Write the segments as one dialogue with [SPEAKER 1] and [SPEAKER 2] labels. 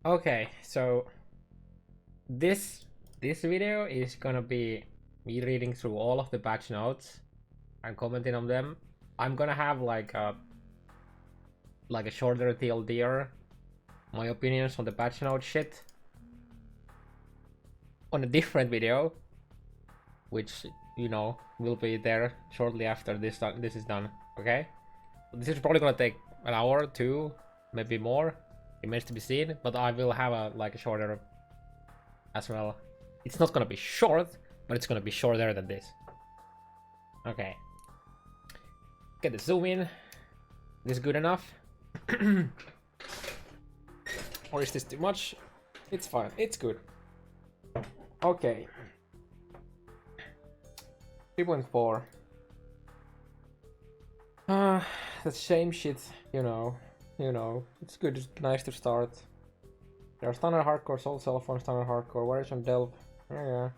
[SPEAKER 1] Okay, so this this video is gonna be me reading through all of the patch notes and commenting on them. I'm gonna have like a shorter TLDR, my opinions on the patch note shit on a different video, which will be there shortly after this is done. Okay, this is probably gonna take an hour, two, maybe more. Remains to be seen, but I will have a shorter as well. It's not gonna be short, but it's gonna be shorter than this. Okay. Get the zoom in. This good enough? Or is this too much? It's fine. It's good. Okay. 3.4. The same shit, It's good, it's nice to start. There are standard hardcore, soul cell phone, standard hardcore, variation delve. Yeah.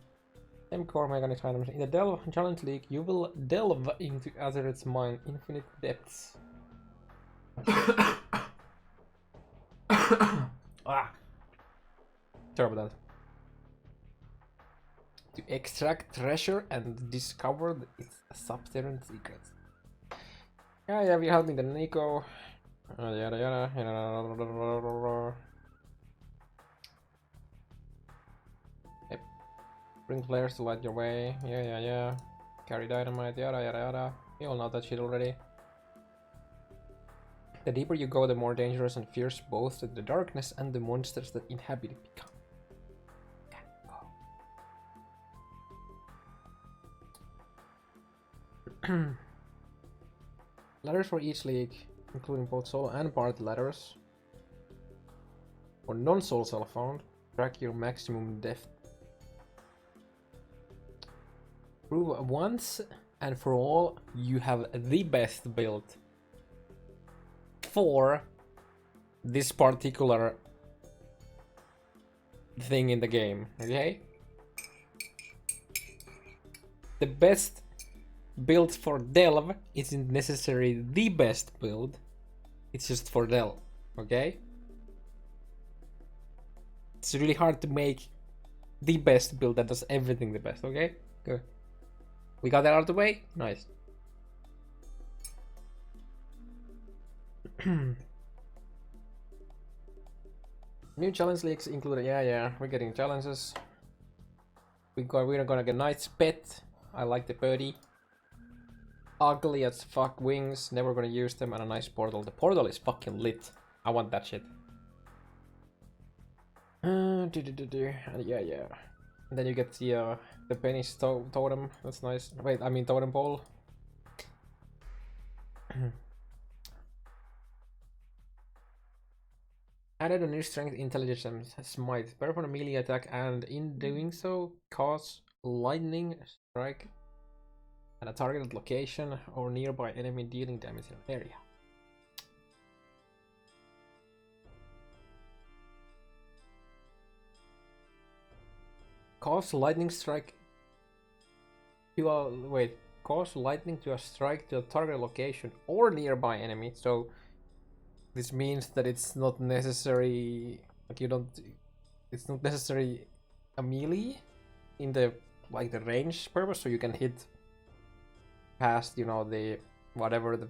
[SPEAKER 1] Same core mechanics items. In the Delve Challenge League, you will delve into Azeroth's mine, infinite depths. Sorry about that. To extract treasure and discover its subterranean secrets. Yeah, we're helping the Nico. Yada. Yep. Bring players to light your way. Yeah. Carry dynamite. Yada. You all know that shit already. The deeper you go, the more dangerous and fierce both the darkness and the monsters that inhabit it become. Ladders for each league, including both solo and party ladders. For non-solo cell phone, track your maximum depth. Prove once and for all you have the best build for this particular thing in the game, okay? The best build for Delve isn't necessarily the best build, it's just for Delve, okay? It's really hard to make the best build that does everything the best, okay? Good. We got that out of the way? Nice. New challenge leagues include, yeah, we're getting challenges. We're gonna get Knight's Pet. I like the birdie. Ugly as fuck wings, never gonna use them, and a nice portal. The portal is fucking lit. I want that shit. Yeah. And then you get the penny totem. That's nice. Wait, I mean totem pole. Added a new strength, intelligence, and smite. Perform a melee attack, and in doing so, cause lightning strike at a targeted location or nearby enemy, dealing damage in an area. Cause lightning strike to a cause lightning to a strike to a target location or nearby enemy. So this means that it's not necessary, it's not necessary a melee in the the range purpose, so you can hit past the whatever the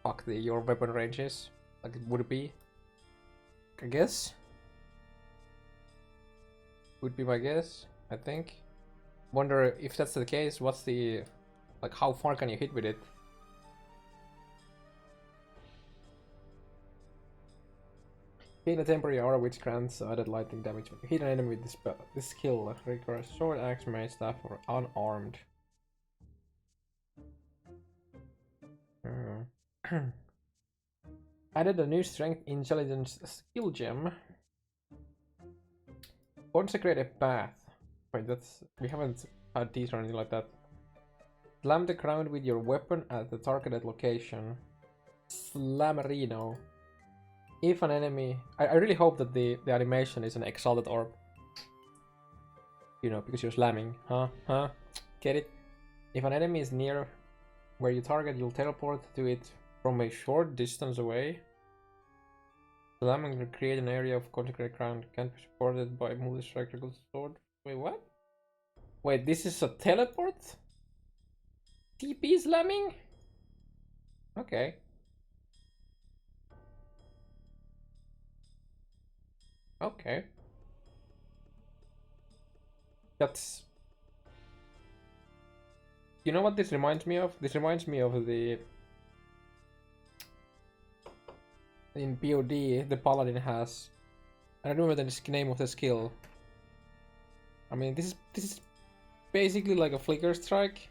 [SPEAKER 1] fuck your weapon range is, like it would be, I guess. Would be my guess, I think. Wonder if that's the case, what's the how far can you hit with it? Gain a temporary aura which grants added lightning damage when you hit an enemy with this spell. This skill requires sword, axe, mace, staff, or unarmed. Added a new strength intelligence skill gem. Consecrate a path. Wait, we haven't had these or anything like that. Slam the ground with your weapon at the targeted location. Slamarino. If an enemy, I really hope that the animation is an exalted orb. Because you're slamming, huh? Get it? If an enemy is near where you target, you'll teleport to it from a short distance away. Slamming will create an area of consecrated ground. Can't be supported by multi-strike sword. Wait, what? Wait, this is a teleport? TP slamming? Okay. Okay. That's... You know what this reminds me of? This reminds me of the... In POD, the Paladin has... I don't remember the name of the skill. I mean, this is basically like a flicker strike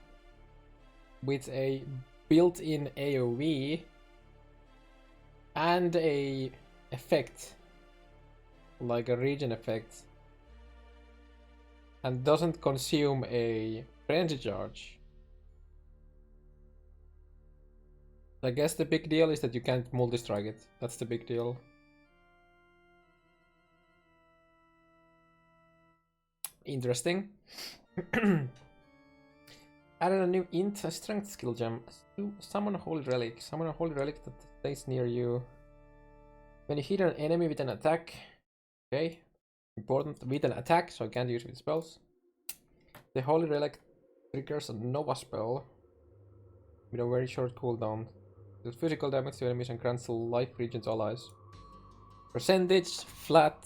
[SPEAKER 1] with a built-in AoE and a effect, like a regen effect, and doesn't consume a frenzy charge. I guess the big deal is that you can't multi-strike it. That's the big deal. Interesting. Added a new int, a strength skill gem. Summon a holy relic. Summon a holy relic that stays near you. When you hit an enemy with an attack. Okay. Important. With an attack, so I can't use it with spells. The holy relic triggers a Nova spell with a very short cooldown. Does physical damage to enemies and grants life regen to allies. Percentage, flat,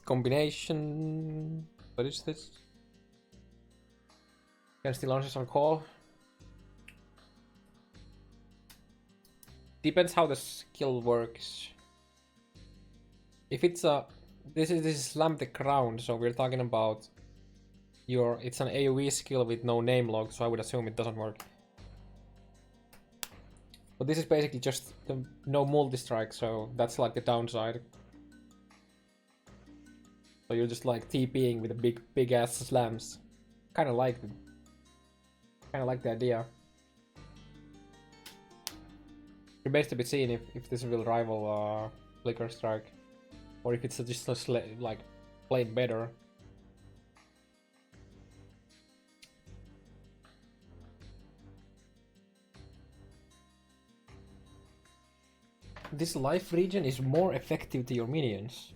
[SPEAKER 1] combination. What is this? Can still launches on call. Depends how the skill works. If it's a this is slam the ground, so we're talking about it's an AoE skill with no name log, so I would assume it doesn't work. But this is basically just no multi-strike, so that's like the downside. So you're just like TPing with the big ass slams. Kinda like the idea. Remains to be seen if this will rival Flicker Strike, or if it's just like played better. This life regen is more effective to your minions.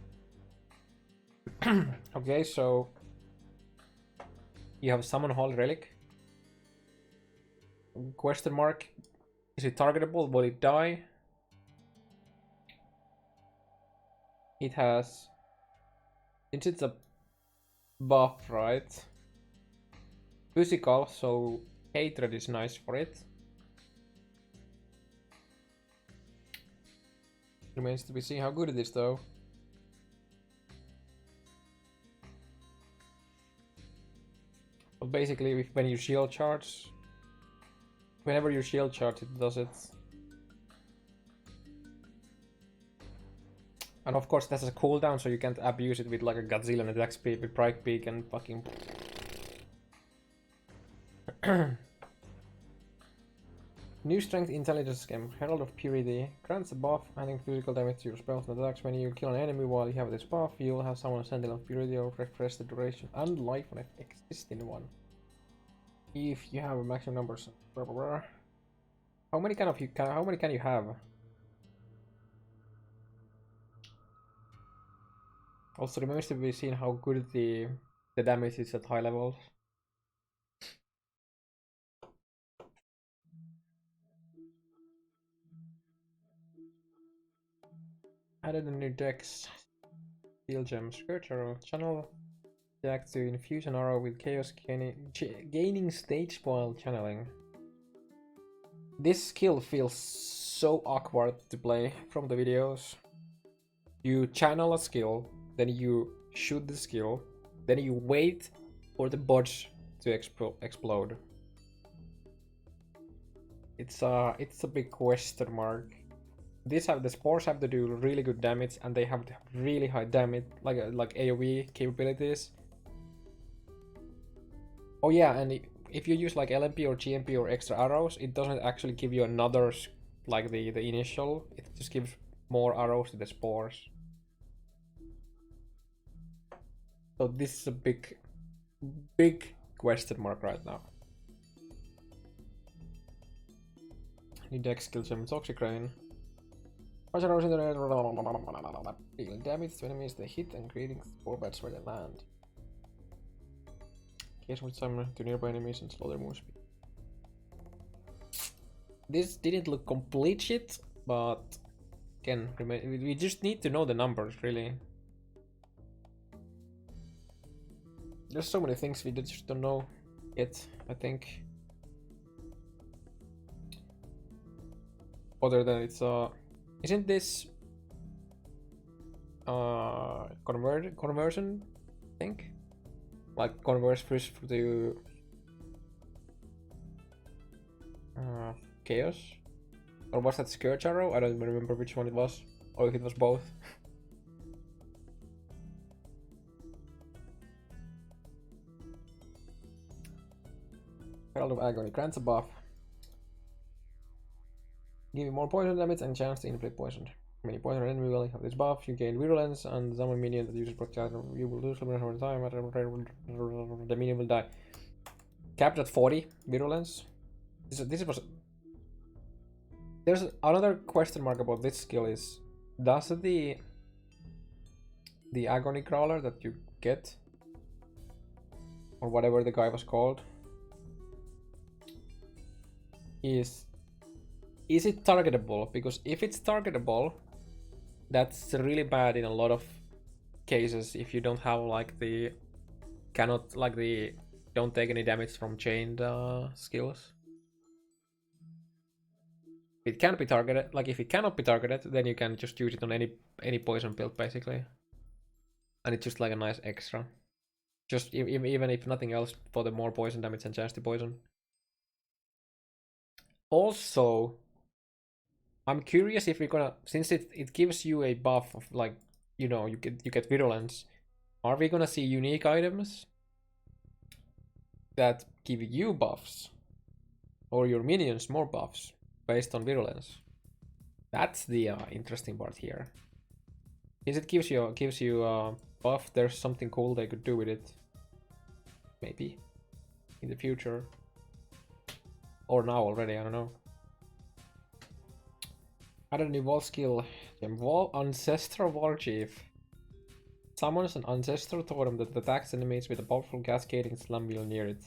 [SPEAKER 1] Okay, so you have summon holy relic. Question mark. Is it targetable? Will it die? It has... Since it's a buff, right? Physical, so hatred is nice for it. Remains to be seen how good it is though. But basically, when you shield charge... Whenever you shield charge, it does it. And of course, it has a cooldown, so you can't abuse it with like a Godzilla attack speed with Pride Peak and fucking. New strength intelligence game, Herald of Purity. Grants a buff, adding physical damage to your spells and attacks. When you kill an enemy while you have this buff, you'll have someone ascending of Purity or refresh the duration and life on an existing one. If you have a maximum numbers, blah, blah, blah. How many can you have? Also remains to be seen how good the damage is at high levels. Added a new dex. Steel gem, skirt arrow, channel deck to infuse an arrow with chaos gaining stage while channeling. This skill feels so awkward to play from the videos. You channel a skill, then you shoot the skill, then you wait for the bodge to explode. It's a big question mark. The spores have to do really good damage, and they have really high damage, like AoE capabilities. Oh yeah, and if you use like LMP or GMP or extra arrows, it doesn't actually give you another like the initial. It just gives more arrows to the spores. So this is a big question mark right now. New deck skill gem, Toxic Rain. Dealing damage to enemies they hit and creating orbits where they land. Case with some to nearby enemies and slow their move speed. This didn't look complete shit, but again, we just need to know the numbers, really. There's so many things we just don't know yet, I think. Other than it's isn't this conversion, I think? Like converse first to chaos? Or was that Scourge Arrow? I don't even remember which one it was. Or if it was both. Herald of Agony grants a buff. Give you more poison damage and chance to inflict poison. Many poison enemy will have this buff. You gain virulence and summon minion that uses projectile. You will lose limit over time. The minion will die. Capped at 40 virulence. This was. There's another question mark about this skill is, does the agony crawler that you get, or whatever the guy was called, is it targetable? Because if it's targetable, that's really bad in a lot of cases if you don't have like the don't take any damage from chained skills. It can be targeted. Like if it cannot be targeted, then you can just use it on any poison build basically, and it's just like a nice extra. Just even if nothing else, for the more poison damage and chance to poison. Also, I'm curious if we're gonna, since it gives you a buff of like, you know, you get virulence. Are we gonna see unique items that give you buffs, or your minions more buffs based on virulence? That's the interesting part here. Since it gives you a buff, there's something cool they could do with it. Maybe in the future, or now already. I don't know. Added a new wall skill. Ancestral Warchief summons an ancestral totem that attacks enemies with a powerful cascading slam while near it.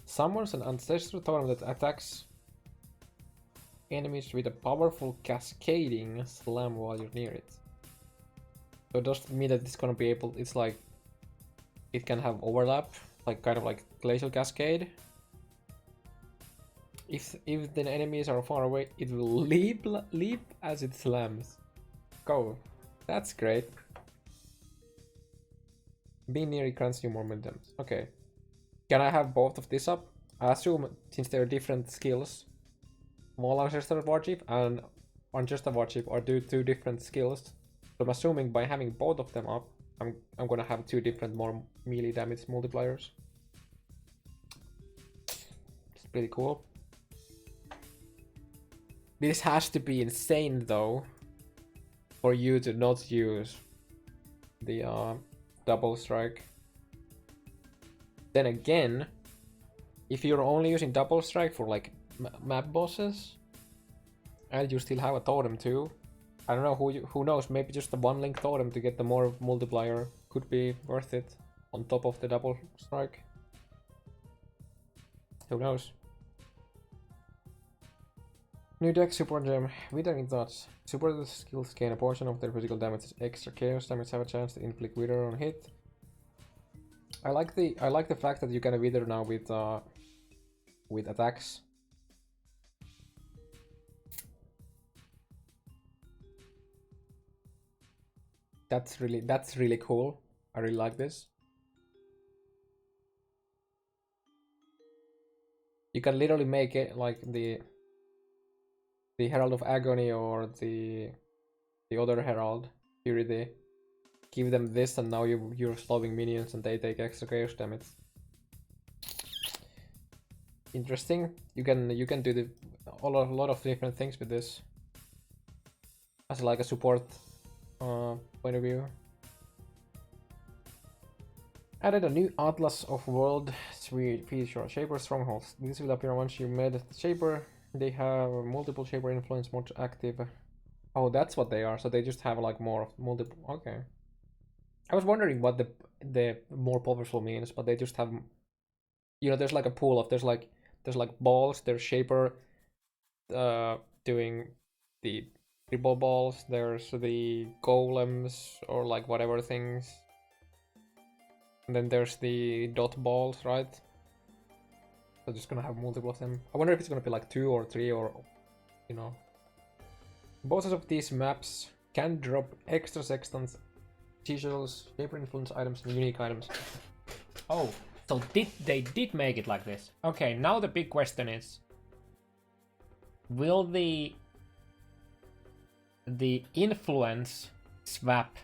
[SPEAKER 1] Summons an ancestral totem that attacks enemies with a powerful cascading slam while you're near it. So it doesn't mean that it's gonna be able. It's like it can have overlap, like kind of like glacial cascade. If the enemies are far away, it will leap as it slams. Go. That's great. Being near it grants you more momentum. Okay. Can I have both of this up? I assume since they're different skills, Small Ancestral Warchief and Ancestral Warchief are two different skills. So I'm assuming by having both of them up, I'm gonna have two different more melee damage multipliers. It's pretty cool. This has to be insane though, for you to not use the double strike. Then again, if you're only using double strike for like map bosses, and you still have a totem too, I don't know, who knows, maybe just the one link totem to get the more multiplier could be worth it on top of the double strike. Who knows? New deck support gem. Withering Thoughts. Supported skills gain a portion of their physical damage. Extra chaos damage have a chance to inflict wither on hit. I like the fact that you can wither now with attacks. That's really cool. I really like this. You can literally make it like the Herald of Agony or the other Herald, Purity. Give them this, and now you're slowing minions, and they take extra chaos damage. Interesting. You can do a lot of different things with this as like a support point of view. Added a new Atlas of World feature, Shaper Strongholds. This will appear once you made the Shaper. They have multiple Shaper influence modes active. Oh, that's what they are. So they just have like more of multiple. Okay. I was wondering what the more powerful means, but they just have, there's like a pool of there's like balls. There's shaper, uh, doing the triple balls. There's the golems or like whatever things. And then there's the dot balls, right? So just gonna have multiple of them. I wonder if it's gonna be like 2 or 3 or, you know. Bosses of these maps can drop extra sextants, sigils, shaper influence items, and unique items.
[SPEAKER 2] Oh, so they did make it like this. Okay, now the big question is, will the influence swap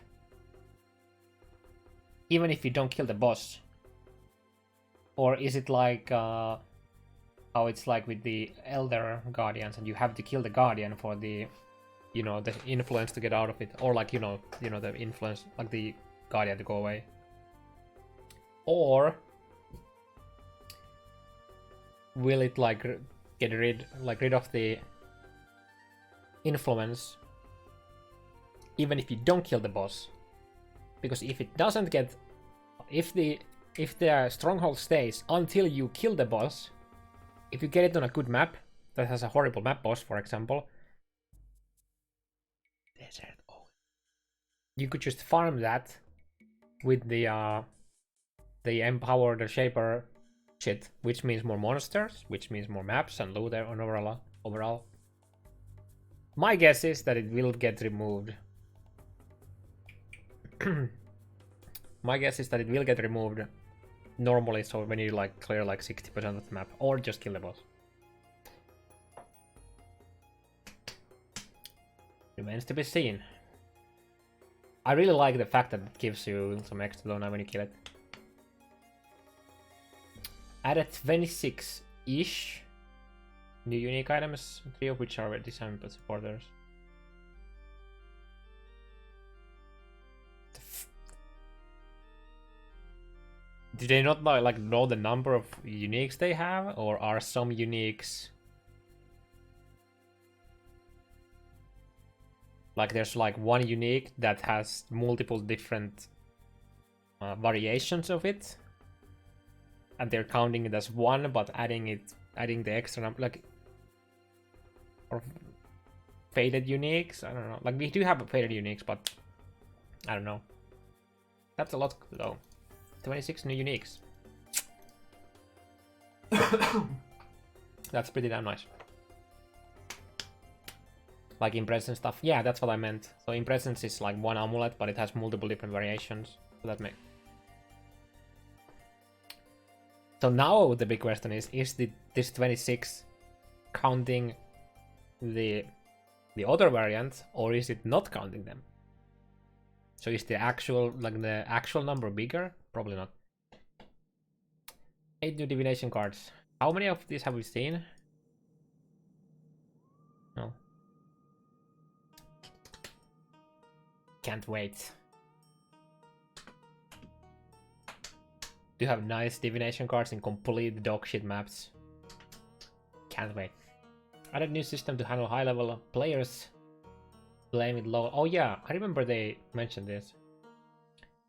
[SPEAKER 2] even if you don't kill the boss? Or is it like how it's like with the Elder Guardians, and you have to kill the Guardian for the the influence to get out of it, or like the influence, like the Guardian to go away? Or will it like get rid of the influence even if you don't kill the boss? Because if it doesn't get, if the stronghold stays until you kill the boss, if you get it on a good map that has a horrible map boss, for example, you could just farm that with the empowered shaper shit, which means more monsters, which means more maps and loot on overall. My guess is that it will get removed. My guess is that it will get removed normally, so when you like clear like 60% of the map, or just kill the boss. Remains to be seen. I really like the fact that it gives you some extra dona when you kill it. Added 26-ish new unique items, 3 of which are designed by supporters. Do they not like know the number of uniques they have, or are some uniques like there's like one unique that has multiple different variations of it, and they're counting it as one, but adding the extra number, like, or faded uniques? I don't know. Like, we do have faded uniques, but I don't know. That's a lot though. 26 new uniques. That's pretty damn nice. Like impression stuff. Yeah, that's what I meant. So impressions is like one amulet, but it has multiple different variations. So that makes. So now the big question is this 26 counting the other variants, or is it not counting them? So is the actual number bigger? Probably not. 8 new divination cards. How many of these have we seen? No. Can't wait. Do have nice divination cards in complete dogshit maps. Can't wait. Added new system to handle high level players playing with low. Oh yeah, I remember they mentioned this.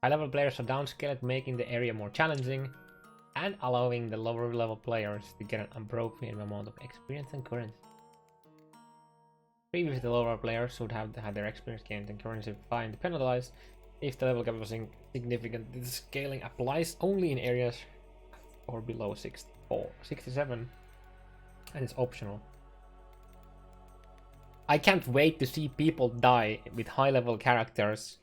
[SPEAKER 2] High level players are downscaled, making the area more challenging and allowing the lower level players to get an appropriate amount of experience and currency. Previously, the lower players would have had their experience gained and currency fine penalized if the level gap was significant. This scaling applies only in areas or below 67, and it's optional. I can't wait to see people die with high level characters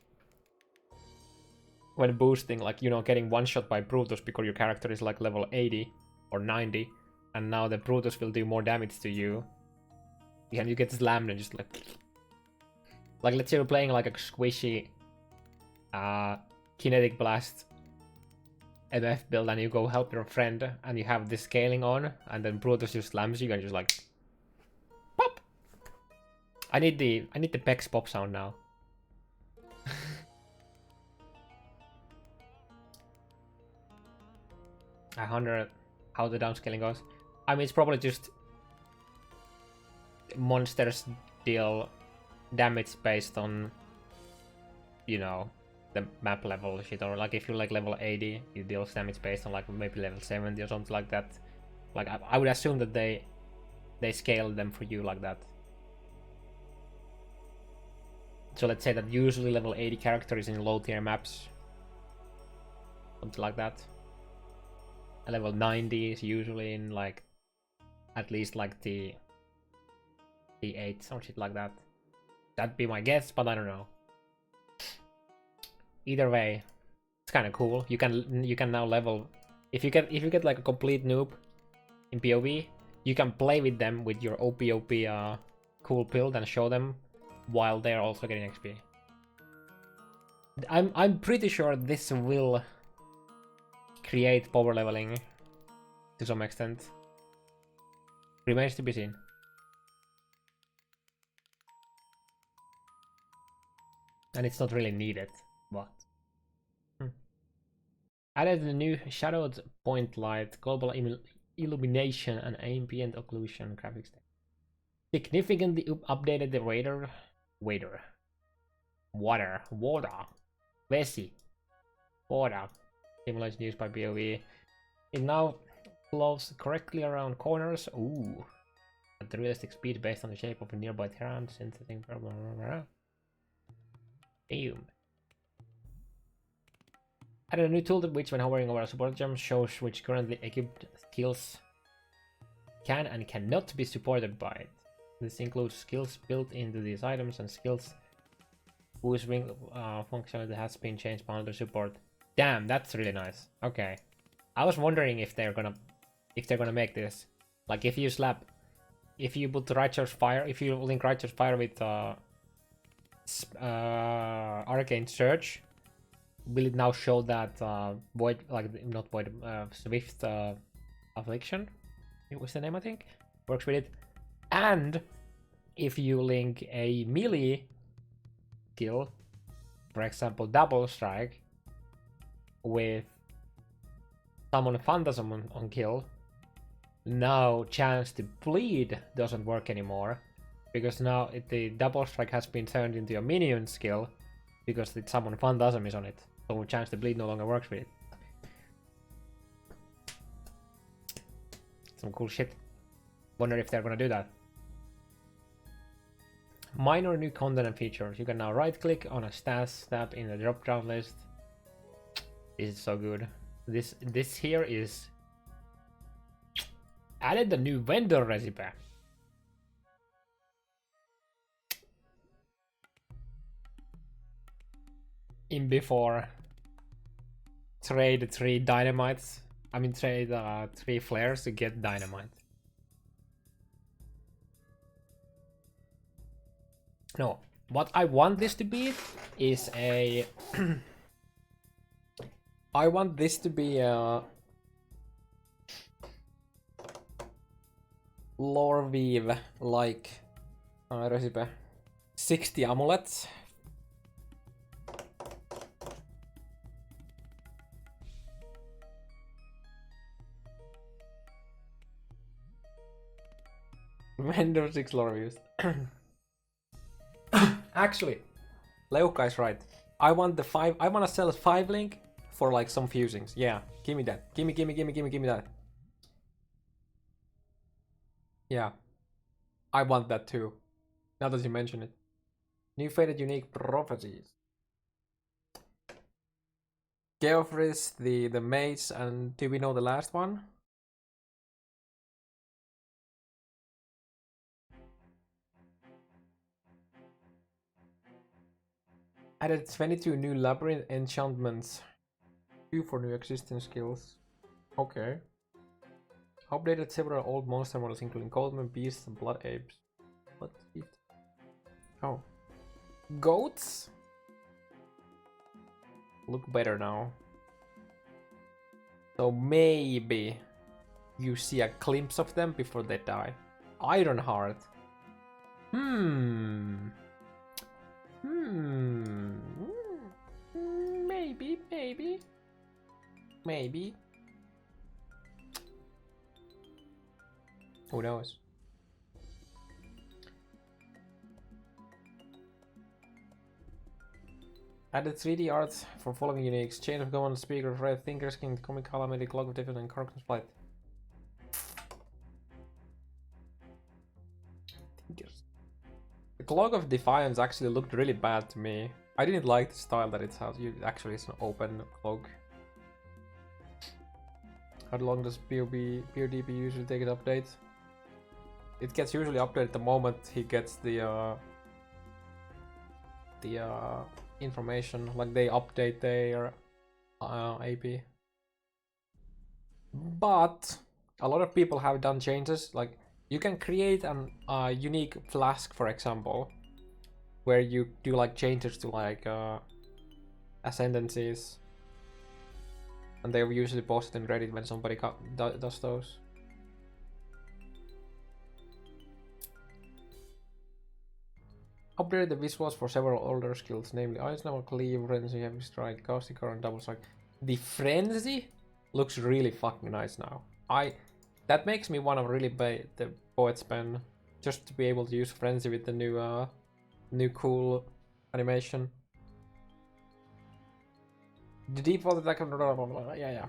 [SPEAKER 2] when boosting, like, getting one shot by Brutus because your character is like level 80 or 90, and now the Brutus will do more damage to you. And you get slammed and just like let's say you're playing like a squishy kinetic blast MF build, and you go help your friend and you have this scaling on, and then Brutus just slams you and just like pop. I need the Pex pop sound now. 100 how the downscaling goes. I mean, it's probably just monsters deal damage based on, you know, the map level shit, or like if you're like level 80, you deal damage based on like maybe level 70 or something like that. Like I would assume that they scale them for you like that. So let's say that usually level 80 character is in low tier maps, something like that. A level 90 is usually in like at least like the 8 or shit like that. That'd be my guess, but I don't know. Either way, it's kind of cool. You can now level if you get like a complete noob in PoE, you can play with them with your OP cool build and show them while they're also getting XP. I'm pretty sure this will create power leveling to some extent. Remains to be seen. And it's not really needed, but added the new shadowed point light, global illumination, and ambient occlusion graphics. Significantly updated the water, Vesi, water simulation used by PoE. It now flows correctly around corners. Ooh, at the realistic speed based on the shape of a nearby terrain, synthesizing. Boom. Added a new tool which, when hovering over a support gem, shows which currently equipped skills can and cannot be supported by it. This includes skills built into these items and skills whose wing functionality has been changed by other support. Damn, that's really nice. Okay, I was wondering if they're gonna make this like if you put Righteous Fire, if you link Righteous Fire with Arcane Surge, will it now show that void, like not void, Swift Affliction? It was the name, I think. Works with it. And if you link a melee skill, for example, Double Strike, with Summon Phantasm on kill, now chance to bleed doesn't work anymore, because now the Double Strike has been turned into a Minion skill, because the Summon Phantasm is on it. So chance to bleed no longer works with it. Some cool shit. Wonder if they're gonna do that. Minor new content and features. You can now right click on a stats tab in the drop down list. This is so good. This here is added the new vendor recipe. In before, trade 3 dynamites. I mean trade 3 flares to get dynamite. No, what I want this to be is a I want this to be a lore weave like recipe. 60 amulets. Vendor 6 lore used. Actually, Leukka is right. I want the 5. I want to sell 5 link for like some fusings. Yeah, give me that. Give me that. Yeah, I want that too. Now that you mention it. New faded unique prophecies. Geoffrey's, the maze, and do we know the last one? Added 22 new labyrinth enchantments. 2 for new existing skills. Okay. Updated several old monster models including Goldman, Beasts, and Blood Apes. What? Oh. Goats? Look better now. So maybe you see a glimpse of them before they die. Ironheart. Maybe. Who knows?
[SPEAKER 1] Added 3D art for following uniques: Chain of Command, Speaker of Red, Thinker Skin, Comic Calamity, Clock of Defense, and Carcass Flight. Thinkers. The Clock of Defiance actually looked really bad to me. I didn't like the style that it has. Actually, it's an open cloak. How long does PODP usually take an update? It gets usually updated the moment he gets the information. Like they update their AP. But a lot of people have done changes. Like you can create an unique flask, for example, where you do like changes to like ascendancies, and they're usually posted in Reddit when somebody does those. Updated the visuals for several older skills, namely Ice Level, Cleave, Frenzy, Heavy Strike, Caustic Current, Double Strike. The Frenzy looks really fucking nice now. That makes me want to really buy the Poet's Pen just to be able to use Frenzy with the new cool animation. The default attack of yeah.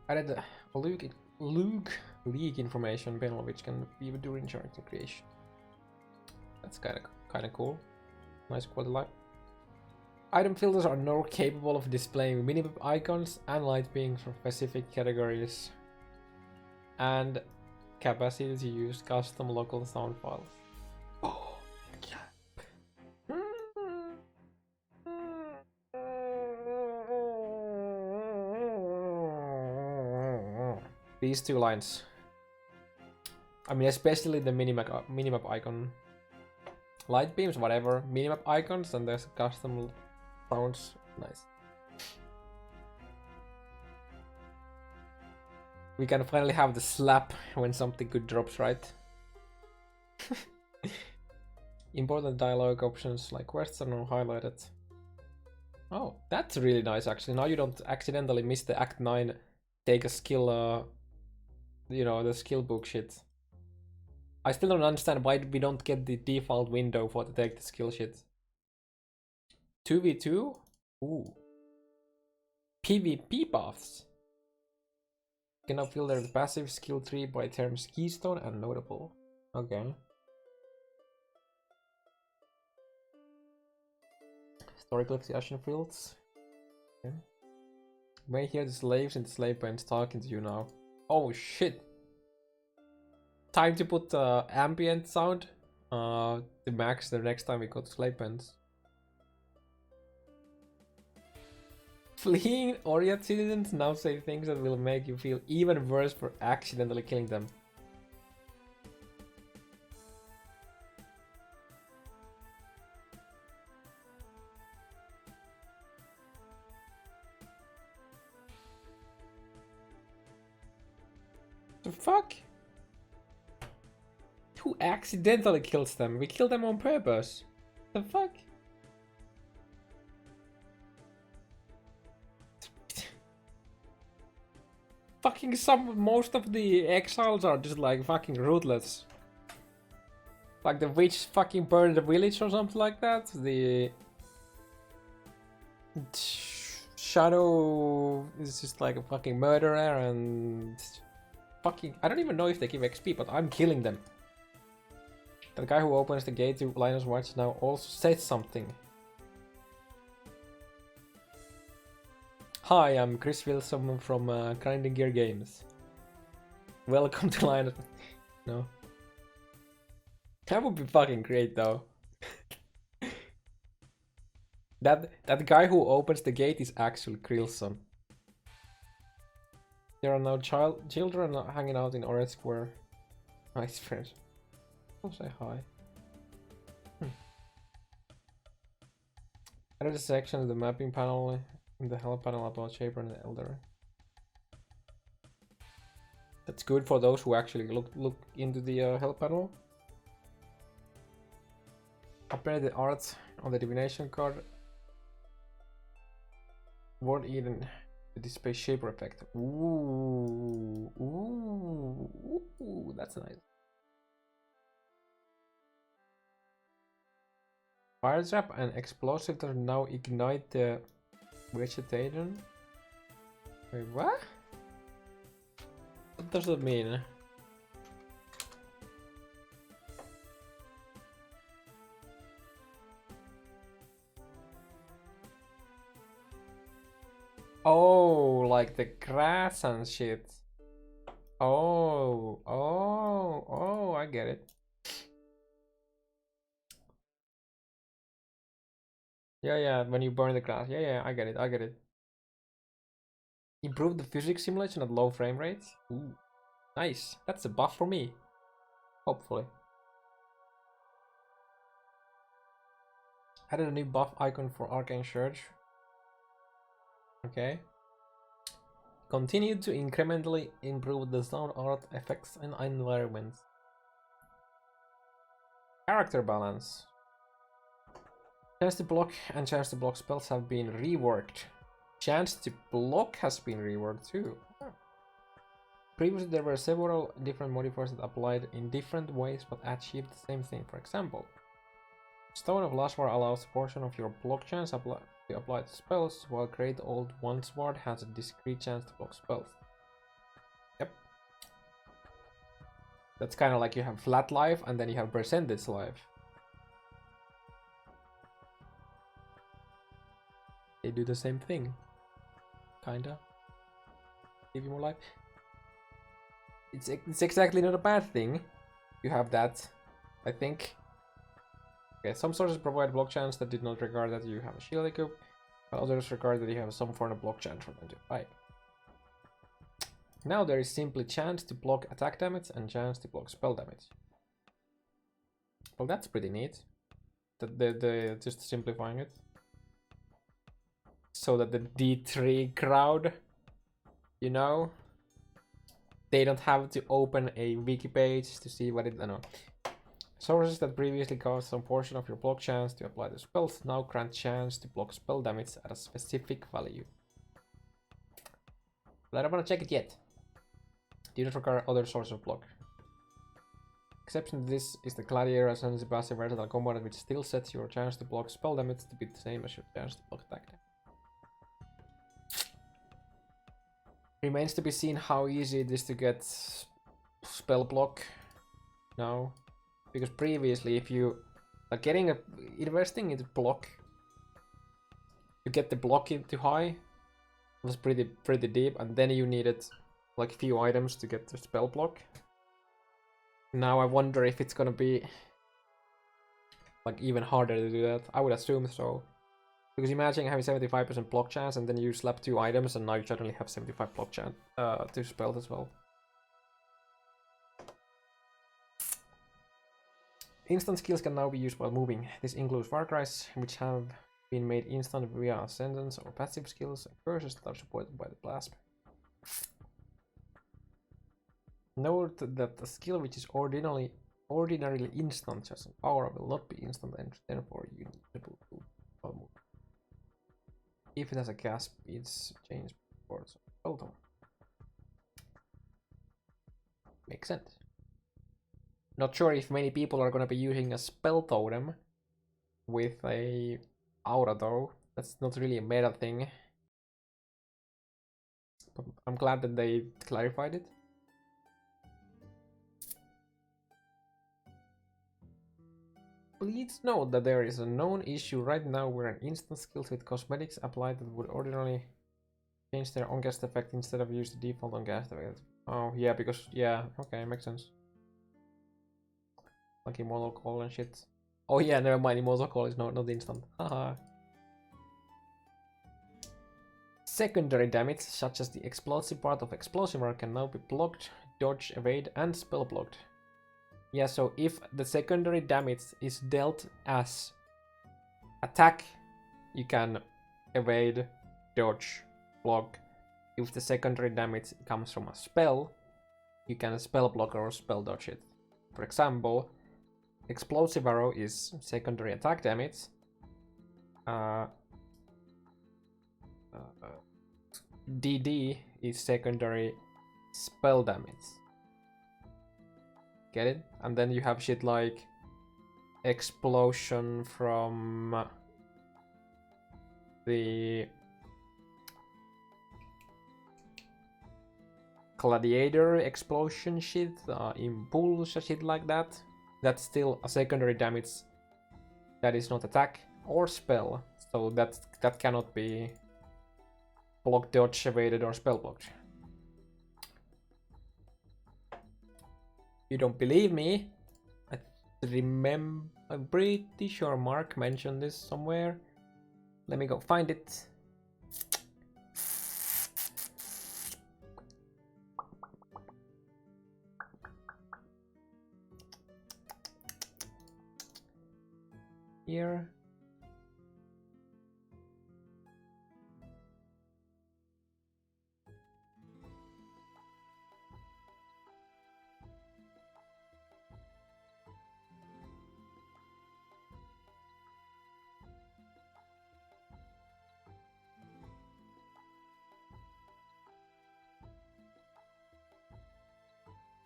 [SPEAKER 1] I read the Luke League information panel, which can be during character creation. That's kind of cool. Nice quality life. Item filters are now capable of displaying minimap icons and light beings for specific categories, and capacity to use custom local sound files. Oh, yeah. These two lines. I mean, especially the minimap icon. Light beams, whatever. Minimap icons, and there's custom sounds. Nice. We can finally have the slap when something good drops, right? Important dialogue options like quests are now highlighted. Oh, that's really nice actually. Now you don't accidentally miss the Act 9 take a skill, you know, the skill book shit. I still don't understand why we don't get the default window for to take the skill shit. 2v2? Ooh. PvP paths. You can now filter the passive skill tree by terms keystone and notable. Okay. Historical Ashen Fields. Okay. You may hear the slaves in the slave pens talking to you now. Oh shit! Time to put ambient sound to max the next time we go to slave pens. Fleeing Oriat citizens now say things that will make you feel even worse for accidentally killing them. The fuck? Who accidentally kills them? We kill them on purpose. The fuck? Fucking most of the exiles are just like fucking ruthless. Like the witch fucking burned the village or something like that. The Shadow is just like a fucking murderer and fucking... I don't even know if they give XP, but I'm killing them. The guy who opens the gate to Linus Watch now also said something. Hi, I'm Chris Wilson from Grinding Gear Games. Welcome to Linus. No. That would be fucking great though. that guy who opens the gate is actually Krilson. There are now children hanging out in Orange Square. Nice friends. I'll say hi. Added a section of the mapping panel in the help panel about Shaper and the Elder. That's good for those who actually look into the help panel. Upgrade the art on the divination card. Word Eden. The display Shaper effect. Ooh, ooh, that's nice. Fire trap and explosive that now ignite the vegetation. Wait, what? What does that mean? Oh, like the grass and shit. Oh, I get it. Yeah, when you burn the grass. Yeah, I get it. Improve the physics simulation at low frame rates. Ooh, nice. That's a buff for me. Hopefully. Added a new buff icon for Arcane Surge. Okay. Continued to incrementally improve the sound art effects and environments. Character balance. Chance to block and chance to block spells have been reworked. Chance to block has been reworked too. Previously there were several different modifiers that applied in different ways but achieved the same thing. For example, Stone of Lashwar allows a portion of your block chance to apply to spells, while Great Old One Sword has a discrete chance to block spells. Yep. That's kind of like you have flat life and then you have percentage life. They do the same thing. Kinda. Give you more life. It's exactly not a bad thing. You have that, I think. Okay, some sources provide block chance that did not regard that you have a shield equip, while others regard that you have some form of block chance for them to apply. Now there is simply chance to block attack damage and chance to block spell damage. Well, that's pretty neat. The just simplifying it. So that the D3 crowd, you know, they don't have to open a wiki page to see what it, I don't know. Sources that previously caused some portion of your block chance to apply to spells now grant chance to block spell damage at a specific value. But I don't want to check it yet. Do not require other sources of block. Exception to this is the Gladiator Ascendancy passive versatile component, which still sets your chance to block spell damage to be the same as your chance to block attack damage. Remains to be seen how easy it is to get spell block now, because previously if you like investing into block to get the block into high was pretty deep, and then you needed like few items to get the spell block. Now I wonder if it's gonna be like even harder to do that. I would assume so. Because imagine having 75% block chance and then you slap 2 items and now you suddenly have 75 block chance to spell as well. Instant skills can now be used while moving. This includes far cries, which have been made instant via Ascendancy or passive skills, and curses that are supported by the blast. Note that the skill which is ordinarily instant, such as power, will not be instant and therefore unusable while moving. If it has a cast speeds change before it's spell totem. Makes sense. Not sure if many people are gonna be using a spell totem with a aura though. That's not really a meta thing. But I'm glad that they clarified it. Please note that there is a known issue right now where an instant skills with cosmetics applied that would ordinarily change their on-cast effect instead of use the default on-cast effect. Oh yeah, because yeah, okay, makes sense. Like Immortal Call and shit. Oh yeah, never mind, Immortal Call is not instant. Haha. Secondary damage, such as the explosive part of Explosive Arc, can now be blocked, dodged, evade, and spell blocked. Yeah, so if the secondary damage is dealt as attack, you can evade, dodge, block. If the secondary damage comes from a spell, you can spell block or spell dodge it. For example, Explosive Arrow is secondary attack damage. DD is secondary spell damage. Get it? And then you have shit like explosion from the gladiator explosion shit, impulse shit like that. That's still a secondary damage that is not attack or spell, so that cannot be block, dodge, evaded, or spell blocked. You don't believe me? I'm pretty sure Mark mentioned this somewhere. Let me go find it. Here.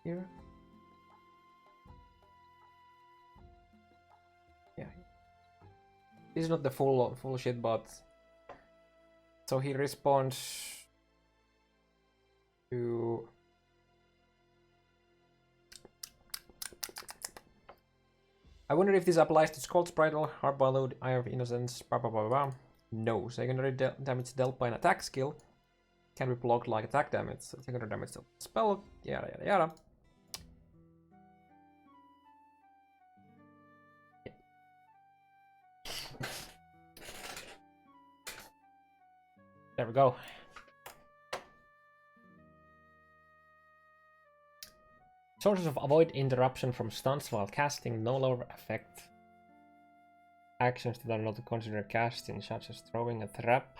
[SPEAKER 1] Here. Yeah. This is not the full shit, but so he responds to I wonder if this applies to Scold's Bridle, Harballowed, Eye of Innocence, blah blah blah blah. No, secondary damage dealt by an attack skill can be blocked like attack damage. Secondary damage dealt spell, yada yada yada. There we go. Sources of avoid interruption from stuns while casting no longer affect actions that are not considered casting, such as throwing a trap.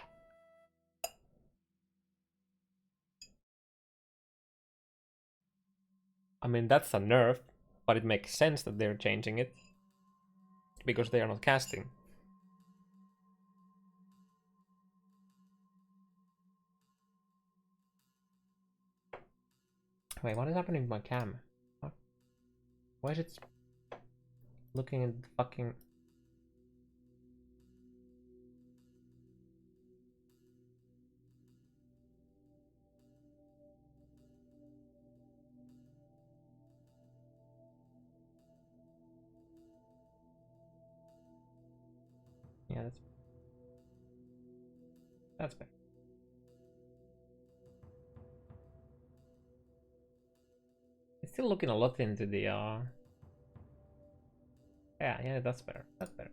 [SPEAKER 1] I mean, that's a nerf, but it makes sense that they're changing it because they are not casting. Wait, what is happening with my cam? What? Why is it looking at the fucking... Yeah, that's better. It's still looking a lot into the yeah, that's better. That's better.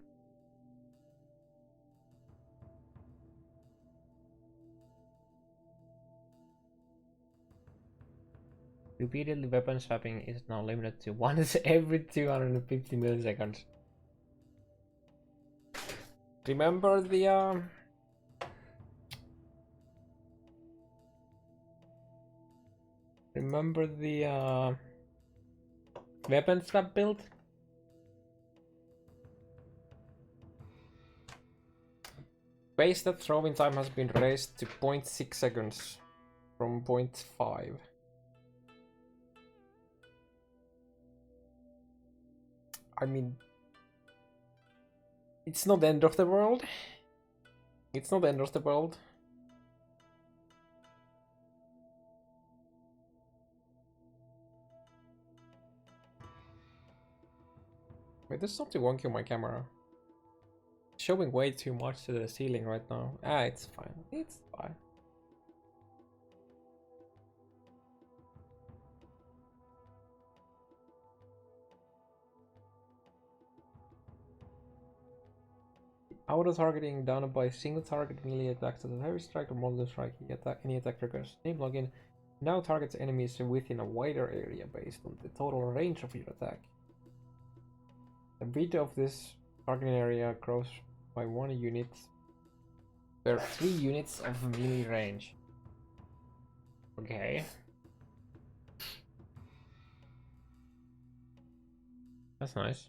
[SPEAKER 1] Repeatedly weapon swapping is now limited to once every 250 milliseconds. Remember the weapon swap build? Base that throwing time has been raised to 0.6 seconds from 0.5. I mean, it's not the end of the world. It's not the end of the world. Wait, there's something wonky on my camera. It's showing way too much to the ceiling right now. Ah, it's fine. It's fine. Auto targeting done by single target melee attacks as a heavy strike or multi strike. Any attack triggers name login. Now targets enemies within a wider area based on the total range of your attack. The width of this targeting area grows by 1 unit per 3 units of melee range. Okay. That's nice.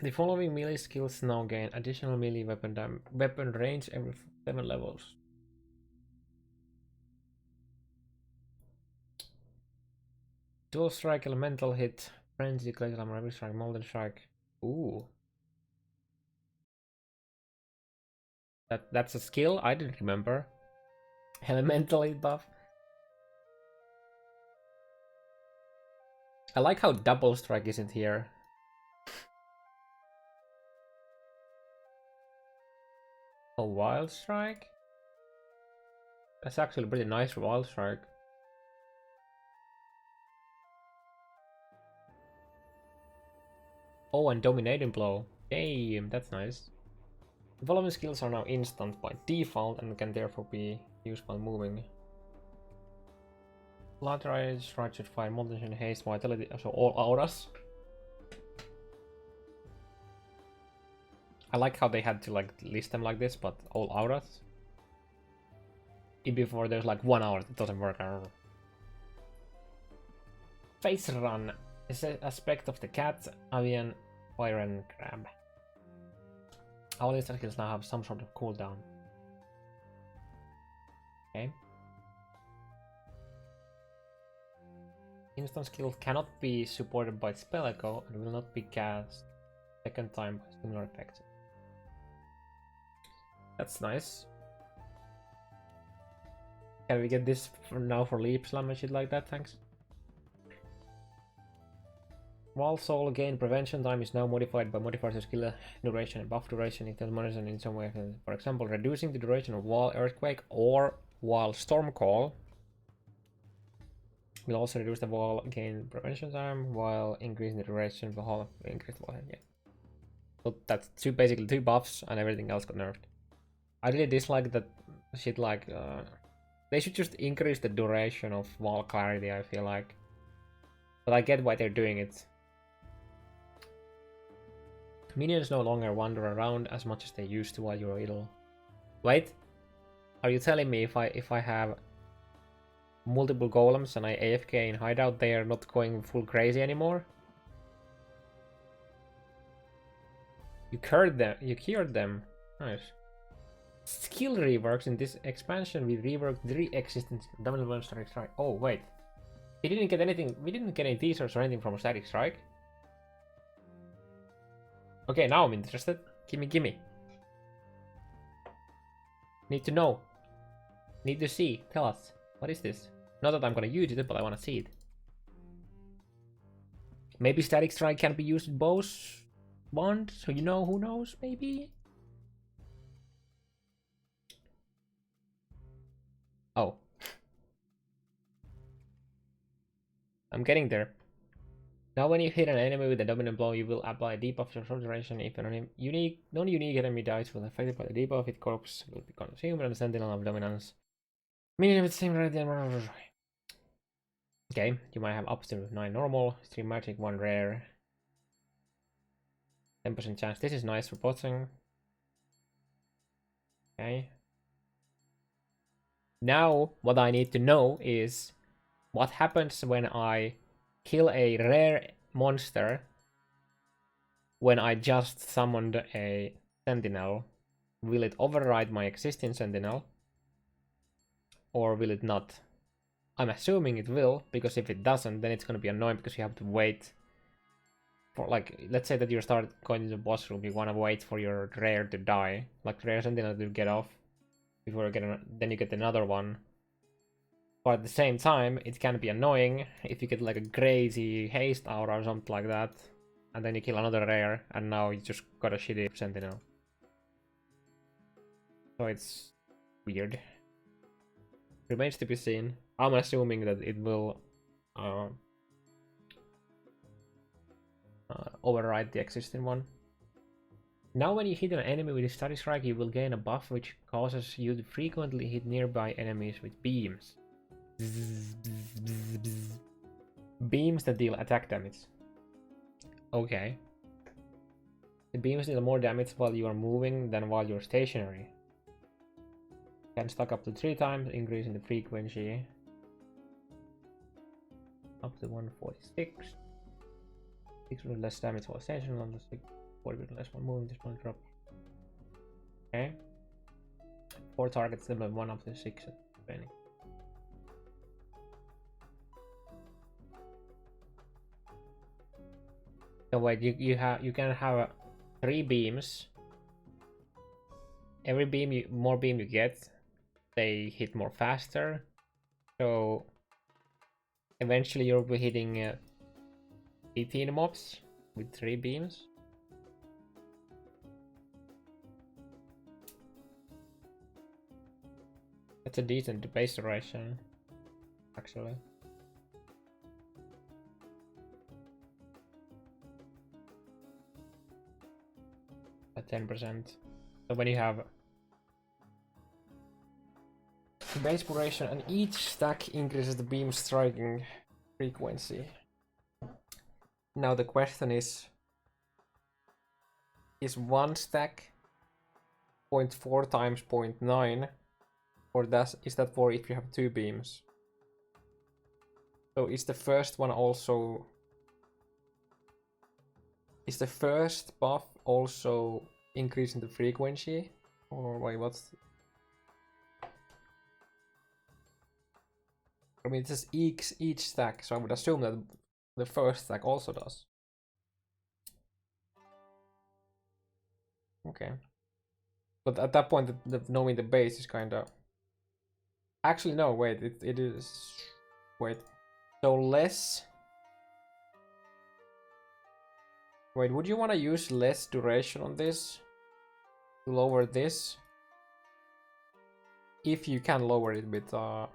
[SPEAKER 1] The following melee skills now gain additional melee weapon range every 7 levels. Dual strike elemental hit,
[SPEAKER 2] Frenzy, Clay Glamour, Rapid Strike, Molten Strike. Ooh. That's a skill I didn't remember. Elementally buff. I like how Double Strike isn't here. A Wild Strike? That's actually pretty nice Wild Strike. Oh, and Dominating Blow. Damn, that's nice. The following skills are now instant by default and can therefore be used while moving. Blood Rage, Structured Fire, Molten Haste, Vitality, so all auras. I like how they had to like list them like this, but all auras. Before there's like 1 hour that doesn't work. Face Run is an aspect of the cat, avian, fire and crab. All these skills now have some sort of cooldown. Okay. Instant skill cannot be supported by spell echo and will not be cast second time by similar effects. That's nice. Can we get this for now for Leap Slam and shit like that? Thanks. Wall Soul gain prevention time is now modified by modifiers of skill duration and buff duration if the monitored in some way. For example, reducing the duration of Wall Earthquake or Wall Storm Call will also reduce the wall gain prevention time while increasing the duration of the whole increased wall. Yeah. So that's basically two buffs and everything else got nerfed. I really dislike that shit like they should just increase the duration of wall clarity, I feel like. But I get why they're doing it. Minions no longer wander around as much as they used to while you're idle. Wait, are you telling me if I have multiple golems and I AFK in hideout, they are not going full crazy anymore? You cured them. Nice. Skill reworks in this expansion. We reworked 3 existing dominant strike. Oh wait, we didn't get anything. We didn't get any teasers or anything from Static Strike. Okay, now I'm interested. Gimme. Need to know. Need to see. Tell us. What is this? Not that I'm gonna use it, but I wanna see it. Maybe Static Strike can be used with both wands, so you know, who knows, maybe? Oh. I'm getting there. Now when you hit an enemy with a dominant blow, you will apply a debuff for short duration. If an non-unique enemy dies will affected by the debuff, its corpse will be consumed and the Sentinel of Dominance. Minion with the same rate. Okay, you might have up to 9 normal, 3 magic, 1 rare. 10% chance. This is nice for bossing. Okay. Now what I need to know is what happens when I kill a rare monster when I just summoned a sentinel. Will it override my existing sentinel? Or will it not? I'm assuming it will, because if it doesn't, then it's gonna be annoying because you have to wait for, like, let's say that you start going to the boss room, you wanna wait for your rare to die, like rare sentinel to get off before you get then you get another one. But at the same time, it can be annoying if you get like a crazy haste aura or something like that, and then you kill another rare, and now you just got a shitty sentinel. So it's weird. Remains to be seen. I'm assuming that it will override the existing one. Now when you hit an enemy with a Static Strike, you will gain a buff which causes you to frequently hit nearby enemies with beams. Beams that deal attack damage. Okay. The beams deal more damage while you are moving than while you're stationary. Can stack up to 3 times, increasing the frequency up to 146. 6% less damage while stationary, 40% less while moving. This one drop. Okay. 4 targets, then 1 up to 6 at training. So wait, you can have 3 beams. Every beam more beam you get, they hit more faster. So eventually you'll be hitting 18 mobs with 3 beams. That's a decent base duration, actually. At 10%. So when you have base duration and each stack increases the beam striking frequency. Now the question is one stack 0.4 times 0.9, or is that for if you have 2 beams? So is the first one also... Is the first buff also increasing the frequency? Or wait, what's... I mean, it says each stack, so I would assume that the first stack also does. Okay. But at that point, knowing the base is kind of... Actually, no, wait, it is... Wait. So less... Wait, would you want to use less duration on this? To lower this? If you can lower it with that.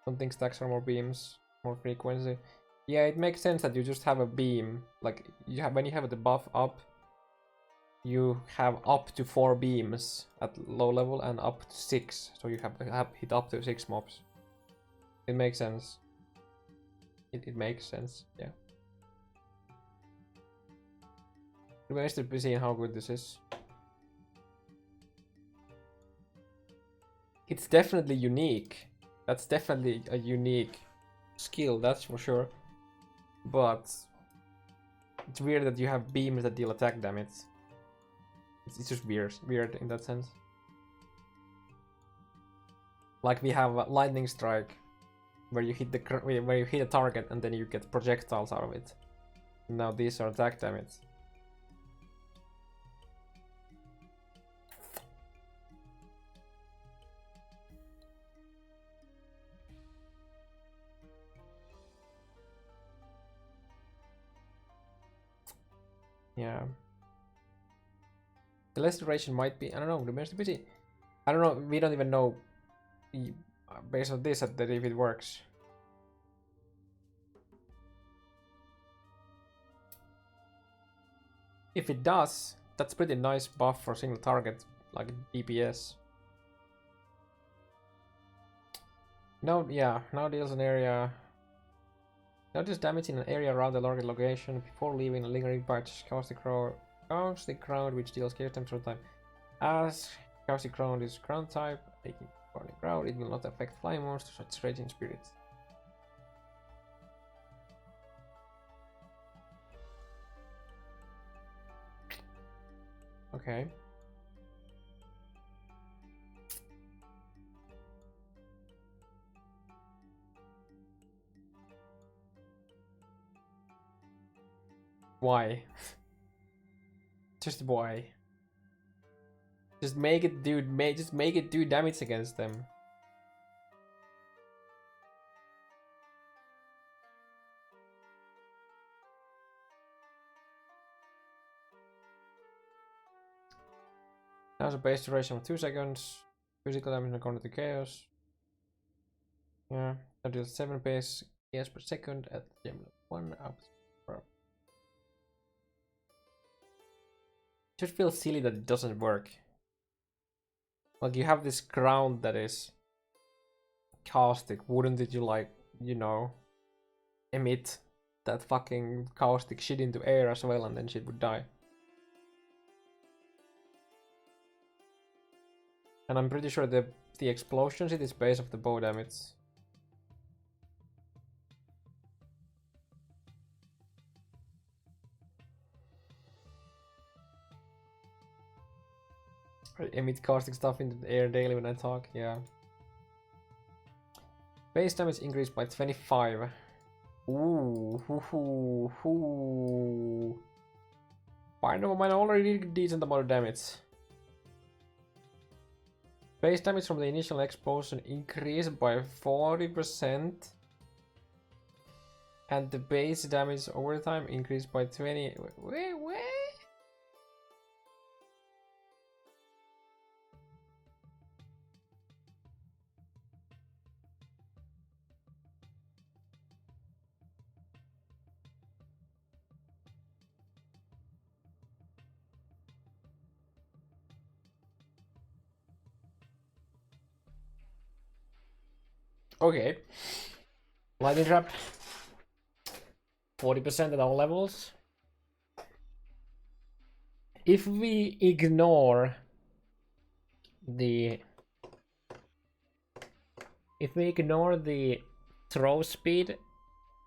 [SPEAKER 2] Don't think stacks are more beams, more frequency. Yeah, it makes sense that you just have a beam. Like, you have when you have the buff up, you have up to 4 beams at low level and up to 6. So you have hit up to 6 mobs. It makes sense. It makes sense, yeah. Remains to be seen how good this is. It's definitely unique. That's definitely a unique skill, that's for sure. But it's weird that you have beams that deal attack damage. It's just weird in that sense. Like we have a lightning strike, where you hit where you hit a target and then you get projectiles out of it. Now these are attack damage. Yeah. The less duration might be, I don't know, remains to be seen. I don't know, we don't even know based on this that if it works. If it does, that's pretty nice buff for single target, like DPS. No, yeah, now deals an area. Now deals damage in an area around the target location before leaving a lingering patch. Caustic Ground, which deals chaos damage all time. As Caustic Ground is ground type, taking burning ground, it will not affect flying monsters such raging spirits. Okay. Why? Just why? Just make it do just make it do damage against them. Now a base duration of 2 seconds. Physical damage according to chaos. Yeah, that deals 7 base chaos per second at gem level 1 up. Just feels silly that it doesn't work. Like you have this ground that is caustic, wouldn't it you like, you know, emit that fucking caustic shit into air as well and then shit would die. And I'm pretty sure the explosions it is base of the bow damage. I emit caustic stuff into the air daily when I talk, yeah. Base damage increased by 25.
[SPEAKER 1] Ooh, Final mine already did decent amount of damage. Base damage from the initial explosion increased by 40%. And the base damage over time increased by 20. Wait. Okay. Lightning trap. 40% at all levels. If we ignore the throw speed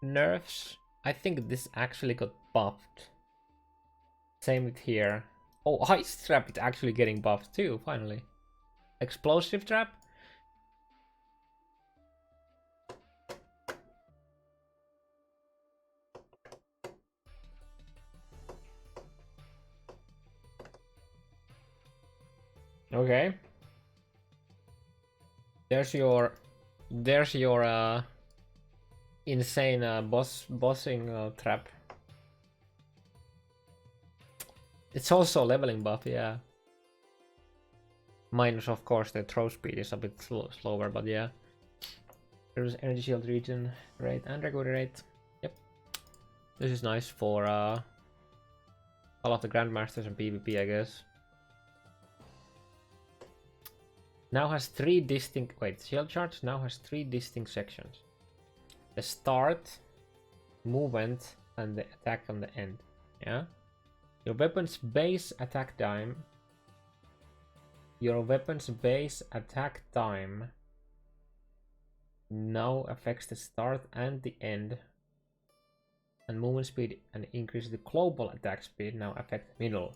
[SPEAKER 1] nerfs, I think this actually got buffed. Same with here. Oh, ice trap is actually getting buffed too, finally. Explosive trap. Okay. There's your insane bossing trap. It's also a leveling buff, yeah. Minus, of course, the throw speed is a bit slower, but yeah. There's energy shield regen rate and recovery rate. Yep. This is nice for all of the Grandmasters and PvP, I guess. Now has three distinct... Wait, shield charge now has three distinct sections. The start, movement, and the attack on the end. Yeah? Your weapon's base attack time. Your weapon's base attack time now affects the start and the end. And movement speed and increase the global attack speed now affect the middle.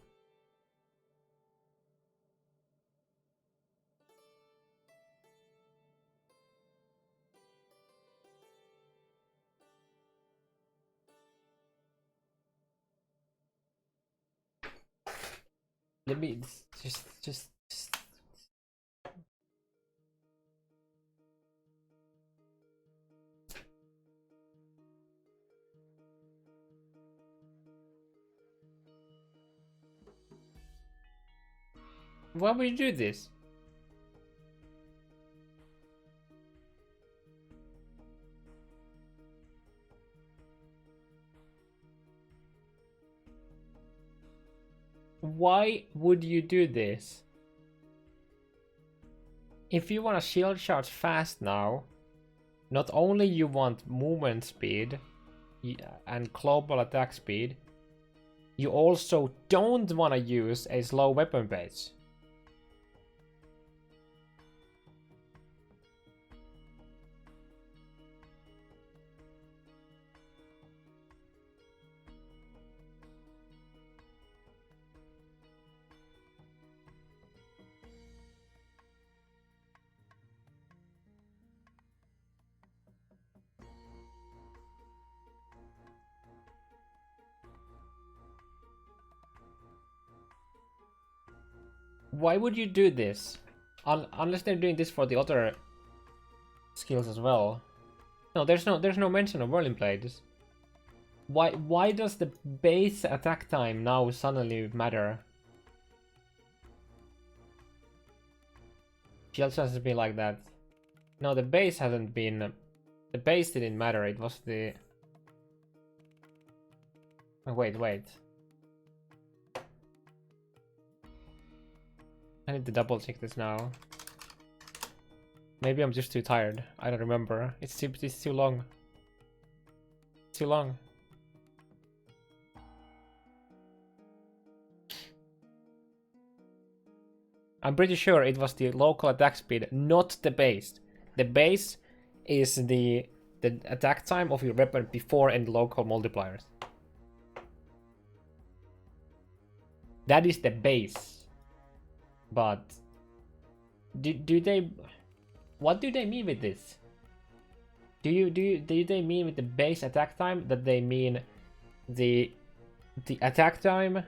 [SPEAKER 1] Let me just why would you do this? Why would you do this? If you want a shield charge fast now, not only you want movement speed and global attack speed, you also don't want to use a slow weapon base. Why would you do this? Unless they're doing this for the other skills as well. No, there's no mention of whirling blades. Why does the base attack time now suddenly matter? Shield has been like that. No, the base hasn't been. The base didn't matter. It was the. Oh, wait. I need to double check this now. Maybe I'm just too tired. I don't remember. It's too long. Too long. I'm pretty sure it was the local attack speed, not the base. The base is the attack time of your weapon before any local multipliers. That is the base. But do they... What do they mean with this?
[SPEAKER 2] Do they mean with the base attack time that they mean the attack time?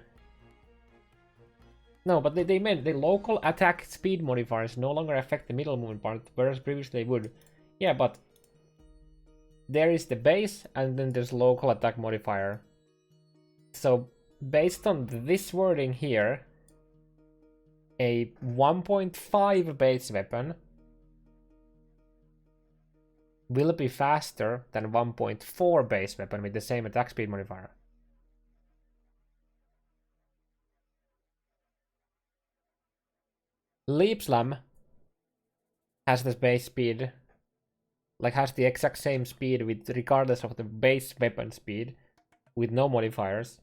[SPEAKER 2] No, but they meant the local attack speed modifiers no longer affect the middle movement part, whereas previously they would. Yeah, but there is the base and then there's local attack modifier. So based on this wording here, a 1.5 base weapon will be faster than 1.4 base weapon with the same attack speed modifier. Leap Slam has the base speed, like has the exact same speed with regardless of the base weapon speed, with no modifiers.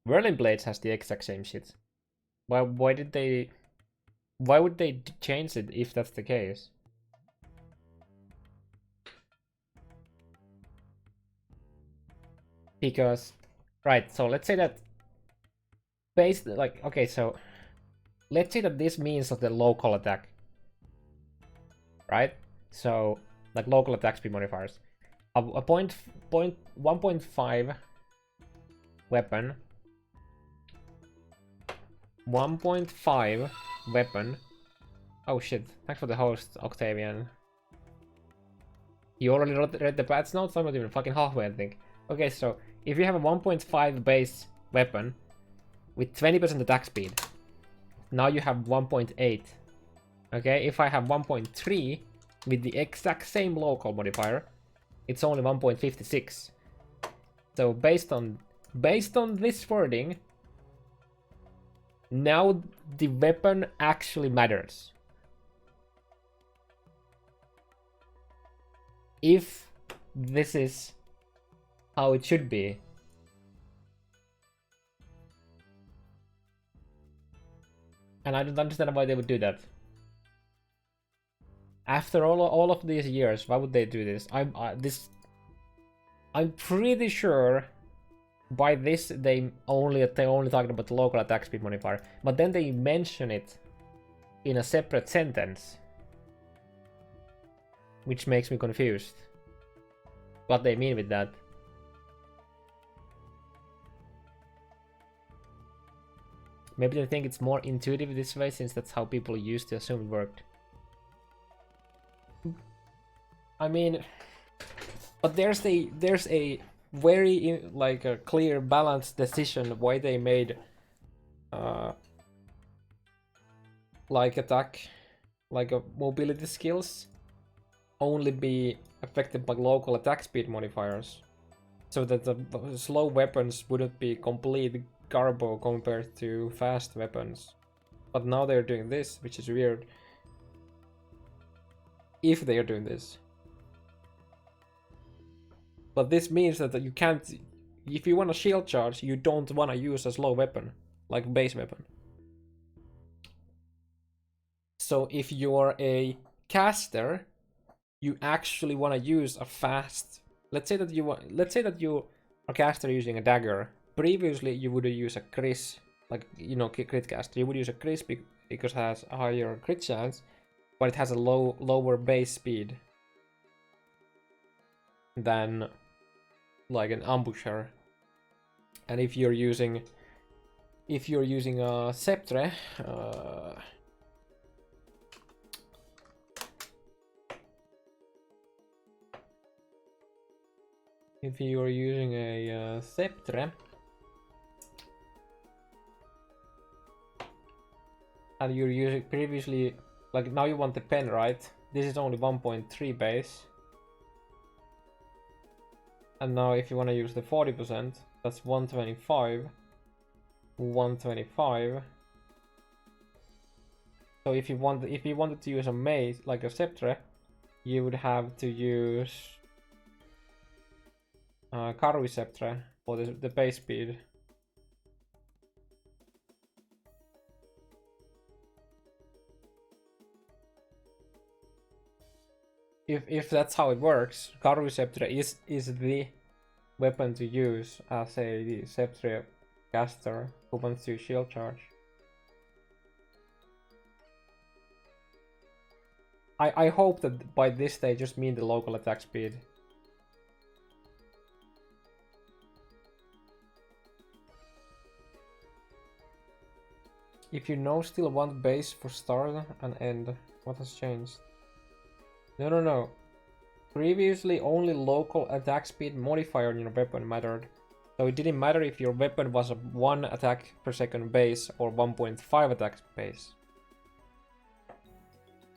[SPEAKER 2] Whirling Blades has the exact same shit. Why would they change it if that's the case? Because, right, so let's say that based, like, okay, so let's say that this means of the local attack, right? So, like local attack speed modifiers. A 1.5 weapon. 1.5 weapon. Oh shit, thanks for the host, Octavian. You already read the patch notes? I'm not even fucking halfway, I think. Okay, so if you have a 1.5 base weapon with 20% attack speed, now you have 1.8. Okay, if I have 1.3 with the exact same local modifier, it's only 1.56. So based on this wording, now the weapon actually matters. If this is how it should be. And I don't understand why they would do that. After all of these years, why would they do this? I'm pretty sure by this they only talking about the local attack speed modifier, but then they mention it in a separate sentence, which makes me confused. What they mean with that? Maybe they think it's more intuitive this way, since that's how people used to assume it worked. I mean, but there's a very like a clear balanced decision why they made like attack, like a mobility skills only be affected by local attack speed modifiers, so that the slow weapons wouldn't be complete garbo compared to fast weapons. But now they're doing this, which is weird. If they are doing this. But this means that you can't, if you want a shield charge, you don't want to use a slow weapon, like base weapon. So if you're a caster, you actually want to use a fast. Let's say that you are a caster using a dagger. Previously, you would use a Chris, like, you know, crit caster. You would use a Chris because it has a higher crit chance, but it has a lower base speed than like an ambusher. And if you're using a sceptre, if you're using a sceptre and you're using previously, like now you want the pen, right? This is only 1.3 base. And now if you want to use the 40%, that's 125. 125. So if you wanted to use a mace, like a sceptre, you would have to use Karui sceptre for the base speed. If that's how it works, Karui sceptre is the weapon to use as a sceptre caster who wants to shield charge. I hope that by this they just mean the local attack speed,
[SPEAKER 1] If you know still want base for start and end. What has changed? No. Previously only local attack speed modifier on your weapon mattered. So it didn't matter if your weapon was a 1 attack per second base or 1.5 attack base.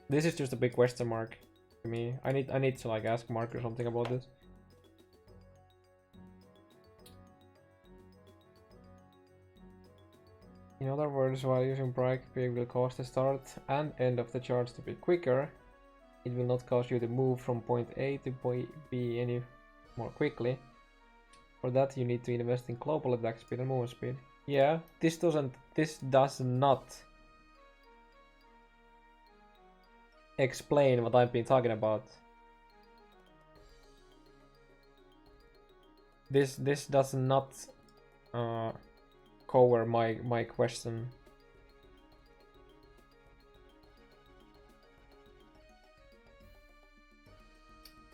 [SPEAKER 1] This is just a big question mark to me. I need to like ask Mark or something about this. In other words, while using Bright Peak will cause the start and end of the charge to be quicker, it will not cause you to move from point A to point B any more quickly. For that, you need to invest in global attack speed and movement speed. Yeah, this does not explain what I've been talking about. This does not cover my question.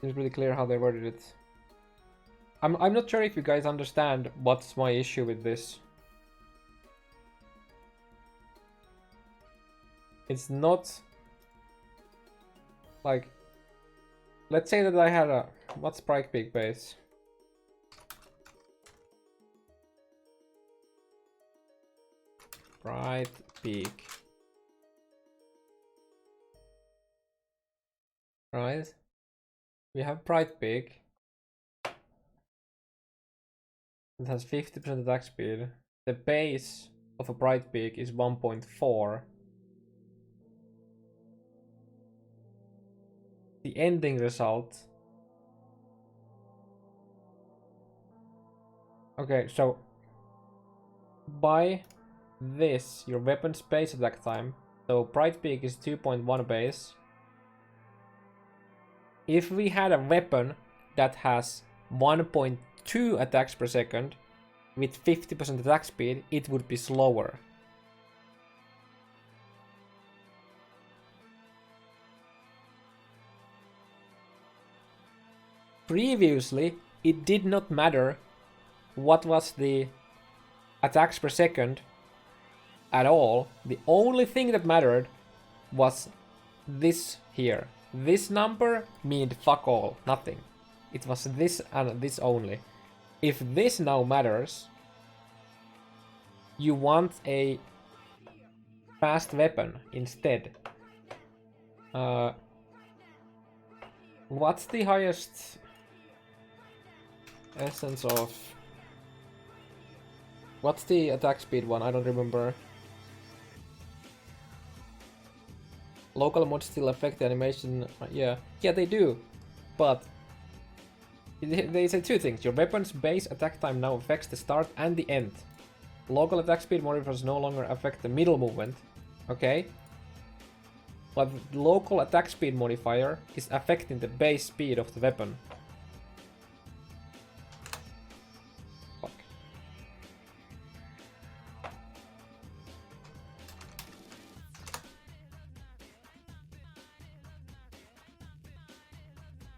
[SPEAKER 1] It's really clear how they worded it. I'm not sure if you guys understand what's my issue with this. It's not like, let's say that I had a, what's Bright Peak base? Bright Peak. Right? We have Bright Peak. It has 50% attack speed. The base of a Bright Peak is 1.4. The ending result. Okay, so by this, your weapon's base attack time. So Bright Peak is 2.1 base. If we had a weapon that has 1.2 attacks per second with 50% attack speed, it would be slower. Previously, it did not matter what was the attacks per second at all. The only thing that mattered was this here. This number meant fuck all, nothing. It was this and this only. If this now matters, you want a fast weapon instead. What's the highest essence of? What's the attack speed one? I don't remember. Local mods still affect the animation. Yeah, they do. But they say two things. Your weapon's base attack time now affects the start and the end. Local attack speed modifiers no longer affect the middle movement. Okay. But the local attack speed modifier is affecting the base speed of the weapon. Fuck.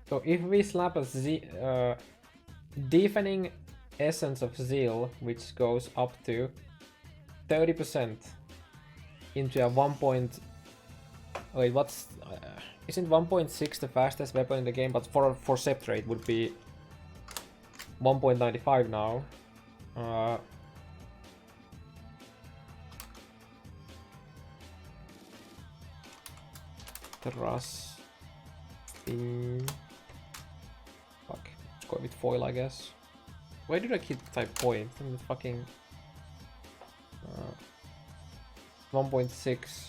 [SPEAKER 1] So if we slap a deafening essence of zeal, which goes up to 30% into a 1. Wait, what's isn't 1.6 the fastest weapon in the game? But for Sceptre it would be 1.95 now. Thrust. Fuck. Let's go with foil, I guess. Why did I keep type point? I mean, fucking 1.6.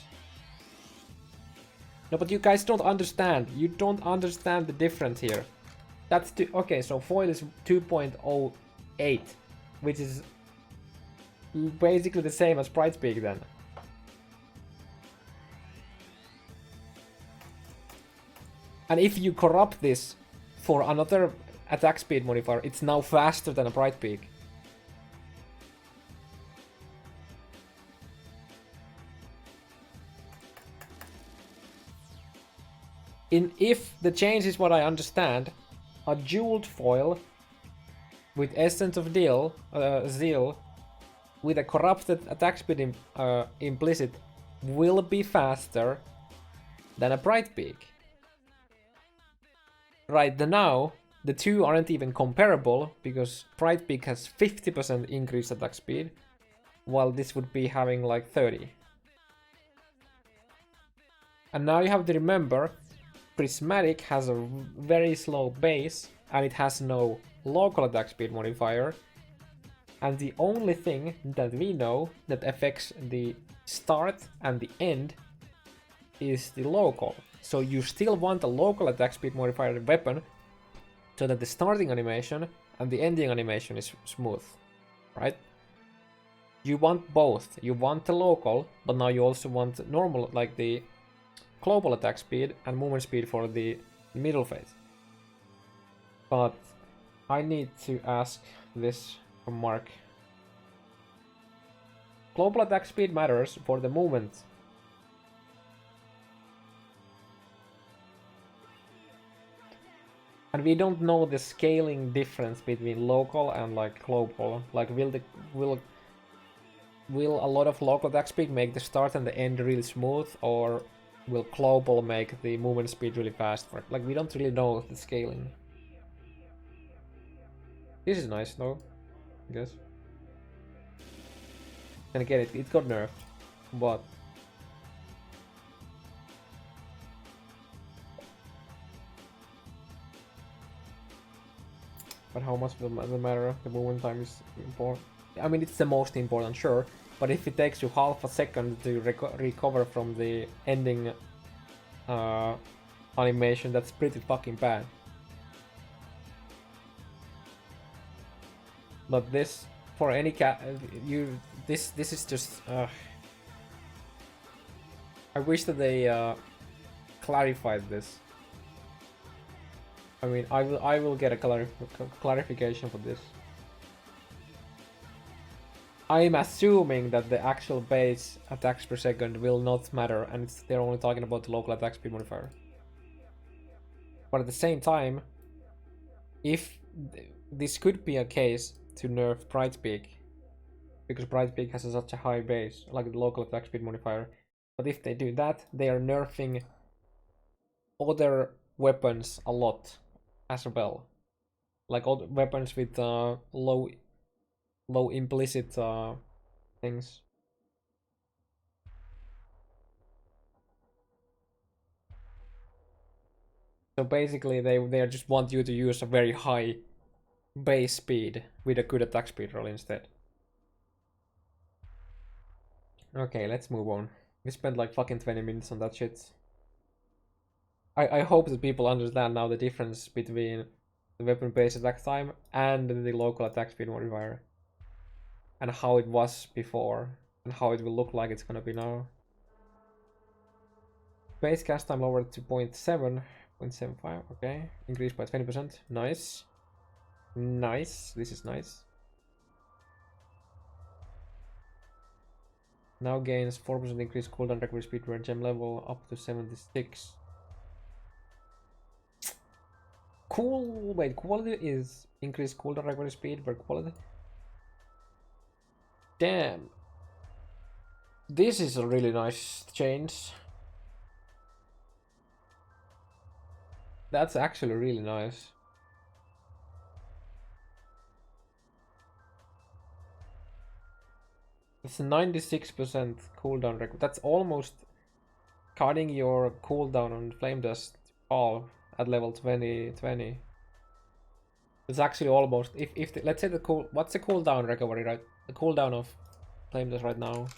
[SPEAKER 1] No, but you guys don't understand. You don't understand the difference here. That's okay. So foil is 2.08, which is basically the same as Bright Peak then. And if you corrupt this for another attack speed modifier, it's now faster than a Bright Peak. If the change is what I understand, a jeweled foil with Essence of Zeal with a corrupted attack speed implicit will be faster than a bright peak. Right now, the two aren't even comparable because bright peak has 50% increased attack speed, while this would be having like 30. And now you have to remember, Prismatic has a very slow base and it has no local attack speed modifier. And the only thing that we know that affects the start and the end is the local. So you still want a local attack speed modifier weapon so that the starting animation and the ending animation is smooth, right? You want both. You want the local, but now you also want normal, like the global attack speed and movement speed for the middle phase. But I need to ask this from Mark. Global attack speed matters for the movement. And we don't know the scaling difference between local and like global. Like will a lot of local attack speed make the start and the end really smooth, or will global make the movement speed really fast for it? Like we don't really know the scaling. This is nice though, I guess. And again, it got nerfed, but how much does it matter? The movement time is important. I mean, it's the most important, sure, but if it takes you half a second to recover from the ending animation, that's pretty fucking bad. But this, for any this is just. I wish that they clarified this. I mean, I will get a clarification for this. I'm assuming that the actual base attacks per second will not matter, and they're only talking about the local attack speed modifier. But at the same time, if this could be a case to nerf Bright Peak, because Bright Peak has such a high base, like the local attack speed modifier. But if they do that, they are nerfing other weapons a lot as well, like all weapons with low implicit things. So basically, they just want you to use a very high base speed with a good attack speed roll instead. Okay, let's move on. We spent like fucking 20 minutes on that shit. I hope that people understand now the difference between the weapon base attack time and the local attack speed modifier, and how it was before and how it will look like it's gonna be now. Base cast time lowered to 0.75, okay. Increased by 20%, nice. Nice, this is nice. Now gains 4% increased cooldown recovery speed per gem level up to 76. Cool. Wait, quality is increased cooldown recovery speed per quality. Damn. This is a really nice change. That's actually really nice. It's a 96% cooldown record. That's almost cutting your cooldown on Flame Dust all at level 20. It's actually almost let's say what's the cooldown recovery, right? The cooldown of Flame Dust right now.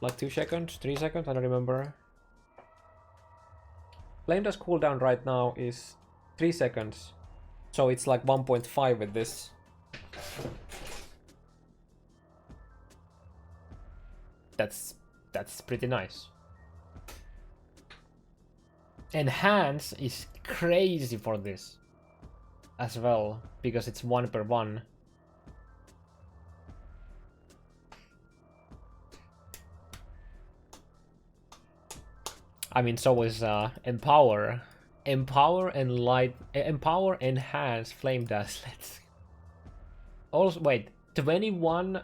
[SPEAKER 1] Like 2 seconds, 3 seconds, I don't remember. Flame Dust cooldown right now is 3 seconds. So it's like 1.5 with this. That's pretty nice. Enhance is crazy for this as well, because it's 1 per 1. I mean, so is empower, enhance, flame dust. Let's also wait. 21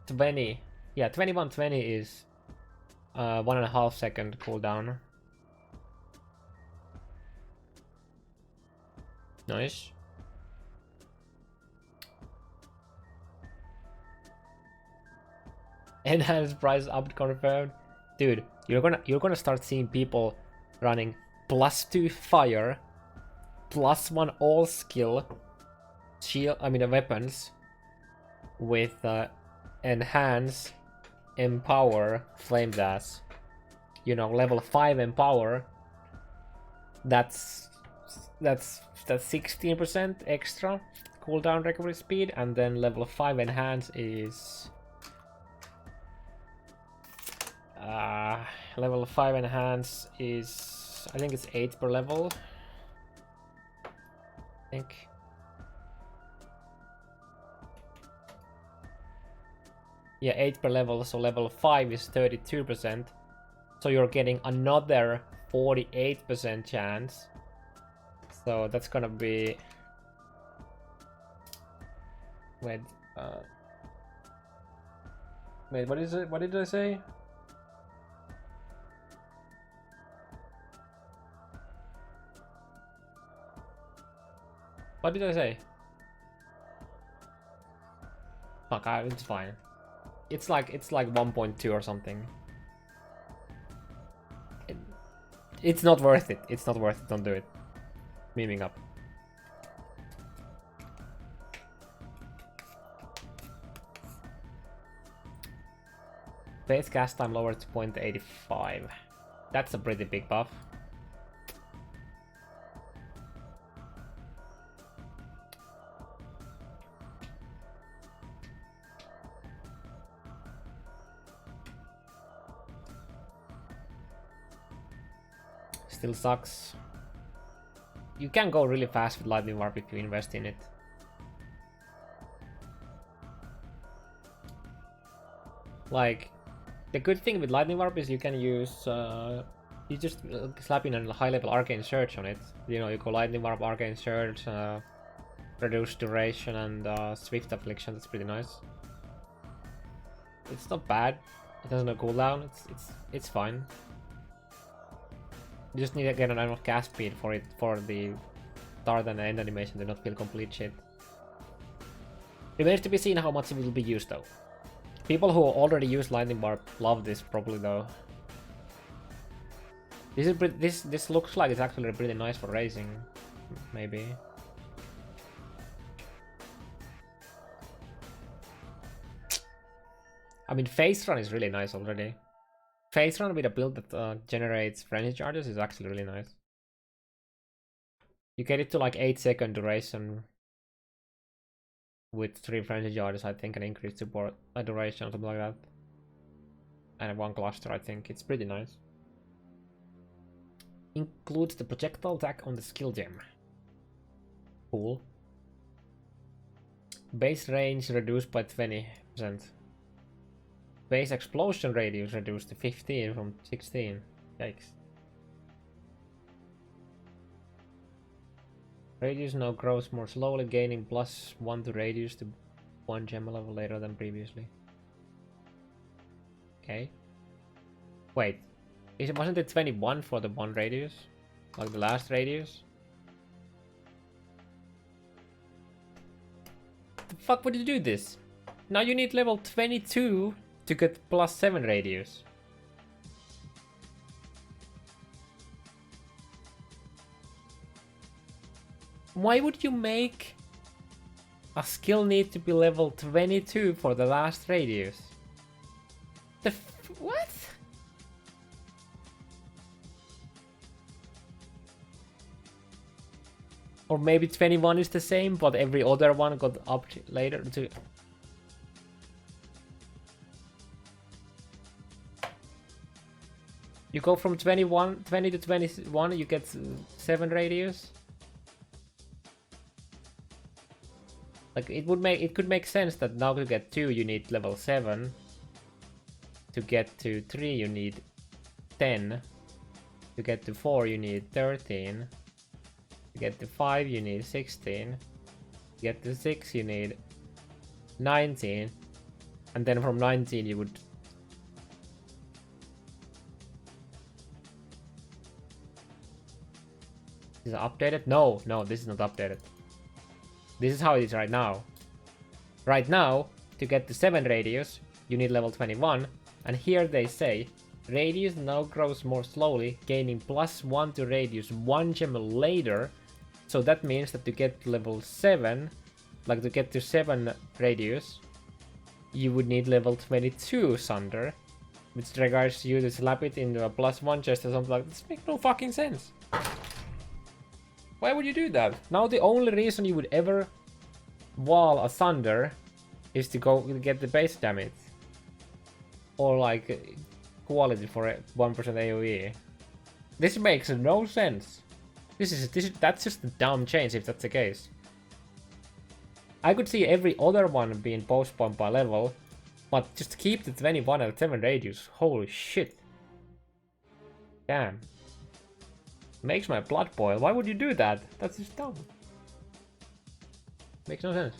[SPEAKER 2] 20. Yeah, 2120 is 1.5 second cooldown. Nice. Enhanced price up confirmed. Dude, you're gonna start seeing people running +2 fire, +1 all skill, shield, weapons, with enhance, empower, flame dash. You know, level 5 empower. That's 16% extra cooldown recovery speed, and then level 5 enhance is level 5 enhance is, I think it's 8 per level. I think. Yeah, 8 per level, so level 5 is 32%. So you're getting another 48% chance. So that's gonna be... Wait, what is it? What did I say? What did I say? Fuck, it's fine. It's like 1.2 or something. It's not worth it. It's not worth it. Don't do it. Memeing up. Base cast time lowered to 0.85. That's a pretty big buff. Still sucks. You can go really fast with Lightning Warp if you invest in it. Like, the good thing with Lightning Warp is you can use, you just slap in a high level Arcane Surge on it. You know, you go Lightning Warp, Arcane Surge, reduce duration, and Swift Affliction. That's pretty nice. It's not bad. It has no cooldown. It's fine. You just need to get enough cast speed for it, for the start and end animation to not feel complete shit. Remains to be seen how much it will be used though. People who already use Lightning Warp love this probably though. This looks like it's actually pretty nice for racing, maybe. I mean, Phase Run is really nice already. Phase Run with a build that generates frenzy charges is actually really nice. You get it to like 8-second duration with 3 frenzy charges, I think, and increased support duration or something like that. And 1 cluster, I think. It's pretty nice. Includes the projectile attack on the skill gem. Cool. Base range reduced by 20%. Base explosion radius reduced to 15 from 16. Yikes. Radius now grows more slowly, gaining +1 to radius to 1 gem level later than previously. Okay. Wait. Wasn't it 21 for the 1 radius? Like the last radius? The fuck would you do this? Now you need level 22 to get +7 radius. Why would you make a skill need to be level 22 for the last radius? What? Or maybe 21 is the same, but every other one got upped later to... You go from 20 to 21, you get 7 radius. Like it could make sense that now to get 2 you need level 7. To get to 3 you need 10. To get to 4 you need 13. To get to 5 you need 16. To get to 6 you need 19. And then from 19 you would... Is it updated? No, this is not updated. This is how it is right now. Right now, to get the 7 radius, you need level 21. And here they say, radius now grows more slowly, gaining +1 to radius 1 gem later. So that means that to get to level 7, like to get to 7 radius, you would need level 22 Sunder, which requires you to slap it into a +1 chest or something like that. This makes no fucking sense. Why would you do that? Now the only reason you would ever wall a Sunder is to go get the base damage. Or like quality for 1% AoE. This makes no sense. That's just a dumb change if that's the case. I could see every other one being postponed by level, but just keep the 21 at 7 radius. Holy shit. Damn. Makes my blood boil. Why would you do that? That's just dumb. Makes no sense.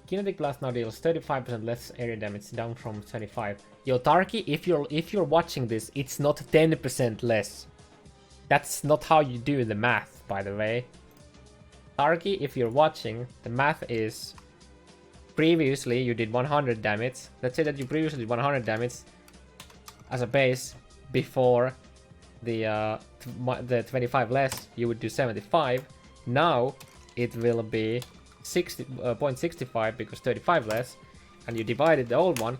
[SPEAKER 2] Kinetic Blast now deals 35% less area damage, down from 25. Yo, Tarky, if you're watching this, it's not 10% less. That's not how you do the math, by the way. Tarky, if you're watching, the math is previously you did 100 damage. Let's say that you previously did 100 damage as a base before the 25 less, you would do 75. Now it will be 0.65 because 35 less, and you divided the old one,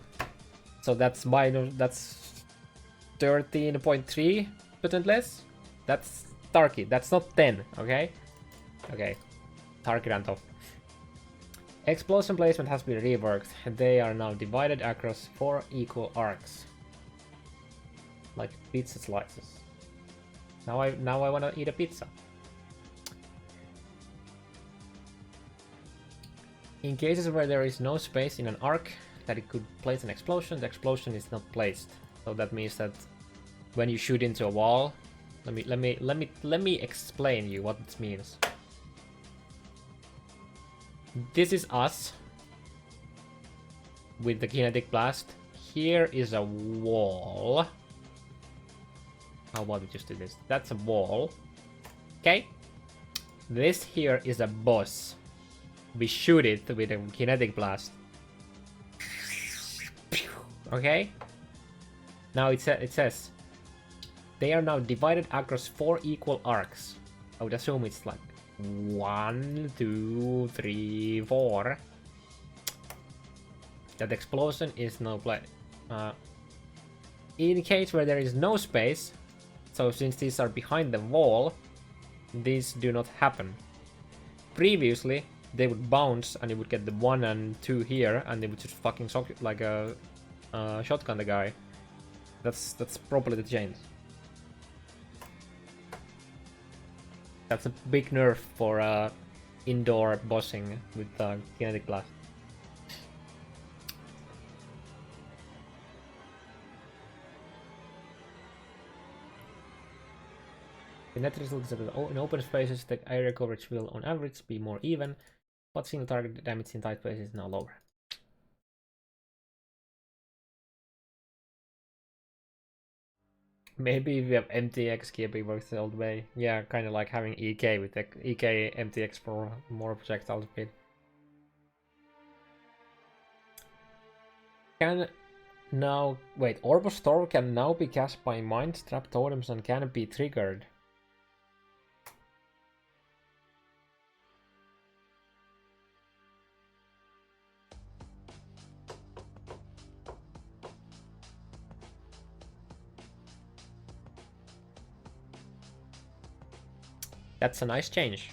[SPEAKER 2] so that's 13.3% less. That's Tarky. That's not 10. Okay. Okay. Tarky ran off. Explosion placement has been reworked. They are now divided across 4 equal arcs, like pizza slices. Now I want to eat a pizza. In cases where there is no space in an arc that it could place an explosion, the explosion is not placed. So that means that when you shoot into a wall, let me explain you what this means. This is us with the kinetic blast. Here is a wall. How about we just do this? That's a wall. Okay. This here is a boss. We shoot it with a kinetic blast. Okay. Now it says they are now divided across 4 equal arcs. I would assume it's like 1, 2, 3, 4. That explosion is now played. In case where there is no space, so since these are behind the wall, these do not happen. Previously, they would bounce and you would get the 1 and 2 here, and they would just fucking shock it like a shotgun the guy. That's probably the change. That's a big nerf for indoor bossing with kinetic blast. The net result is that in open spaces, the area coverage will on average be more even, but single target damage in tight spaces is now lower. Maybe if we have MTX, KP works the old way. Yeah, kind of like having EK with the EK MTX for more projectile speed. Orb of Storm can now be cast by Mind Trap Totems and can be triggered. That's a nice change.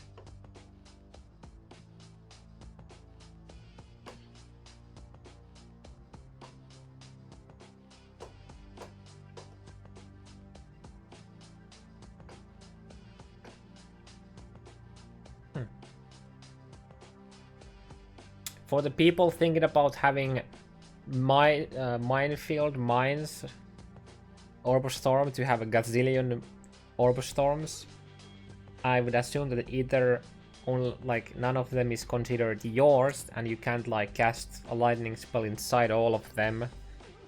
[SPEAKER 2] For the people thinking about having minefield mines Orb of Storm to have a gazillion Orb of Storms, I would assume that either only like none of them is considered yours, and you can't like cast a lightning spell inside all of them,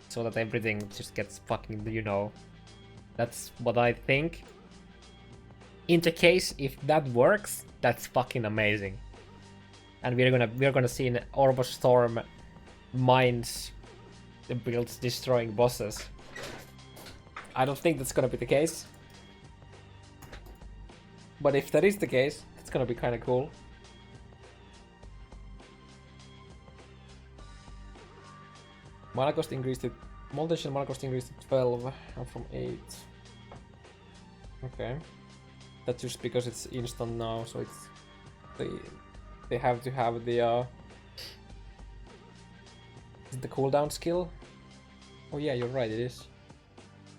[SPEAKER 2] so that everything just gets fucking, you know. That's what I think. In the case if that works, that's fucking amazing. And we're gonna see an Orbo Storm mines builds destroying bosses. I don't think that's gonna be the case. But if that is the case, it's gonna be kinda cool. Mana cost increased to Multi-shell mana cost increased to 12 and from 8. Okay. That's just because it's instant now, so it's they have to have the cooldown skill. Oh yeah, you're right, it is.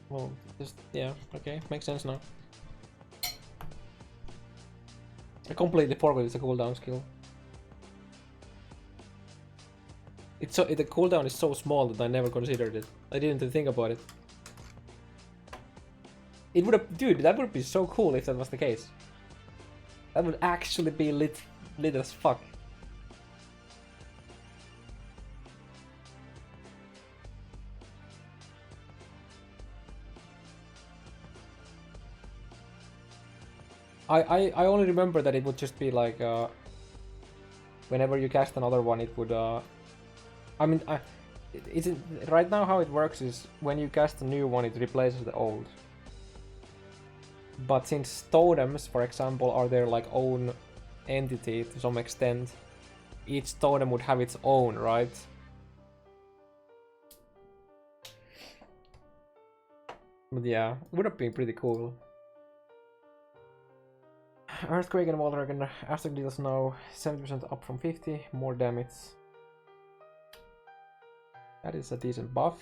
[SPEAKER 2] Well, just yeah, okay, makes sense now. I completely forgot it's a cooldown skill. It's so the cooldown is so small that I never considered it. I didn't even think about it. It would have, dude, that would be so cool if that was the case. That would actually be lit as fuck. I only remember that it would just be like whenever you cast another one, it would I mean, right now how it works is when you cast a new one, it replaces the old. But since totems, for example, are their like own entity to some extent, each totem would have its own, right? But yeah, it would have been pretty cool. Earthquake and Wall Dragon, Aztec deals now 70% up from 50, more damage. That is a decent buff.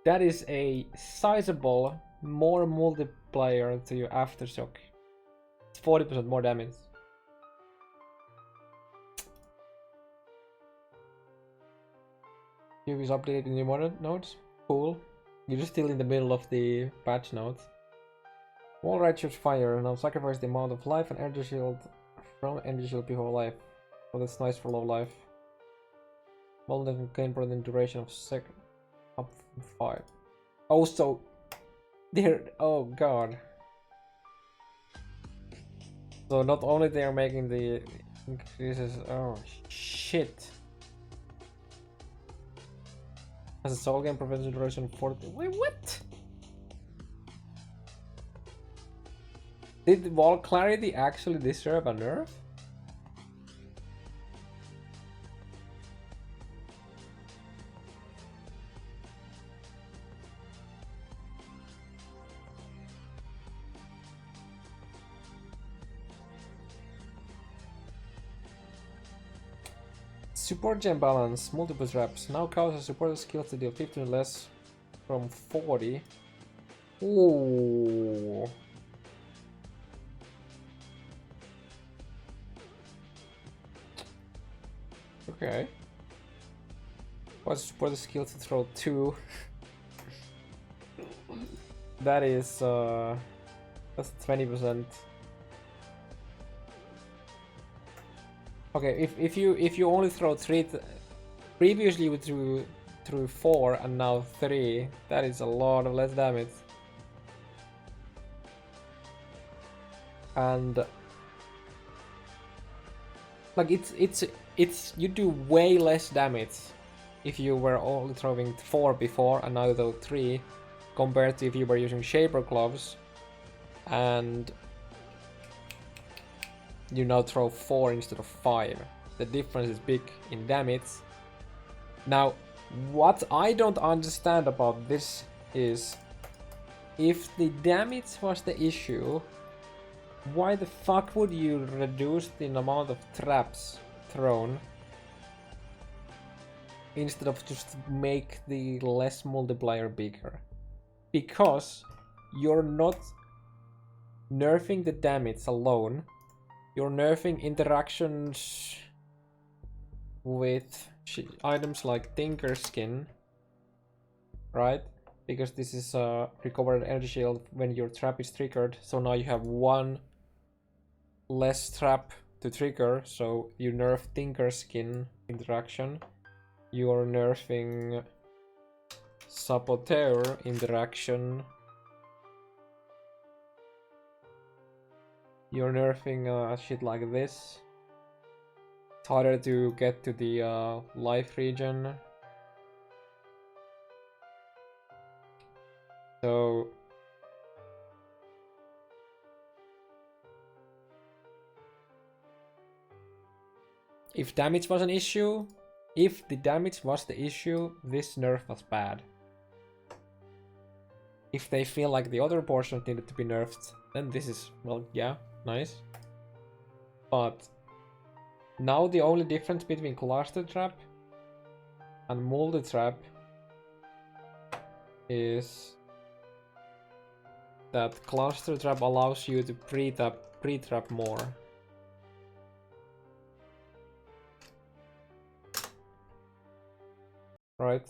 [SPEAKER 2] That is a sizable more multiplier to your Aftershock. It's 40% more damage. Cube is updated in new nodes. Cool. You're still in the middle of the patch notes. Wall Ride shoots fire. Now sacrifice the amount of life and energy shield from energy shield before life. Oh, that's nice for low life. Molten gain prolonged duration of second up from 5. Also, there. Oh god. So not only they are making the increases. Oh shit. Has a soul game prevention duration 40. Wait, what? Did Wall Clarity actually deserve a nerf? Support gem balance, multiple traps. Now causes supporter skills to deal 15 less from 40. Ooh. Okay. What's supporter skills to throw 2? That is that's 20%. Okay, if you only throw 3, previously you threw 4 and now 3, that is a lot of less damage. And like it's you do way less damage if you were only throwing 4 before and now you throw 3, compared to if you were using Shaper Gloves and you now throw 4 instead of 5. The difference is big in damage. Now, what I don't understand about this is, if the damage was the issue, why the fuck would you reduce the amount of traps thrown instead of just make the less multiplier bigger? Because you're not nerfing the damage alone. You're nerfing interactions with
[SPEAKER 1] items like Tinker Skin, right? Because this is a recovered energy shield when your trap is triggered. So now you have one less trap to trigger. So you nerf Tinker Skin interaction. You are nerfing Saboteur interaction. You're nerfing shit like this. It's harder to get to the life region. So if damage was an issue, if the damage was the issue, this nerf was bad. If they feel like the other portion needed to be nerfed, then this is, well, yeah, nice. But now the only difference between cluster trap and multi-trap is that cluster trap allows you to pre-trap more. Right?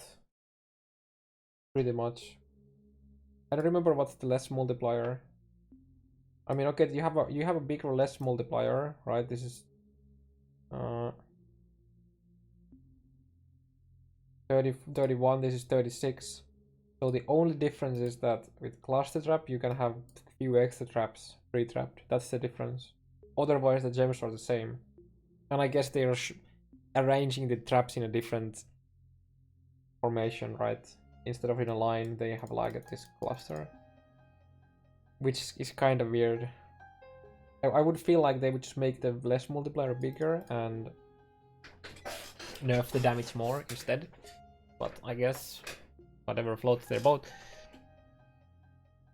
[SPEAKER 1] Pretty much. I don't remember what's the less multiplier. I mean, okay, you have a big or less multiplier, right? This is 31, this is 36. So the only difference is that with cluster trap you can have a few extra traps pre-trapped. That's the difference. Otherwise the gems are the same. And I guess they're arranging the traps in a different formation, right? Instead of in a line, they have like this cluster. Which is kind of weird. I would feel like they would just make the less multiplier bigger and nerf the damage more instead. But I guess whatever floats their boat.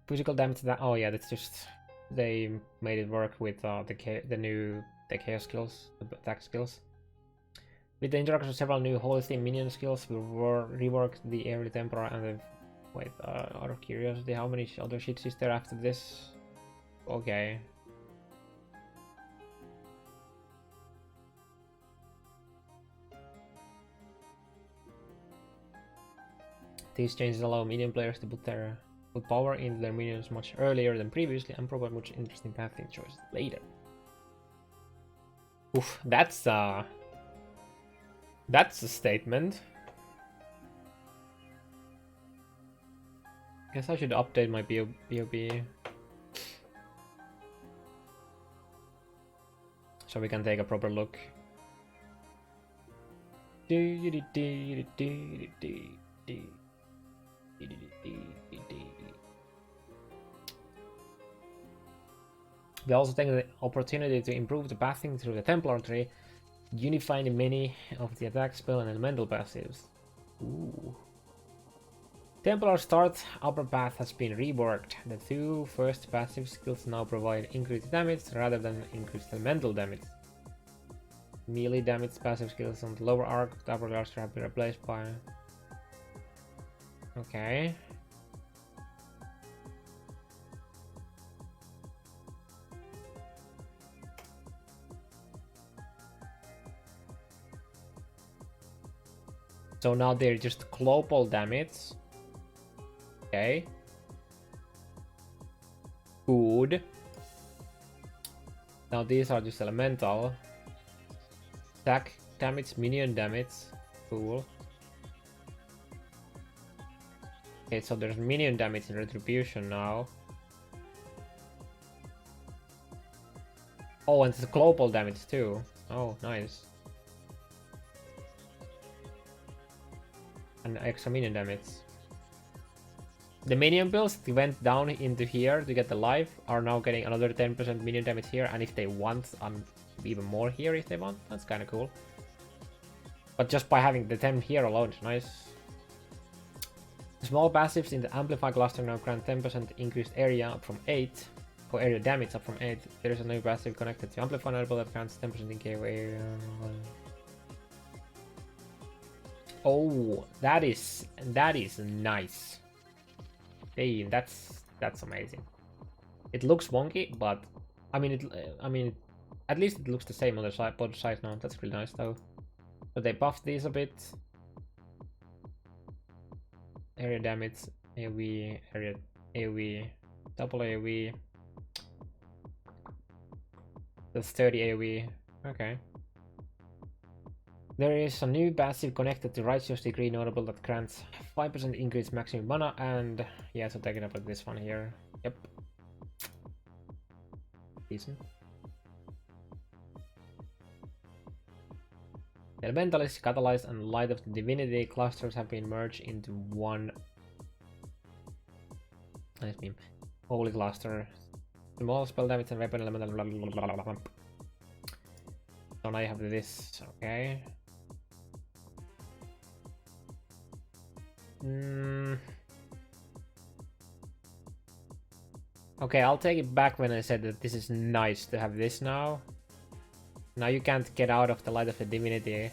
[SPEAKER 1] Physical damage. Oh yeah, that's just they made it work with the new chaos skills, the attack skills. With the introduction of several new holy steam minion skills, we reworked the early Templar and the wait. Out of curiosity, how many other shits is there after this? Okay. These changes allow minion players to put power into their minions much earlier than previously and provide much interesting pathing choices later. Oof, that's a statement. Guess I should update my BOB so we can take a proper look. We also take the opportunity to improve the pathing through the Templar tree, unifying many of the attack spell and elemental passives. Ooh. Templar start upper path has been reworked. The two first passive skills now provide increased damage rather than increased elemental damage. Melee damage passive skills on the lower arc of the upper cluster have been replaced by... Okay. So now they're just global damage. Okay. Good. Now these are just elemental. Attack damage, minion damage. Cool. Okay, so there's minion damage in retribution now. Oh, and it's global damage too. Oh, nice. And extra minion damage. The minion builds that went down into here to get the life are now getting another 10% minion damage here, and if they want, even more here if they want. That's kind of cool. But just by having the 10 here alone is nice. Small passives in the Amplify cluster now grant 10% increased area up from 8, or area damage up from 8. There is a new passive connected to Amplify enable that grants 10% in KO area. Oh, that is nice. Hey, that's amazing. It looks wonky, but I mean, at least it looks the same on the side, both sides now. That's really nice though.
[SPEAKER 2] So they buffed these a bit. Area damage, AoE, area AoE, double AoE. That's 30 AoE. Okay. There is a new passive connected to Righteous Degree notable that grants 5% increase maximum mana, and yeah, so taking up with this one here. Yep. Decent. Elementalist, Catalyst, and Light of the Divinity clusters have been merged into one. Nice beam. Holy cluster. Small spell damage and weapon elemental. Blah, blah, blah, blah, blah. So now you have this. Okay. Okay, I'll take it back when I said that this is nice to have this now. Now you can't get out of the Light of the Divinity,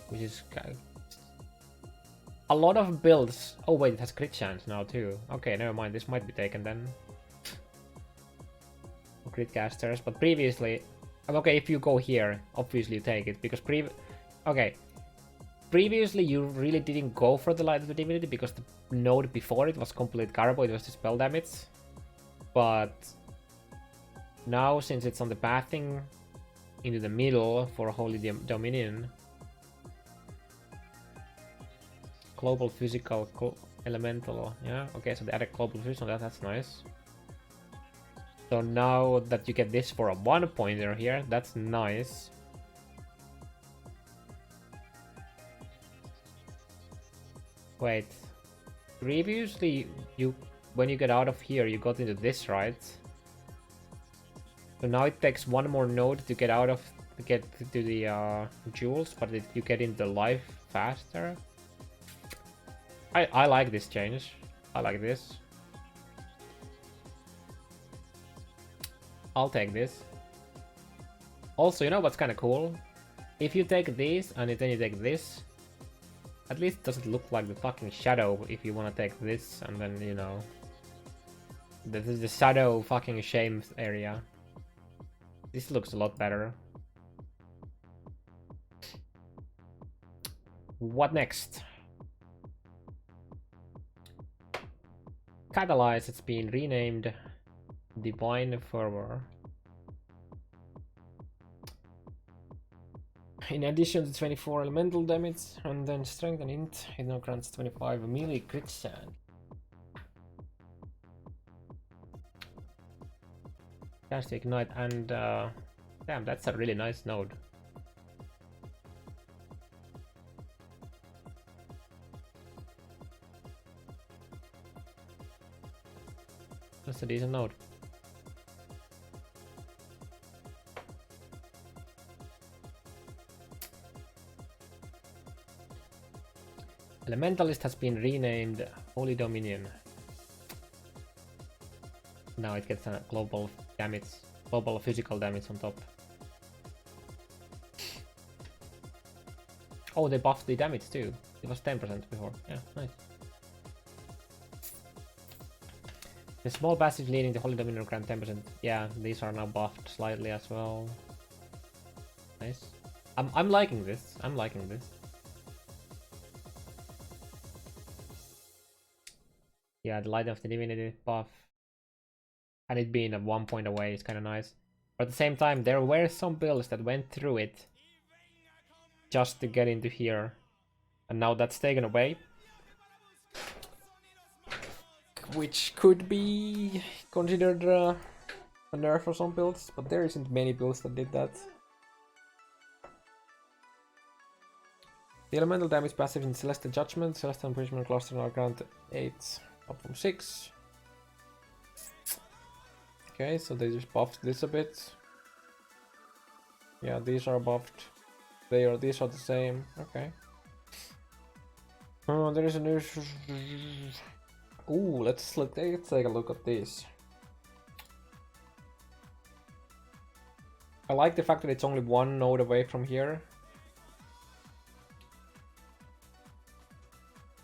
[SPEAKER 2] which is a lot of builds. Oh wait, it has crit chance now too. Okay, never mind. This might be taken then. Crit casters, but previously, okay, if you go here, obviously you take it because previously you really didn't go for the Light of the Divinity because the node before it was complete garbo. It was the spell damage, but now since it's on the pathing into the middle for Holy Dominion, global physical elemental, yeah, okay, so they added global physical, that's nice. So now that you get this for a 1-pointer here, that's nice. Wait, previously when you get out of here you got into this, right? So now it takes one more node to get out of to get to the jewels, but you get into life faster. I like this change. I like this. I'll take this. Also, you know what's kind of cool? If you take this and then you take this, at least it doesn't look like the fucking shadow if you want to take this and then, you know, this is the shadow fucking shame area. This looks a lot better. What next? Catalyze, it's been renamed Divine Fervor. In addition to 24 elemental damage and then strength and int, it now grants 25 melee crit chance. Chance to ignite and damn, that's a really nice node. That's a decent node. Elementalist has been renamed Holy Dominion. Now it gets a global damage, global physical damage on top. Oh, they buffed the damage too. It was 10% before. Yeah, nice. The small passive leading to Holy Dominion grant 10%. Yeah, these are now buffed slightly as well. Nice. I'm liking this. I'm liking this. Yeah, the Light of the Divinity buff. And it being a 1 point away is kind of nice. But at the same time, there were some builds that went through it just to get into here. And now that's taken away. Which could be considered a nerf for some builds, but there isn't many builds that did that. The elemental damage passive in Celestial Judgment, Celestial Imprisonment Cluster now grant 8, up from 6. Okay, so they just buffed this a bit. Yeah, these are buffed. These are the same. Okay. Oh, there is a new. Ooh, let's take a look at this. I like the fact that it's only one node away from here.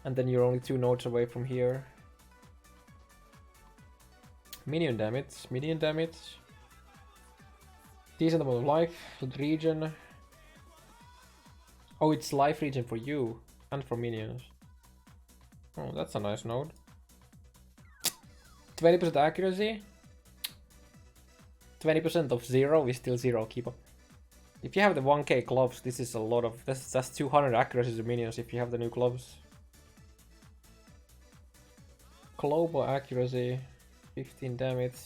[SPEAKER 2] And then you're only 2 nodes away from here. Minion damage. Decent amount of life, good region.
[SPEAKER 1] Oh, it's life regen for you and for minions. Oh, that's a nice node. 20% accuracy. 20% of 0 is still 0, keep up. If you have the 1k gloves, this is a lot of... That's 200 accuracy to minions if you have the new gloves. Global accuracy, 15 damage.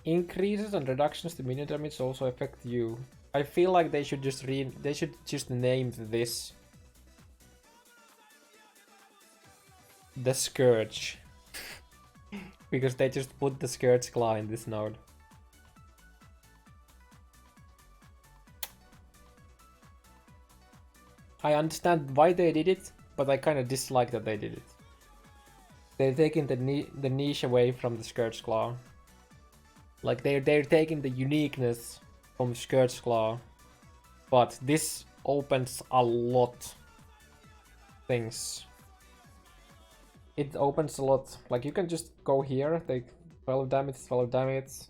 [SPEAKER 1] Increases and reductions to minion damage also affect you. I feel like they should just name this the Scourge. Because they just put the Scourge Claw in this node. I understand why they did it, but I kind of dislike that they did it. They're taking the niche away from the Scourge Claw. Like they're taking the uniqueness from Scourge Claw, but this opens a lot things. It opens a lot. Like you can just go here, take 12 damage,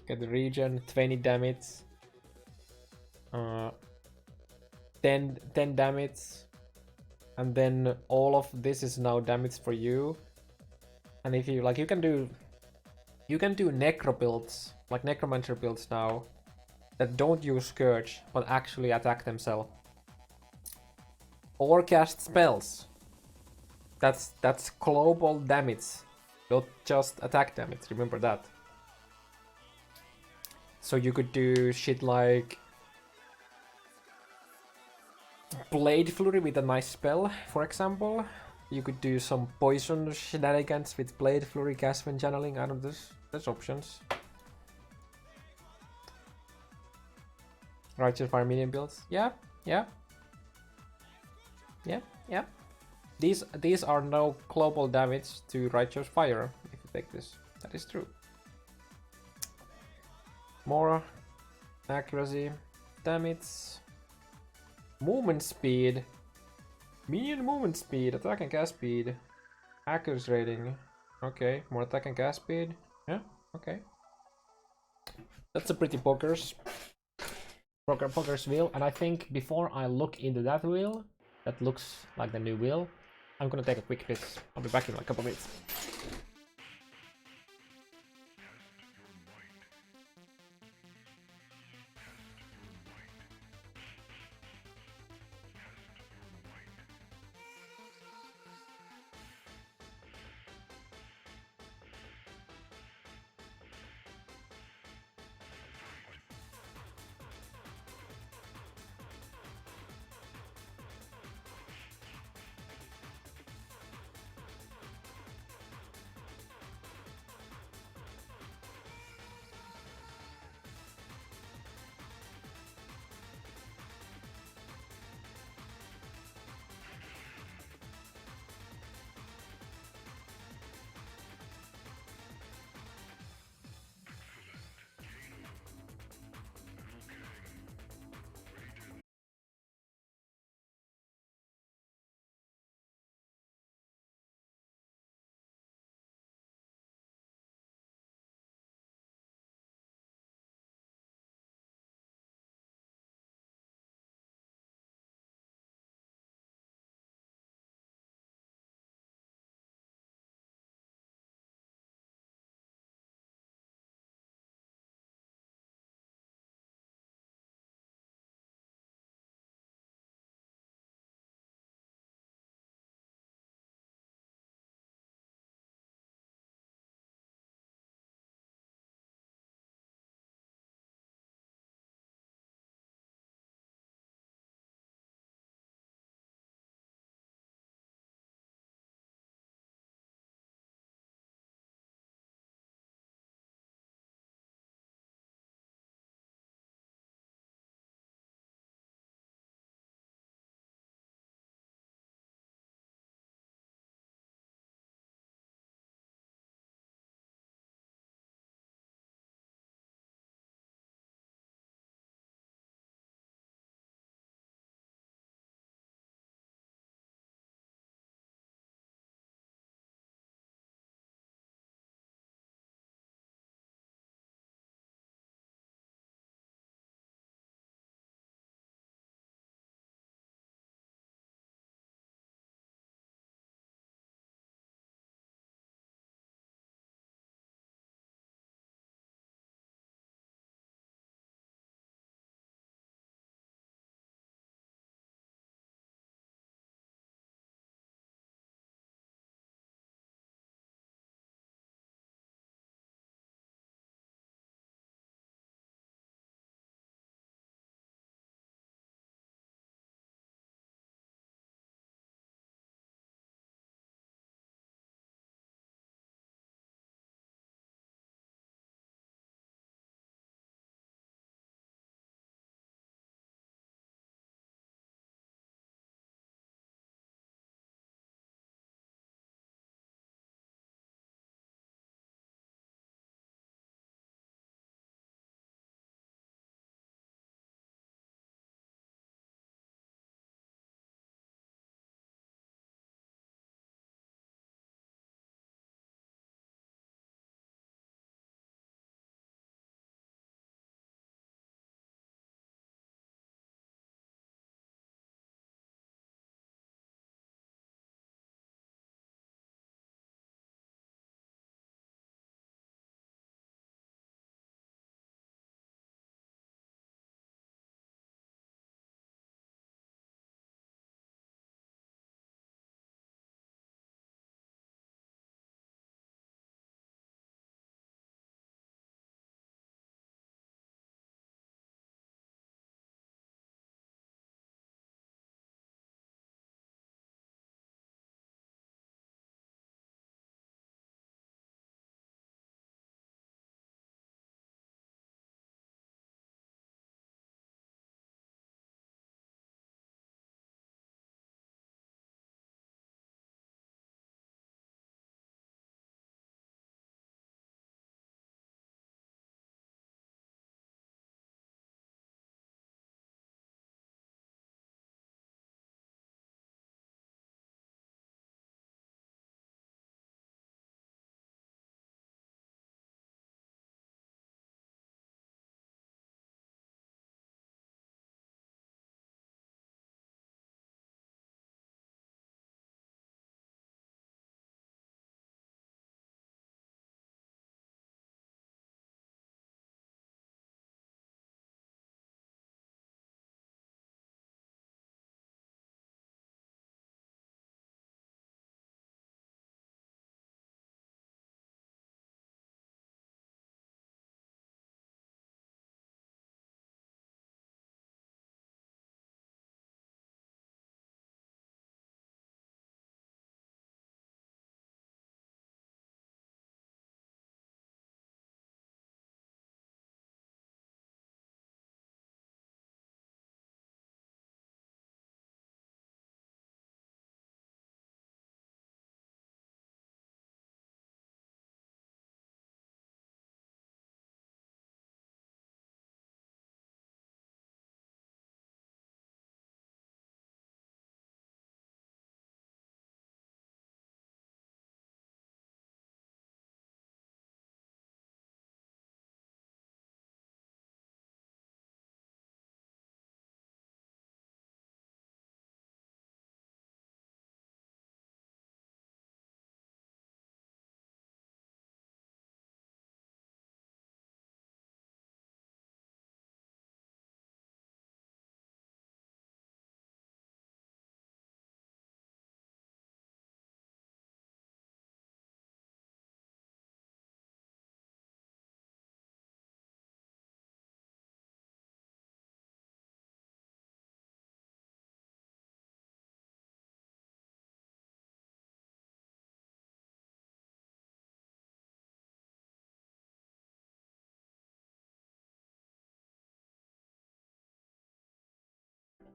[SPEAKER 1] get the regen, 20 damage, 10 damage, and then all of this is now damage for you. And if you like, you can do necro builds, like necromancer builds now, that don't use Scourge but actually attack themselves, or cast spells. That's global damage, not just attack damage. Remember that. So you could do shit like Blade Flurry with a nice spell, for example. You could do some poison shenanigans with Blade Flurry, Gasman channeling. I don't know. There's options. Righteous Fire Minion builds. Yeah. These are no global damage to Righteous Fire if you take this. That is true. More accuracy, damage, movement speed, minion movement speed, attack and cast speed, accuracy rating. Okay, more attack and cast speed. Yeah, okay. That's a pretty poker's wheel, and I think before I look into that wheel, that looks like the new wheel, I'm gonna take a quick piss. I'll be back in like a couple minutes.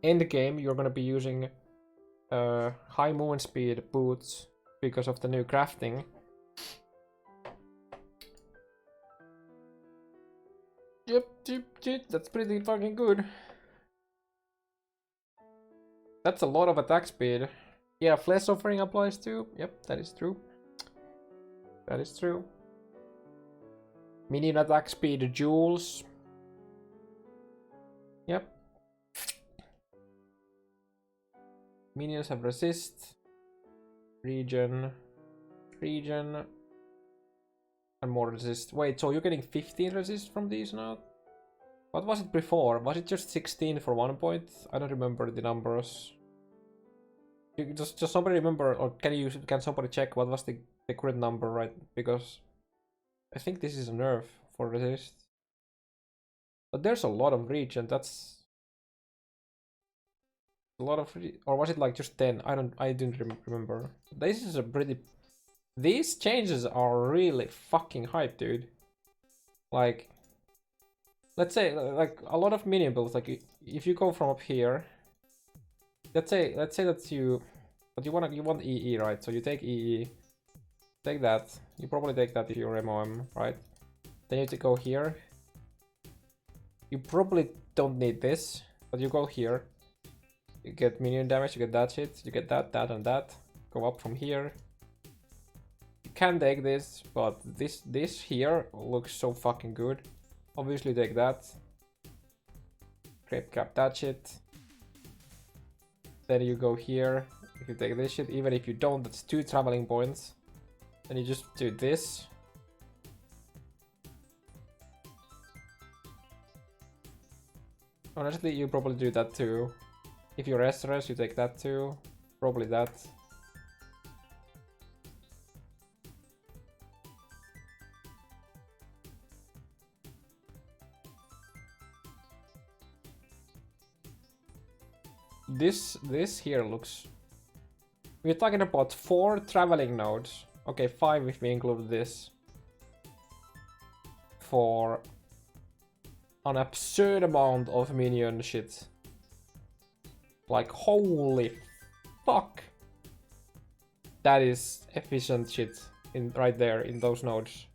[SPEAKER 1] end game you're gonna be using high movement speed boots because of the new crafting. Yep, that's pretty fucking good. That's a lot of attack speed. Yeah, flesh offering applies too. Yep, that is true. That is true. Minion attack speed jewels. Yep. Minions have resist, regen, and more resist. Wait, so you're getting 15 resist from these now? What was it before? Was it just 16 for 1 point? I don't remember the numbers. You just somebody remember, or can somebody check what was the current number, right? Because I think this is a nerf for resist. But there's a lot of regen. That's a lot of, or was it like just 10? I didn't remember. This is a pretty. These changes are really fucking hype, dude. Like, let's say like a lot of minion builds. Like if you go from up here, let's say that you want EE, right? So you take EE, take that. You probably take that if you're MOM, right? Then you go here. You probably don't need this, but you go here. You get minion damage, you get that shit, you get that, and that. Go up from here. You can take this, but this here looks so fucking good. Obviously take that. Grape cap that shit. Then you go here. If you take this shit, even if you don't, that's 2 traveling points. Then you just do this. Honestly, you probably do that too. If you're SRS, you take that too. Probably that. This here looks... We're talking about 4 traveling nodes. Okay, 5 if we include this. For an absurd amount of minion shit. Like, holy fuck. That is efficient shit in right there in those nodes.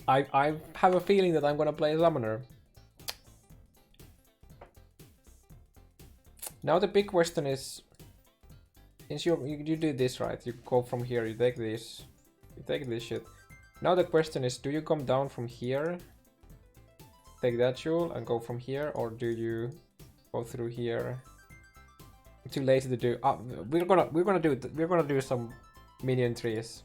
[SPEAKER 1] I have a feeling that I'm gonna play Summoner. Now the big question is, since you do this right, you go from here, you take this shit. Now the question is, do you come down from here, take that jewel and go from here, or do you go through here? I'm too lazy to do. We're gonna do some minion trees.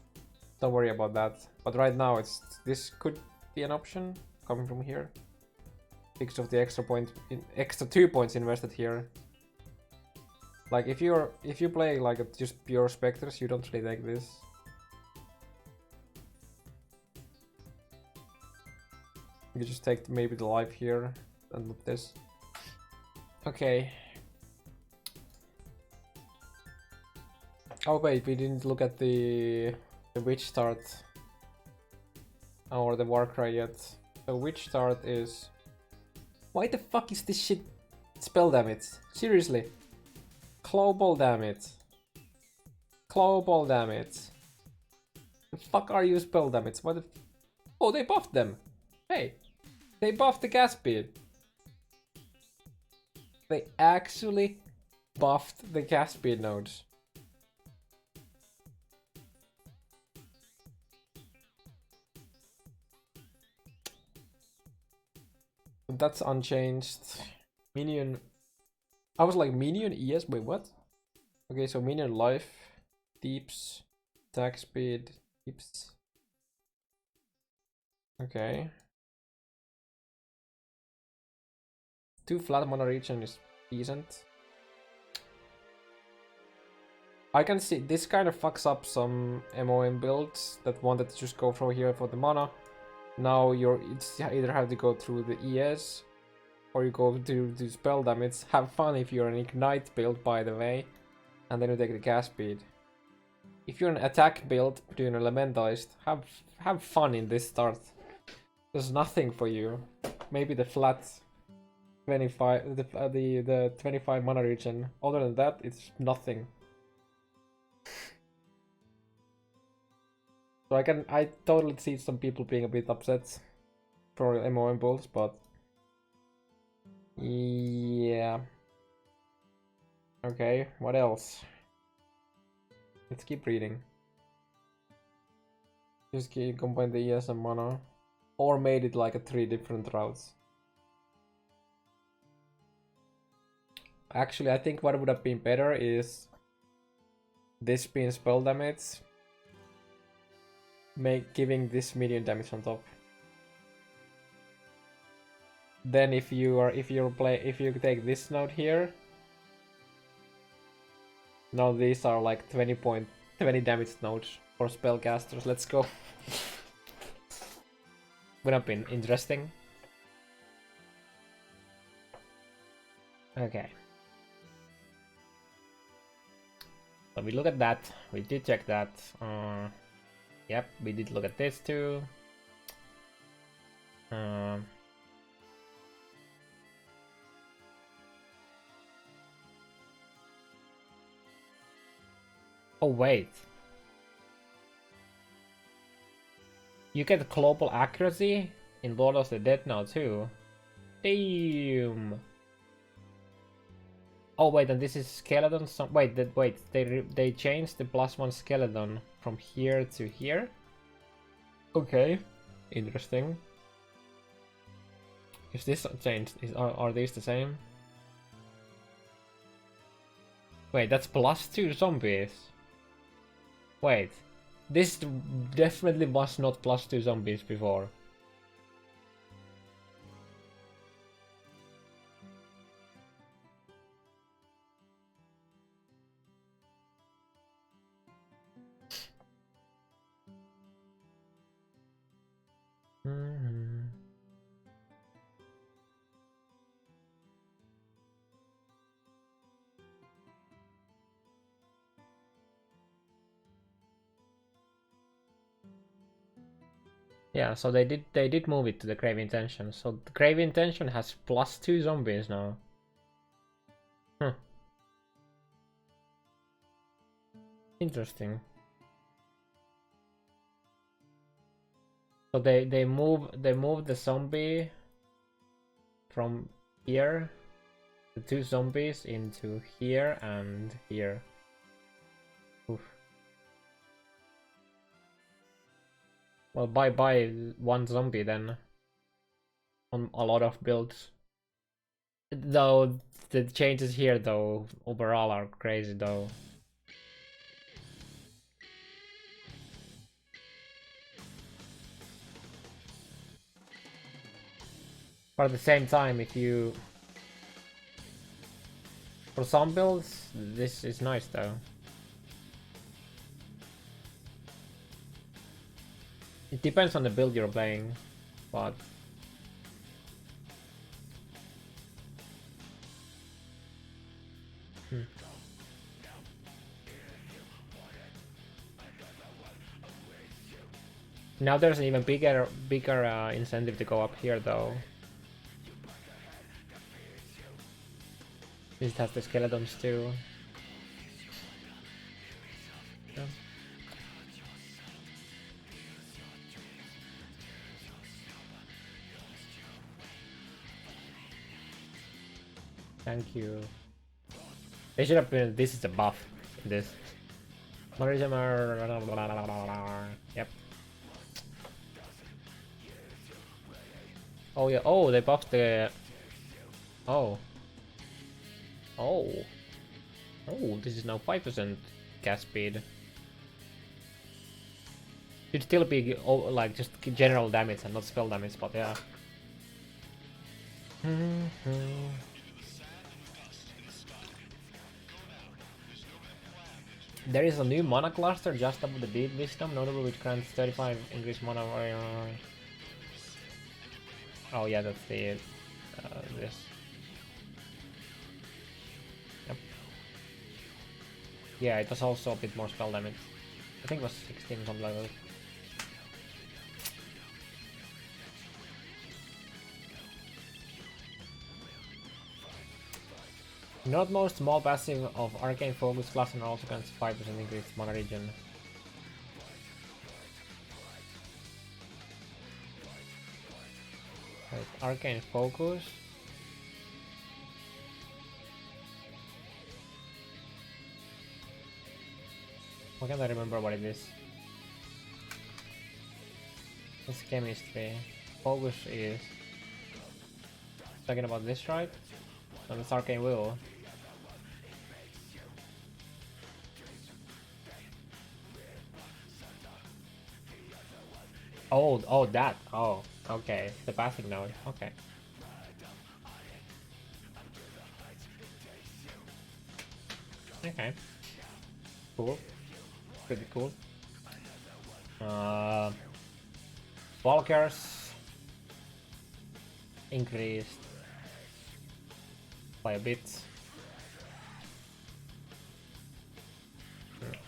[SPEAKER 1] Don't worry about that. But right now, this could be an option coming from here. Because of the extra 2 points invested here. Like if you play like just pure specters, you don't really take this. You just take maybe the life here and not this. Okay. Oh wait, we didn't look at the witch start or the warcry yet. The witch start is... Why the fuck is this shit spell damage? Seriously. Global damage. Global damage. The fuck are you spell damage? What the... Oh, they buffed them. Hey. They buffed the gas speed. They actually buffed the gas speed nodes. That's unchanged. Minion. I was like, Minion ES? Wait, what? Okay, so Minion life, deeps, attack speed, deeps. Okay. 2 flat mana region is decent. I can see this kind of fucks up some MOM builds that wanted to just go through here for the mana. Now it's either have to go through the ES or you go to spell damage, have fun if you're an ignite build, by the way, and then you take the cast speed. If you're an attack build doing elementalist, have fun in this start. There's nothing for you. Maybe the flat 25, the 25 mana region. Other than that, it's nothing. So I totally see some people being a bit upset for MOM builds, but yeah. Okay, what else? Let's keep reading. Just combine the ES and mana, or made it like a 3 different routes. Actually, I think what would have been better is this being spell damage, giving this minion damage on top. Then if you take this node here, now these are like 20 damage nodes for spellcasters. Let's go. Would have been interesting. Okay. So we look at that. We did check that. Yep, we did look at this too. Oh wait. You get global accuracy in Lord of the Dead now too. Damn. Oh wait, and this is skeleton. They changed the +1 skeleton from here to here. Okay, interesting. Is this changed? Are these the same? Wait, that's +2 zombies. Wait, this definitely was not +2 zombies before. Yeah, so they did move it to the Grave Intention. So the Grave Intention has +2 zombies now. Interesting. So they move the zombie from here, the 2 zombies into here and here. Oof. Well, bye 1 zombie then on a lot of builds. Though the changes here though overall are crazy though. But at the same time, if you for some builds, this is nice though. It depends on the build you're playing, but now there's an even bigger incentive to go up here though. This has the skeletons too. Yeah. Thank you. They should have been. This is a buff. This. Yep. Oh yeah. Oh, they buffed the. Oh. Oh. Oh, this is now 5% cast speed. Should still be like just general damage and not spell damage, but yeah. There is a new mana cluster just above the Deep Wisdom, notable which grants 35 increased mana. Oh yeah, that's the
[SPEAKER 2] this. Yep. Yeah, it was also a bit more spell damage. I think it was 16, something like that. Not most small passive of Arcane Focus class and also grants 5% increased mana regen. Right, Arcane Focus. Why can't I remember what it is? It's chemistry. Focus is talking about this, right? And it's Arcane Will. Oh, that. Oh, okay. The passive node. Okay. Okay. Cool. Pretty cool. Walkers increased by a bit.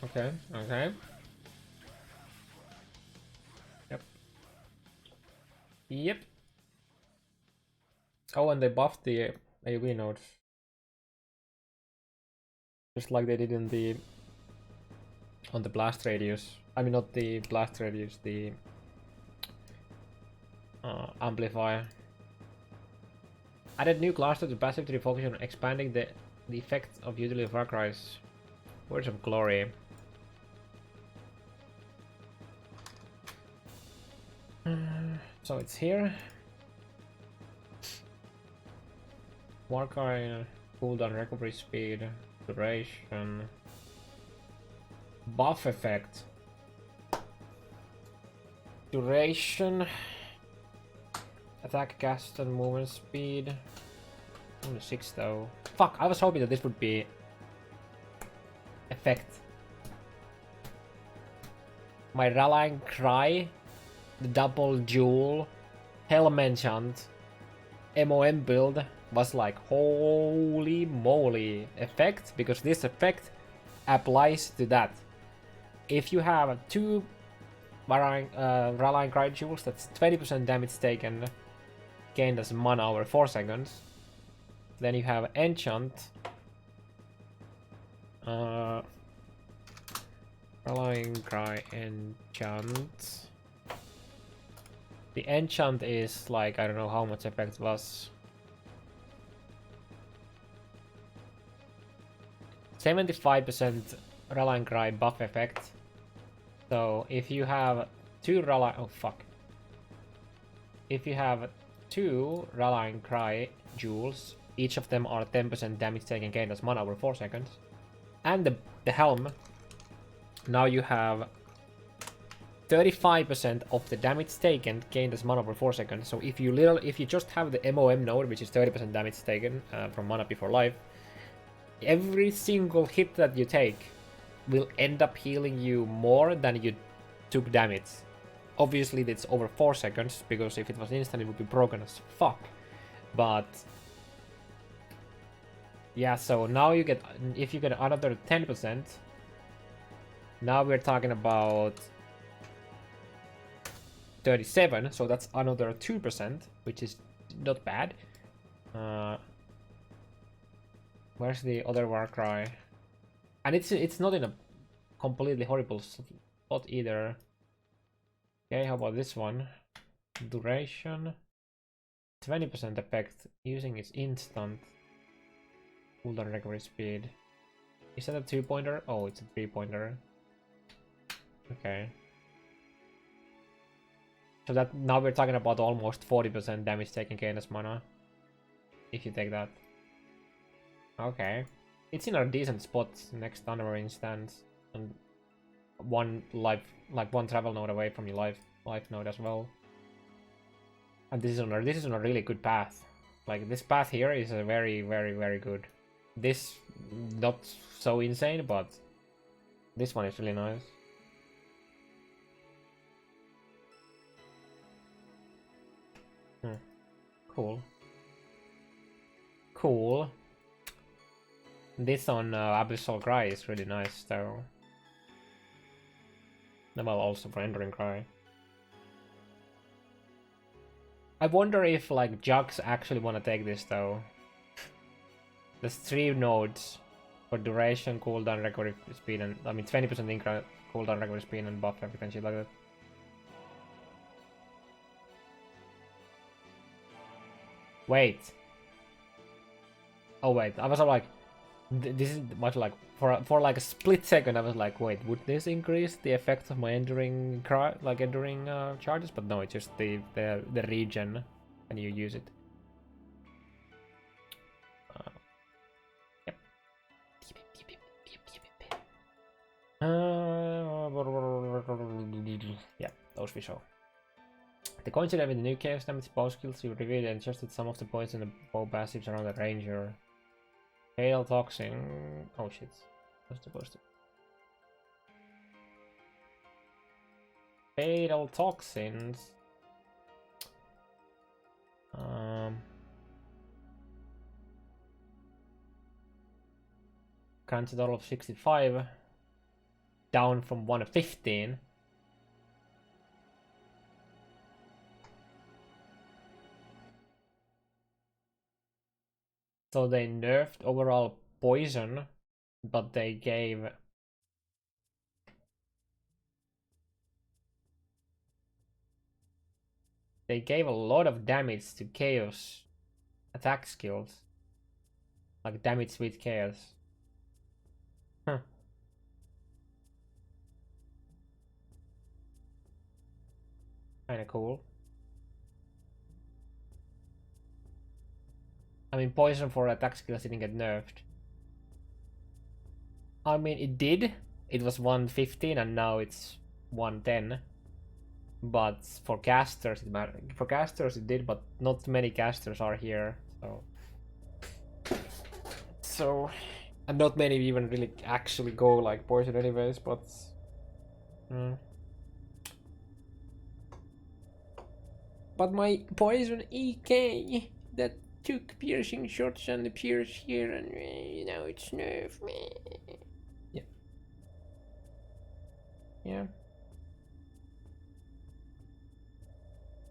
[SPEAKER 2] Okay. Okay. Yep. Yep. Oh, and they buffed the AoE node. Just like they did in the on the blast radius. I mean, not the blast radius, the amplifier. Added new class to the passive to focus on expanding the effect of utility of Warcry's Words of Glory. So it's here. Warcry cooldown, recovery speed, duration, buff effect, duration, attack, cast, and movement speed. Only 6 though. Fuck! I was hoping that this would be effect. My Rallying Cry, the double jewel, Helm enchant, MOM build was like holy moly effect, because this effect applies to that. If you have 2 Rallying Cry jewels, that's 20% damage taken gained as mana over 4 seconds. Then you have enchant. Rallying Cry enchant. The enchant is like, I don't know how much effect was. 75% Rallying Cry buff effect. So if you have 2 Rallying... Oh fuck. If you have 2 Rallying Cry jewels, each of them are 10% damage taken gained as mana over 4 seconds. And the helm, now you have 35% of the damage taken gained as mana over 4 seconds. So if you just have the MOM node, which is 30% damage taken from mana before life, every single hit that you take will end up healing you more than you took damage. Obviously that's over 4 seconds, because if it was instant it would be broken as fuck. But yeah, so now you get, if you get another 10%, now we're talking about 37, so that's another 2%, which is not bad. Where's the other Warcry? And it's not in a completely horrible spot either. Okay, how about this one? Duration, 20% effect, using its instant. Cooldown, recovery speed. Is that a 2-pointer? Oh, it's a 3-pointer. Okay. So that now we're talking about almost 40% damage taken gain as mana. If you take that. Okay. It's in a decent spot next to Honorary Instance. And one life, like one travel node away from your life node as well. And this is on a really good path. Like this path here is a very, very, very good. This not so insane, but this one is really nice. Cool. cool. This on Abyssal Cry is really nice though. Well, also for Rendering Cry. I wonder if like Jugs actually want to take this though. There's 3 nodes for duration, cooldown, recovery speed, and I mean 20% increase cooldown, recovery speed, and buff everything shit like that. Wait. Oh wait, I was like, this is much like for like a split second. I was like, wait, would this increase the effect of my enduring charges? But no, it's just the regen when you use it. Yep. Yeah, those we saw. The coincidence with the new chaos damage bow skills, you revealed and adjusted some of the points in the bow passives around the ranger. Fatal toxin. Oh shit. What's supposed to? Fatal toxins. Grants a total of 65. Down from 1 of 15. So they nerfed overall poison, but they gave a lot of damage to chaos attack skills. Like damage with chaos. Huh. Kinda cool. I mean, poison for attack skills didn't get nerfed. I mean, it did. It was 115 and now it's 110. But for casters, it mattered. For casters, it did, but not many casters are here, so. And not many even really actually go like poison anyways, but. But my poison EK that took piercing shots and appears here, and now it's nerfed. Yeah. Yeah.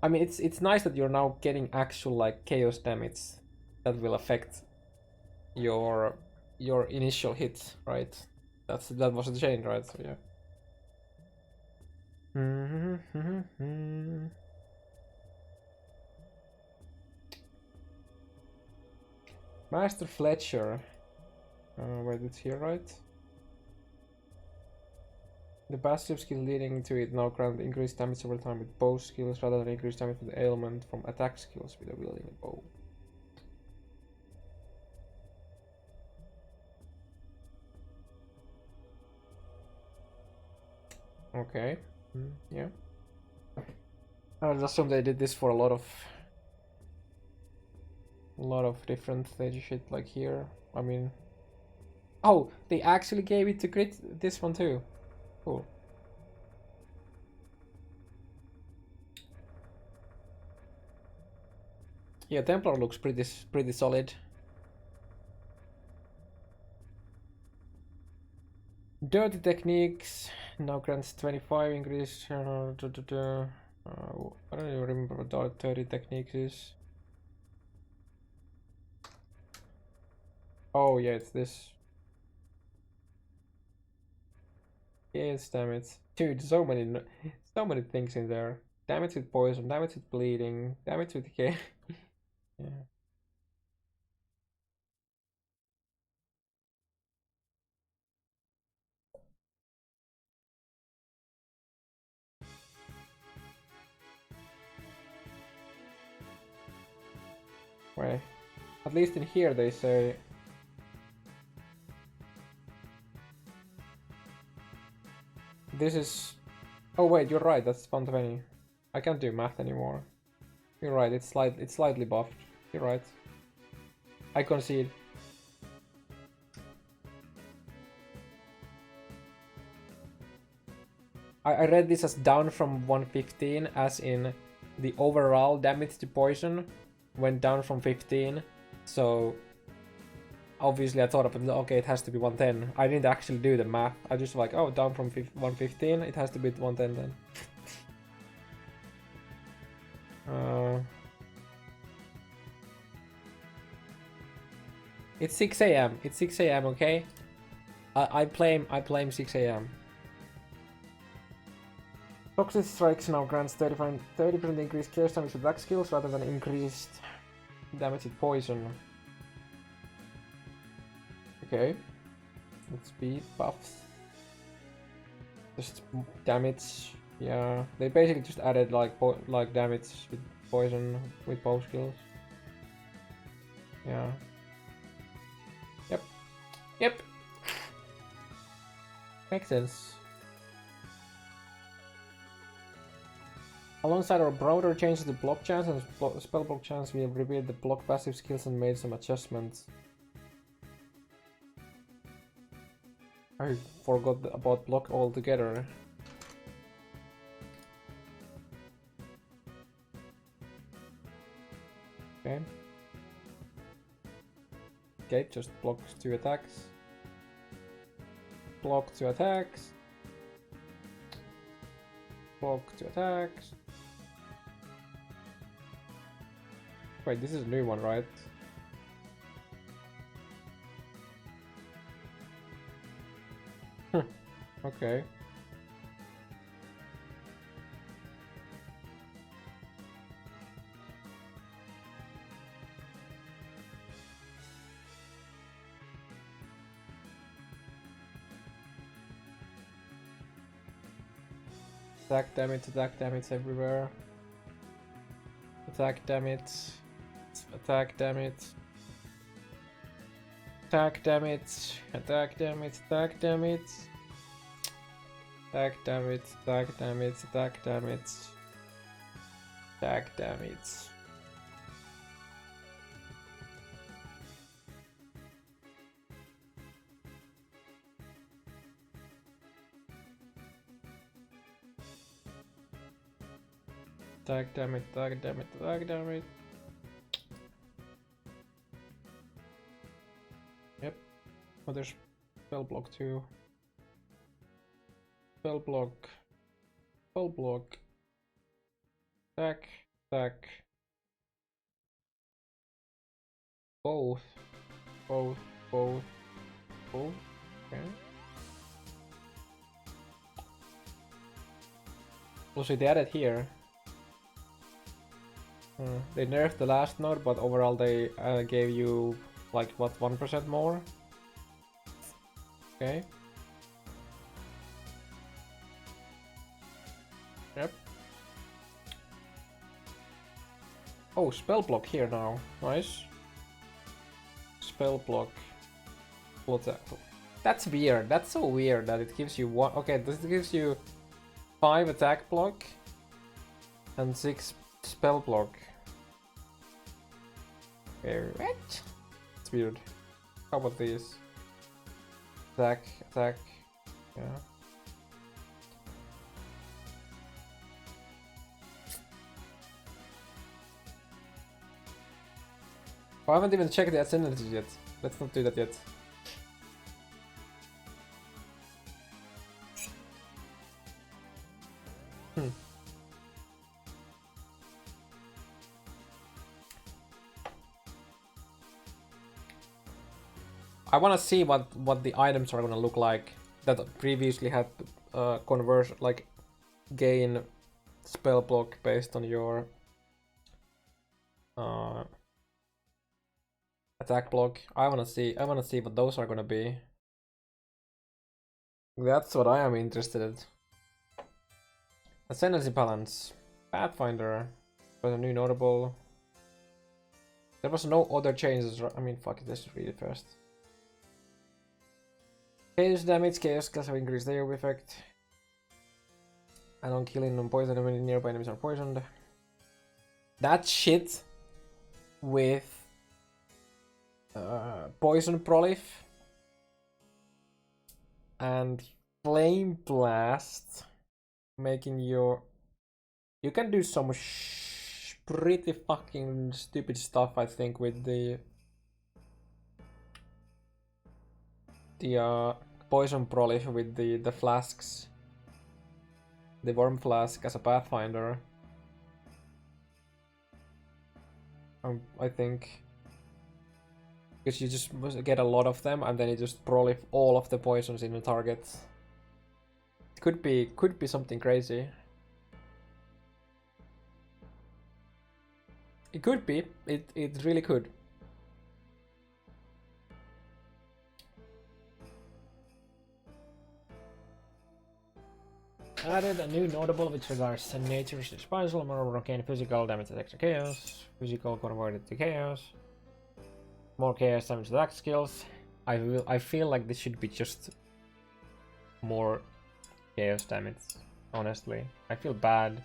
[SPEAKER 2] I mean, it's nice that you're now getting actual like chaos damage that will affect your initial hit, right? That was the change, right? So yeah. Master Fletcher. Wait, it's here, right? The passive skill leading to it now grant increased damage over time with bow skills rather than increased damage with ailment from attack skills with a wielding a bow. Okay. Yeah. I would assume they did this for a lot of different stage shit like here. I mean, oh, they actually gave it to crit this one too. Cool. Yeah, Templar looks pretty solid. Dirty techniques now grants 25 increase. I don't even remember what dirty techniques is. Oh yeah, it's this. Yes, damn it, dude! So many things in there. Damage with poison, damage with bleeding, damage with decay. Yeah. Right. At least in here they say. This is. Oh wait, you're right. That's 120. I can't do math anymore. You're right. It's slightly buffed. You're right. I concede. I read this as down from 115, as in the overall damage to poison went down from 15. So
[SPEAKER 1] obviously I thought of it, okay, it has to be 110. I didn't actually do the math. I just like, oh, down from 115, it has to be 110 then. It's 6 a.m. It's 6 a.m. Okay. I blame 6 a.m. Toxic Strikes now grants 30% increased chaos damage with attack skills rather than increased damage with poison. Okay. With speed buffs. Just damage. Yeah. They basically just added like damage with poison with bow skills. Yeah. Yep. Yep. Makes sense. Alongside our broader changes to block chance and spell block chance, we have revealed the block passive skills and made some adjustments. I forgot about block altogether. Okay. Okay, just blocks 2 attacks. Block 2 attacks. Block 2 attacks. Wait, this is a new one, right? Okay. Attack damage everywhere. Attack damage. Attack damage. Attack damage. Attack damage. Attack damage. Attack damage. Attack damage. Attack damage. Attack damage. Attack damage, attack damage, attack damage. Yep. Oh, there's spell block too. Spell block. Spell block. Attack, attack. Both. Both. Both. Both. Okay. Also, they added here. They nerfed the last node, but overall they gave you like what, 1% more? Okay. Yep. Oh, spell block here now. Nice. Spell block. What's that? That's weird. That's so weird that it gives you one. Okay, this gives you 5 attack block and 6 spell block. What? It's weird. How about this? Attack, attack. Yeah. Oh, I haven't even checked the Ascendancy yet. Let's not do that yet. I want to see what the items are gonna look like that previously had conversion, like gain spell block based on your attack block. I wanna see what those are gonna be. That's what I am interested in. Ascendancy balance. Pathfinder was a new notable. There was no other changes. I mean, fuck it, let's just read it first. Chaos damage, chaos skills have increased their effect. And on killing non-poison when nearby enemies are poisoned. That shit with poison prolif and flame blast, making you can do some pretty fucking stupid stuff, I think, with the the poison prolish with the flasks, the worm flask as a pathfinder. I think because you just get a lot of them and then you just prolif all of the poisons in the target. Could be something crazy. It could be. It really could.
[SPEAKER 2] Added a new notable which regards nature's disposal, more gain physical damage to extra chaos, physical converted to chaos, more chaos damage to attack skills. I feel like this should be just more chaos damage, honestly. I feel bad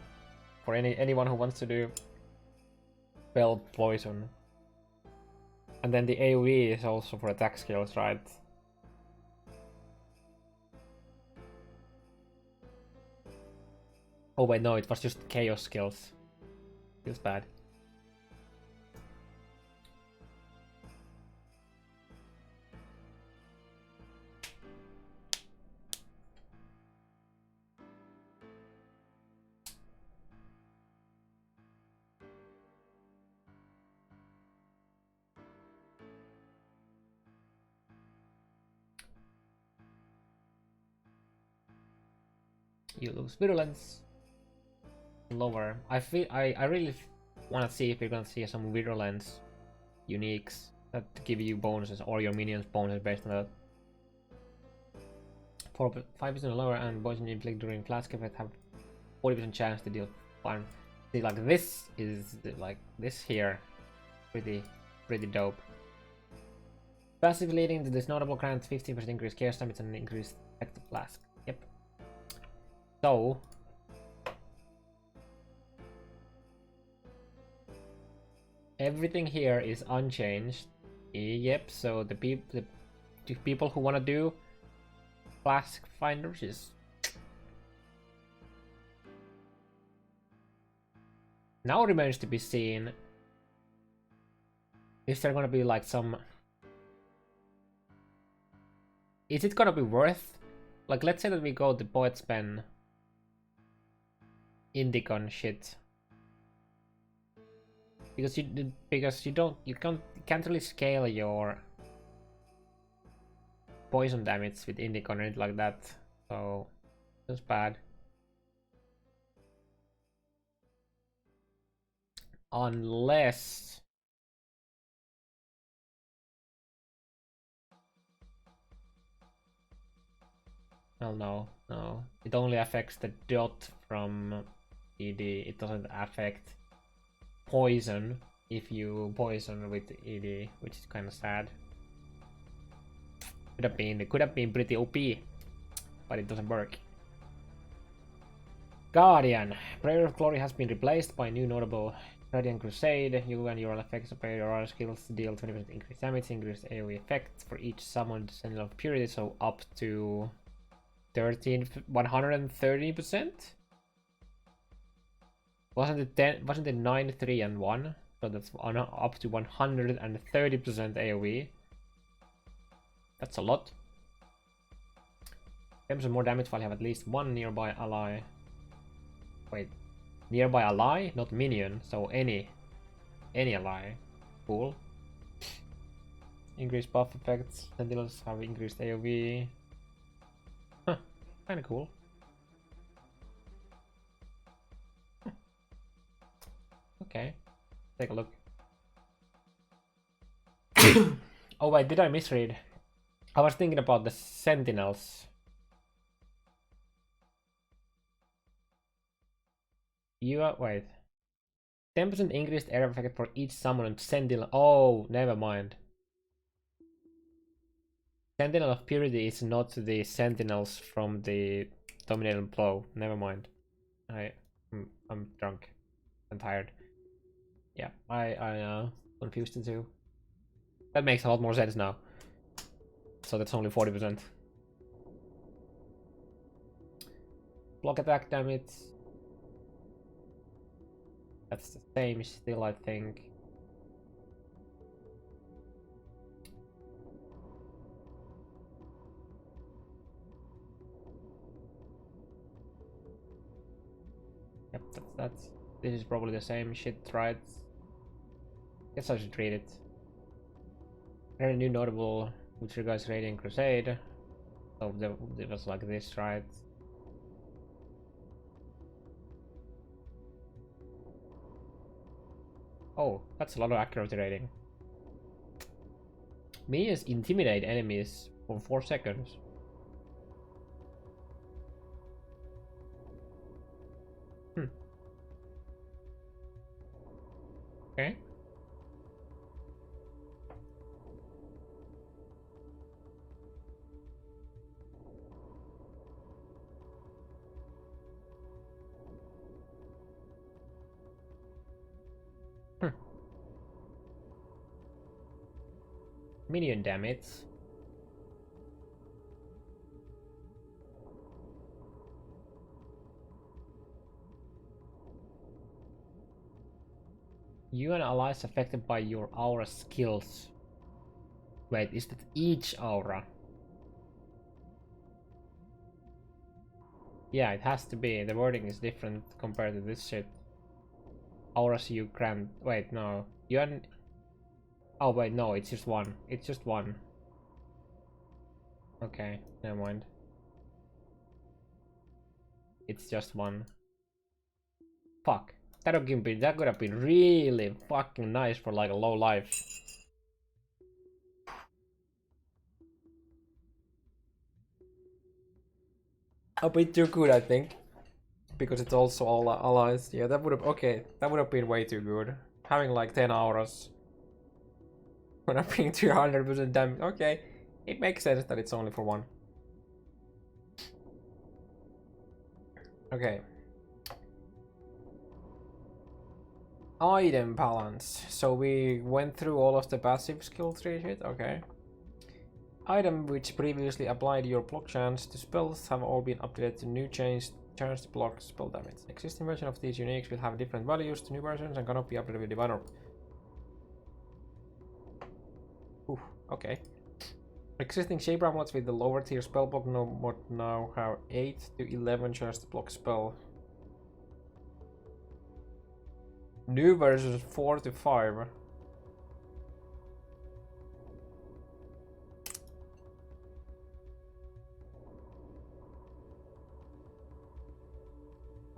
[SPEAKER 2] for anyone who wants to do spell poison. And then the AoE is also for attack skills, right? Oh wait, no, it was just chaos skills. Feels bad. You lose virulence. Lower. I really want to see if we're gonna see some virulence uniques that give you bonuses or your minions bonuses based on that. 5% lower and poison inflict during flask effect have 40% chance to deal harm. See, like this is like this here, pretty dope. Passive leading to this notable grants 15% increased chaos damage and increased effective flask. Yep. So everything here is unchanged. Yep, so the people who want to do flask finders is now remains to be seen if they're gonna be like some. Is it gonna be worth, like, let's say that we go the Poet's Pen Indicon shit, because you can't really scale your poison damage with Indicon or anything like that, so that's bad. Unless well, no, it only affects the dot from ED. It doesn't affect poison if you poison with ED, which is kind of sad. It could have been pretty OP, but it doesn't work. Guardian. Prayer of Glory has been replaced by new notable Radiant Crusade. You and your effects of your other skills deal 20% increased damage, increased AoE effect for each summoned Sentinel of Purity, so up to 130%? Wasn't it 9, 3, and 1? So that's up to 130% AoE. That's a lot. 10% more damage while you have at least one nearby ally. Wait, nearby ally, not minion, so any ally. Cool. Increased buff effects. Sentinels have increased AoE. Huh, kinda cool. Okay, take a look. Oh wait, did I misread? I was thinking about the Sentinels. Wait. 10% increased area effect for each summoned Sentinel. Oh, never mind. Sentinel of Purity is not the Sentinels from the Dominating Blow. Never mind. I'm drunk and tired. Yeah, I confused the two. That makes a lot more sense now. So that's only 40%. Block attack damage. That's the same still, I think. That's this is probably the same shit, right? Guess I should read it. Very new notable with regards to Radiant Crusade. So it was like this, right? Oh, that's a lot of accuracy rating. Minions intimidate enemies for 4 seconds. Okay. Minion damage. You and allies affected by your aura skills. Wait, is that each aura? Yeah, it has to be. The wording is different compared to this shit. Auras you grant. Wait, no. You and. Oh, wait, no, it's just one. It's just one. Okay, never mind. It's just one. Fuck. That could have been really fucking nice for like a low life.
[SPEAKER 1] A bit too good, I think. Because it's also all allies. Yeah, that would have... Okay, that would have been way too good. Having like 10 auras. When I'm being 200% damage. Okay, it makes sense that it's only for one. Okay. Item balance. So we went through all of the passive skill tree shit. Okay. Item which previously applied your block chance to spells have all been updated to new chance to block spell damage. Existing version of these uniques will have different values to new versions and cannot be updated with divine orb. Ooh, okay. Existing shape amulets with the lower tier spell block now have 8 to 11 chance to block spell. New versions 4 to 5.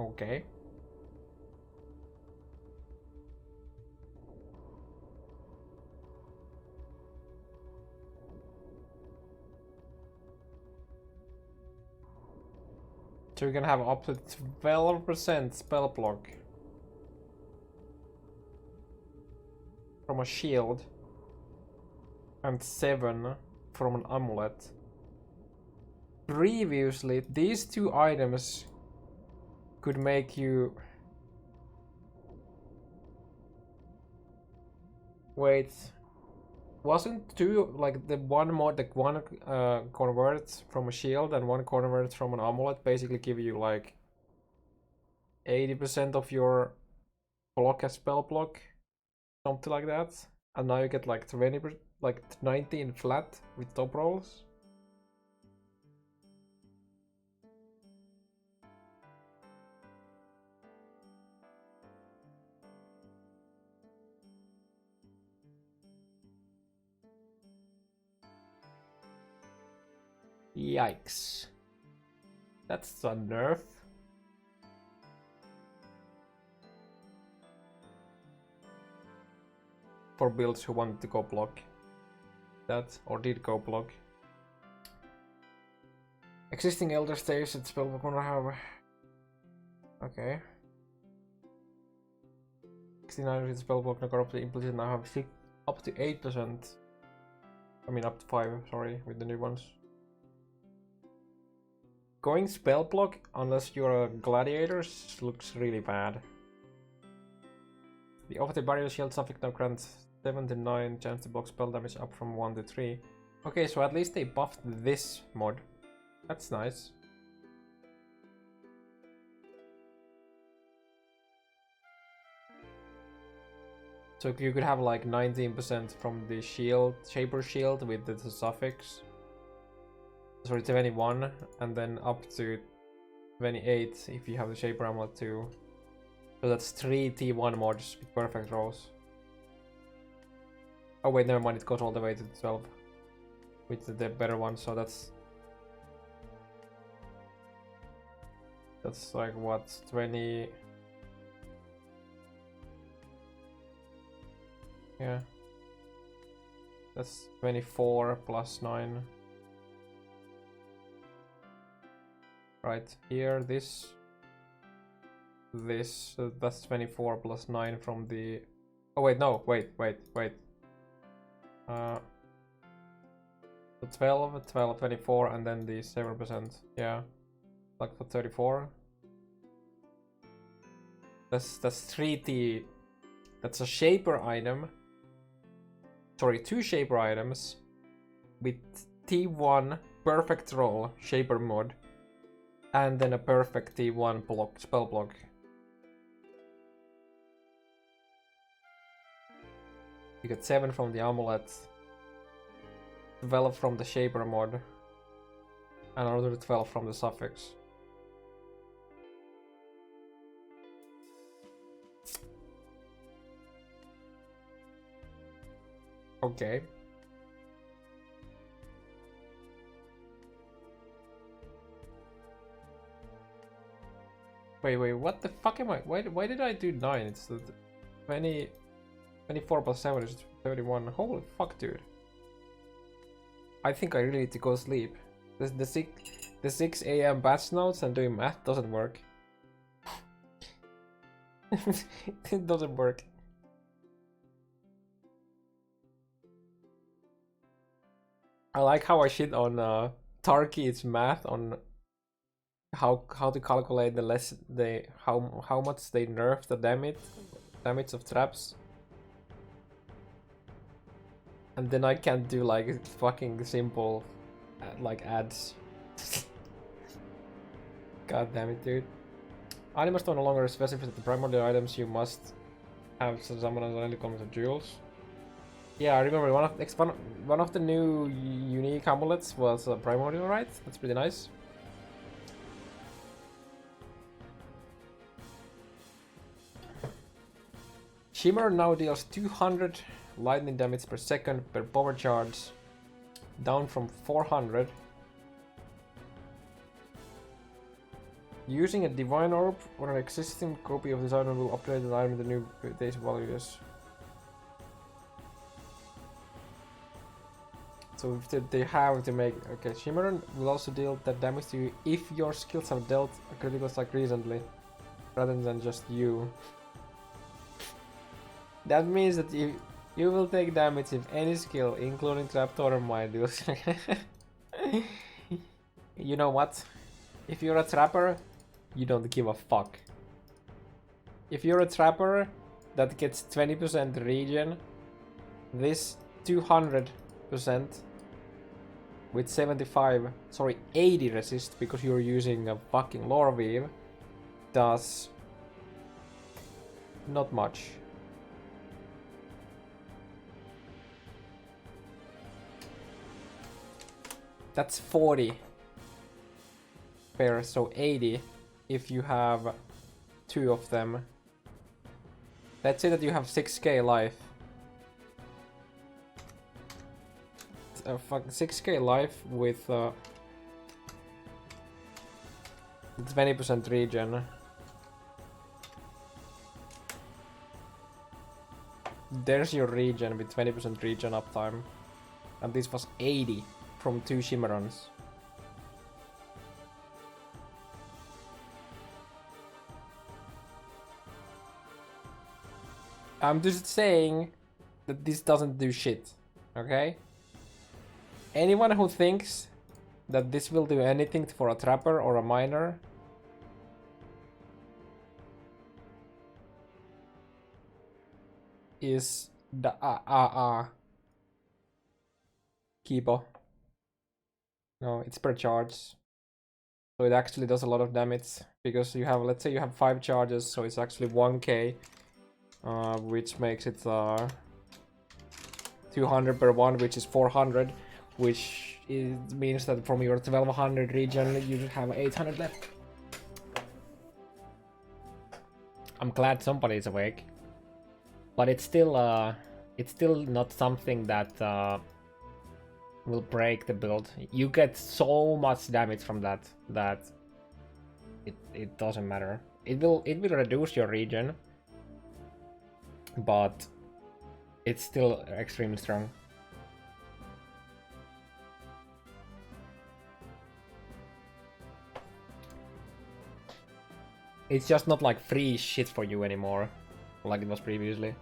[SPEAKER 1] Okay. So you can have up to 12% spell block from a shield and 7 from an amulet. Previously, these two items could make you... Wait, wasn't two like the one mod, the one convert from a shield and one convert from an amulet basically give you like 80% of your block as spell block, something like that, and now you get like 20%, like 19 flat with top rolls. Yikes. That's a nerf. For builds who wanted to go block that, or did go block. Existing Elder Staves at spellbook gonna have... Okay. 69 with spellbook now corrupted implicit now have up to 8%. I mean up to 5, sorry, with the new ones. Going spell block, unless you're a gladiator, looks really bad. The off the barrier shield suffix now grants 7 to 9 chance to block spell damage up from 1 to 3. Okay, so at least they buffed this mod. That's nice. So you could have like 19% from the shield, Shaper shield with the suffix. Sorry, 21, and then up to 28 if you have the Shaper amulet too. So that's 3 T1 mods with perfect rolls. Oh wait, never mind, it goes all the way to 12 with the better one, so that's like what, 20? Yeah. That's 24 plus 9. Right, here, this, so that's 24 plus 9 from the... Oh wait, no, wait. So 12, 24, and then the 7%, yeah. Like for 34. That's 3T. That's a shaper item. Sorry, 2 shaper items with T1 perfect roll shaper mod, and then a perfect T1 block spell block. You get 7 from the amulet, 12 from the shaper mod, and another 12 from the suffix. Okay. Wait, what the fuck am I? Why did I do 9? It's the 20, 24 plus 7 is 31. Holy fuck, dude. I think I really need to go sleep. The 6 a.m. batch notes and doing math doesn't work. It doesn't work. I like how I shit on Tarky's math on how to calculate how much they nerf the damage of traps, and then I can't do like fucking simple like adds. God damn it, dude. Animals no longer specify that the primordial items you must have summon as only comes with jewels. Yeah, I remember one of the new unique amulets was primordial, right? That's pretty nice. Shimmer now deals 200 lightning damage per second per power charge, down from 400. Using a divine orb or an existing copy of this item will upgrade the item with the new base values. So if they have to make... Okay, Shimmer will also deal that damage to you if your skills have dealt a critical strike recently, rather than just you. That means that you will take damage if any skill, including Trap Totem Mind, deals. You know what? If you're a trapper, you don't give a fuck. If you're a trapper that gets 20% regen, this 200% with 80 resist because you're using a fucking lore weave does not much. That's 40 pairs, so 80 if you have 2 of them. Let's say that you have 6k life. 6k life with 20% regen. There's your regen with 20% regen uptime. And this was 80 from 2 Shimmerons. I'm just saying that this doesn't do shit, okay? Anyone who thinks that this will do anything for a trapper or a miner is the Kibo. No, it's per charge. So it actually does a lot of damage because you have, let's say you have 5 charges, so it's actually 1k, which makes it 200 per one, which is 400, which means that from your 1200 regen you have 800 left.
[SPEAKER 2] I'm glad somebody is awake. But it's still not something that will break the build. You get so much damage from that it doesn't matter. It will reduce your regen, but it's still extremely strong. It's just not like free shit for you anymore, like it was previously.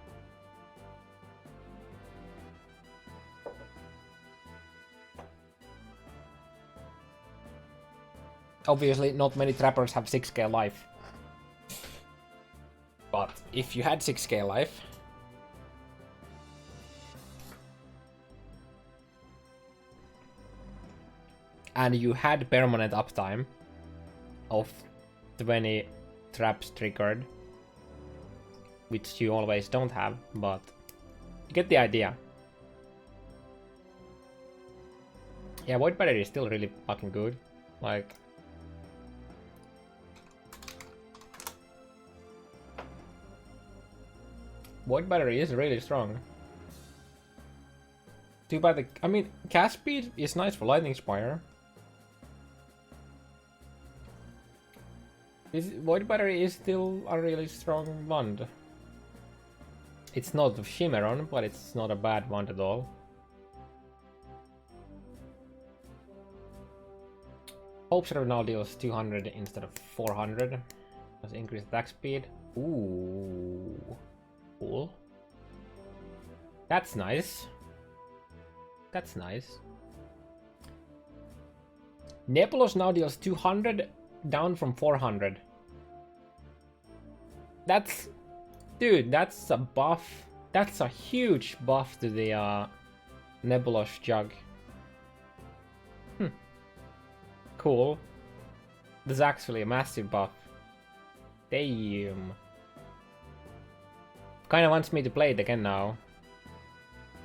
[SPEAKER 2] Obviously, not many trappers have 6k life. But if you had 6k life, and you had permanent uptime of 20 traps triggered, which you always don't have, but you get the idea. Yeah, Void Barrier is still really fucking good. Like, Void Barrier is really strong. Too bad the... I mean, cast speed is nice for Lightning Spire. Void Battery is still a really strong wand. It's not Shimmeron, but it's not a bad wand at all. Hope Serve now deals 200 instead of 400. Let's increase attack speed. Ooh. Cool. That's nice. That's nice. Nebulos now deals 200 down from 400. That's... Dude, that's a buff. That's a huge buff to the Nebulos Jug. Cool. This is actually a massive buff. Damn. Kinda wants me to play it again now.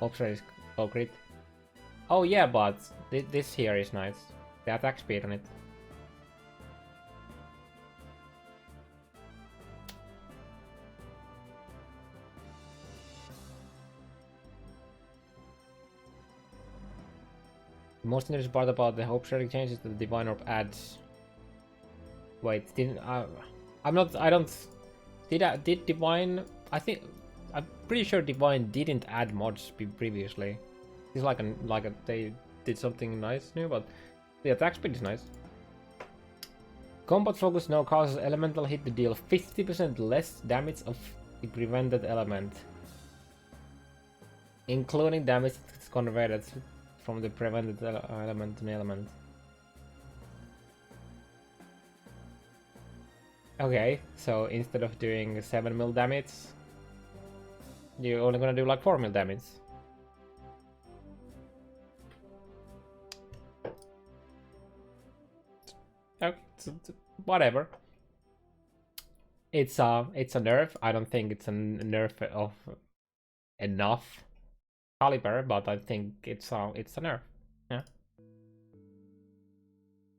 [SPEAKER 2] Hopes is crit. Oh yeah, but this here is nice. The attack speed on it. The most interesting part about the Hope Sharing change is that the Divine Orb adds... Wait, didn't... I'm not... I don't... Did Divine... I think... I'm pretty sure Divine didn't add mods previously. It's like a... They did something nice new, but... The attack speed is nice. Combat focus now causes elemental hit to deal 50% less damage of the prevented element. Including damage that's converted from the prevented element to an element. Okay, so instead of doing 7 mil damage, you're only gonna do like 4 mil damage. Okay, whatever. It's a nerf. I don't think it's a nerf of enough caliber, but I think it's a nerf. Yeah.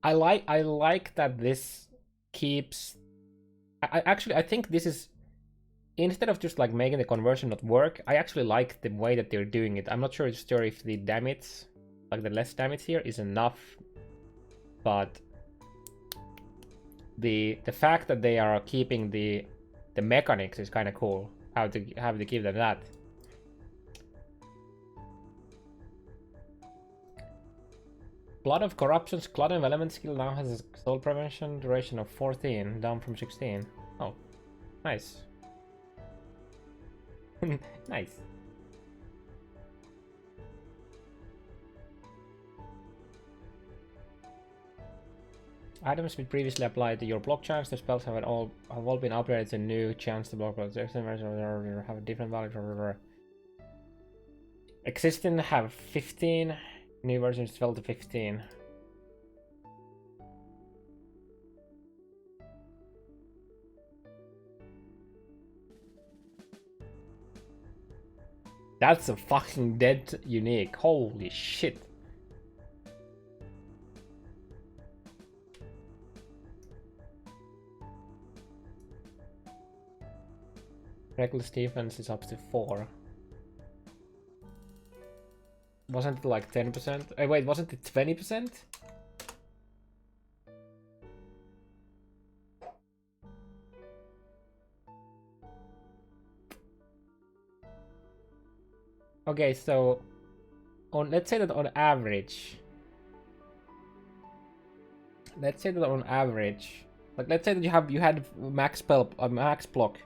[SPEAKER 2] I like that this keeps. I think this is, instead of just like making the conversion not work, I actually like the way that they're doing it. I'm not sure if the damage, like the less damage here, is enough, but the fact that they are keeping the mechanics is kind of cool. How to give them that. Blood of Corruption's Cloud of Element skill now has a soul prevention duration of 14, down from 16. Oh, nice. Nice. Items which previously applied to your block chance, the spells have all been upgraded to new chance to block blocks. Have a different value. Existing have 15. New versions fell to 15. That's a fucking dead unique. Holy shit. Reckless defense is up to 4. Wasn't it like 10%? Wait, wasn't it 20%? Okay, so let's say that on average, like let's say that you had max block,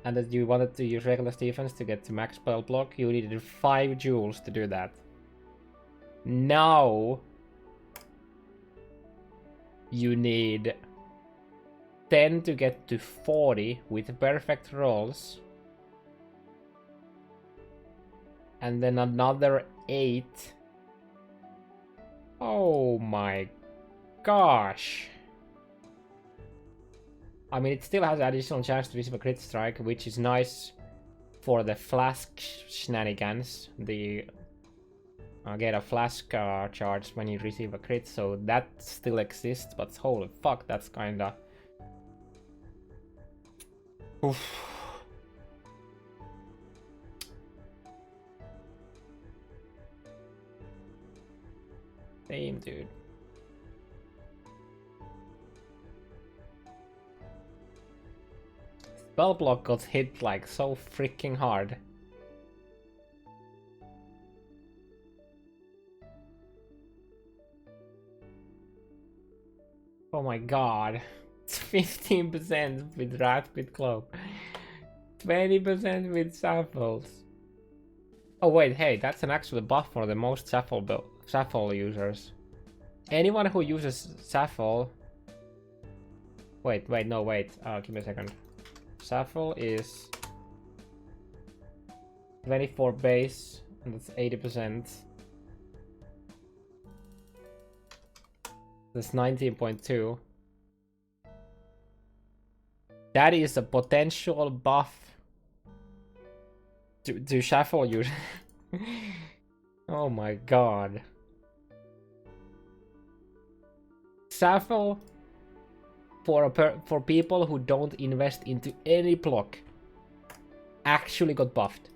[SPEAKER 2] and that you wanted to use reckless defense to get to max spell block, you needed 5 joules to do that. Now you need 10 to get to 40 with perfect rolls. And then another 8. Oh my gosh. I mean, it still has additional chance to receive a crit strike, which is nice for the flask shenanigans. Get a flask charge when you receive a crit, so that still exists, but holy fuck, that's kinda... Oof. Damn, dude. Spell block got hit like so freaking hard. Oh my god. It's 15% with Wrathpit Cloak. 20% with Saffles. Oh wait, hey, that's an actual buff for the most Saffle users. Anyone who uses Saffle... Wait, give me a second. Saffle is 24 base, and that's 80%. That's 19.2. That is a potential buff to Shuffle use. Oh my god. Shuffle for people who don't invest into any block actually got buffed.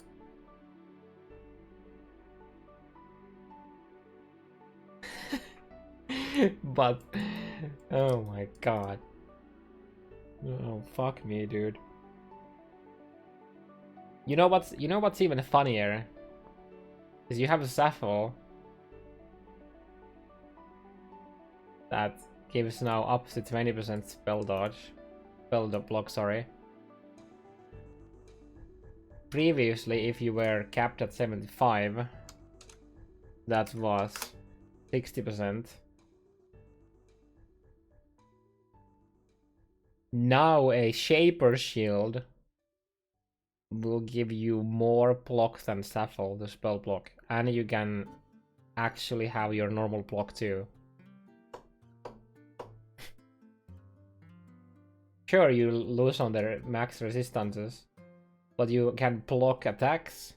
[SPEAKER 2] But oh my god. Oh fuck me, dude. You know what's even funnier? Is you have a Sappho that gives now up to 20% spell block, sorry. Previously, if you were capped at 75, that was 60%. Now a Shaper Shield will give you more block than Sappho, the spell block, and you can actually have your normal block too. Sure, you lose on their max resistances, but you can block attacks.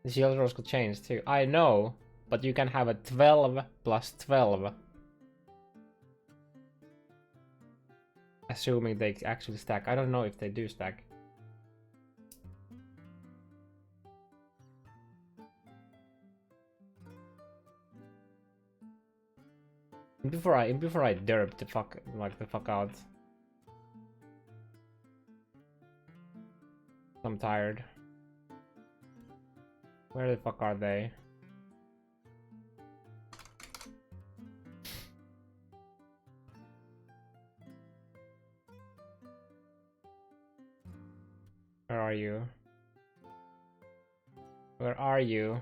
[SPEAKER 2] The shield rolls could change too. I know, but you can have a 12 plus 12. Assuming they actually stack. I don't know if they do stack. Before I derp the fuck out. I'm tired. Where the fuck are they? Where are you? Where are you?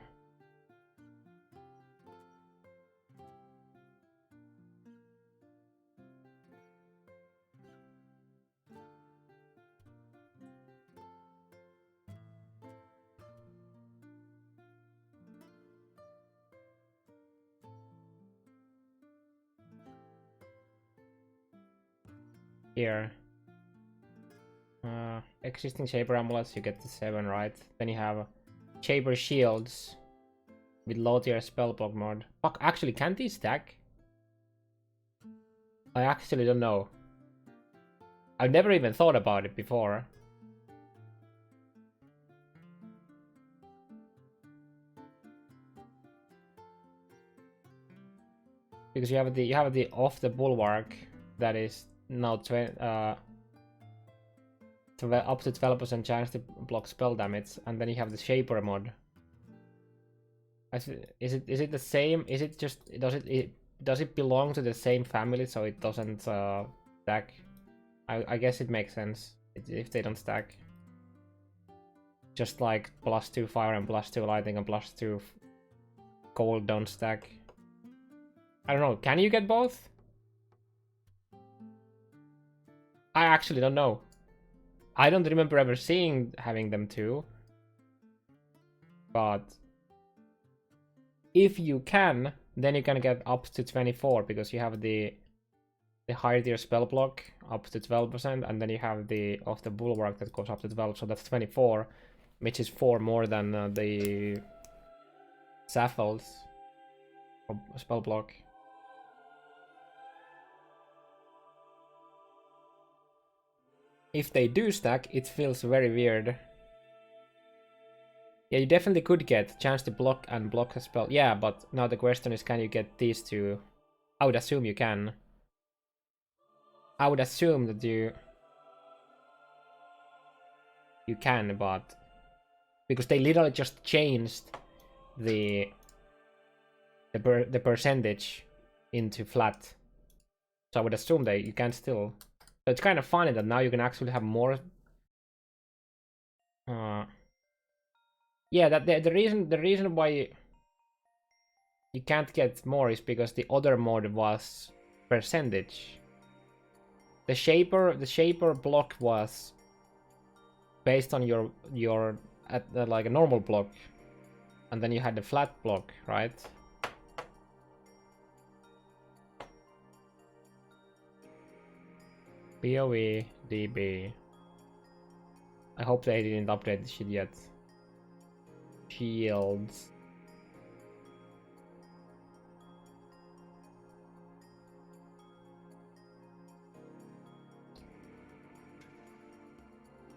[SPEAKER 2] Here. Existing Shaper Amulets, you get the 7, right? Then you have Shaper Shields with low tier spell block mod. Fuck, actually, can these stack? I actually don't know. I've never even thought about it before. Because you have the off the bulwark that is now up to 12% chance to block spell damage, and then you have the Shaper mod. Is it the same? Is it just does it belong to the same family so it doesn't stack? I guess it makes sense if they don't stack. Just like +2 fire and +2 lightning and +2 cold don't stack. I don't know. Can you get both? I actually don't know. I don't remember ever seeing having them too. But if you can, then you can get up to 24 because you have the higher tier spell block up to 12%, and then you have the off the bulwark that goes up to 12, so that's 24, which is 4 more than the Sapphal's spell block. If they do stack, it feels very weird. Yeah, you definitely could get chance to block and block a spell. Yeah, but now the question is, can you get these two? I would assume you can. I would assume that you can, but because they literally just changed the percentage into flat, so I would assume that you can still. So it's kind of funny that now you can actually have more. Yeah, that the reason why you can't get more is because the other mod was percentage. The shaper block was based on your like a normal block, and then you had the flat block, right? PoE DB. I hope they didn't update this shit yet. Shields.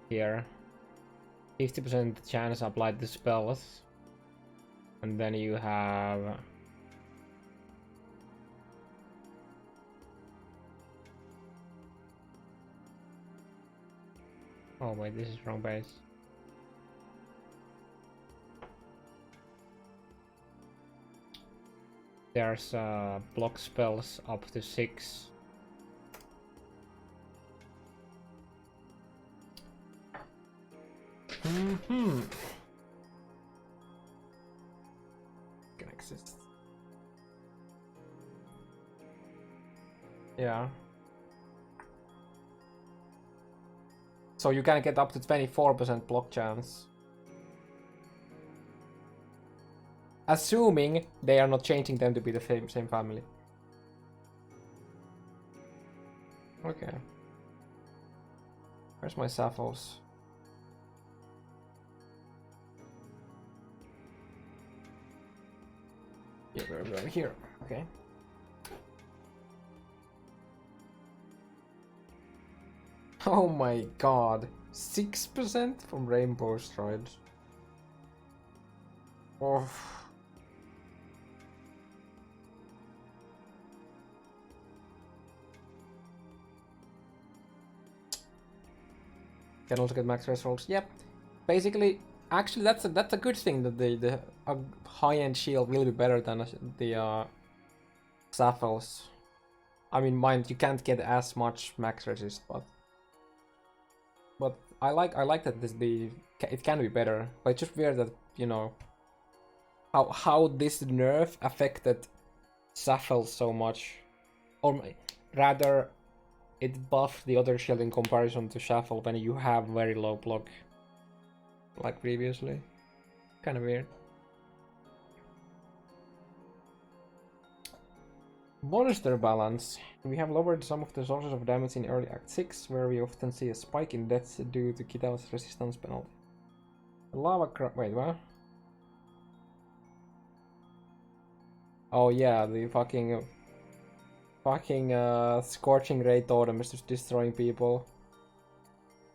[SPEAKER 2] Here. 50% chance applied to spells. And then you have... Oh wait, this is wrong base. There's block spells up to 6. Can exist. Yeah. So you can get up to 24% block chance. Assuming they are not changing them to be the same family. Okay. Where's my Sapphal's? Yeah, we're here. Okay. Oh my god. 6% from Rainbow Stride. Oh. Can also get max results. Yep. Basically, actually, that's a good thing that the high-end shield will be better than the Sapphal's. I mean, mind you can't get as much max resist, but I like that it can be better. But it's just weird that, you know, how this nerf affected Sapphal's so much, or rather, it buffed the other shield in comparison to Shuffle when you have very low block, like previously. Kind of weird. Monster balance. We have lowered some of the sources of damage in early Act 6, where we often see a spike in deaths due to Kitao's resistance penalty. Lava crab. Wait, what? Oh yeah, the fucking
[SPEAKER 1] Fucking scorching ray totem is just destroying people.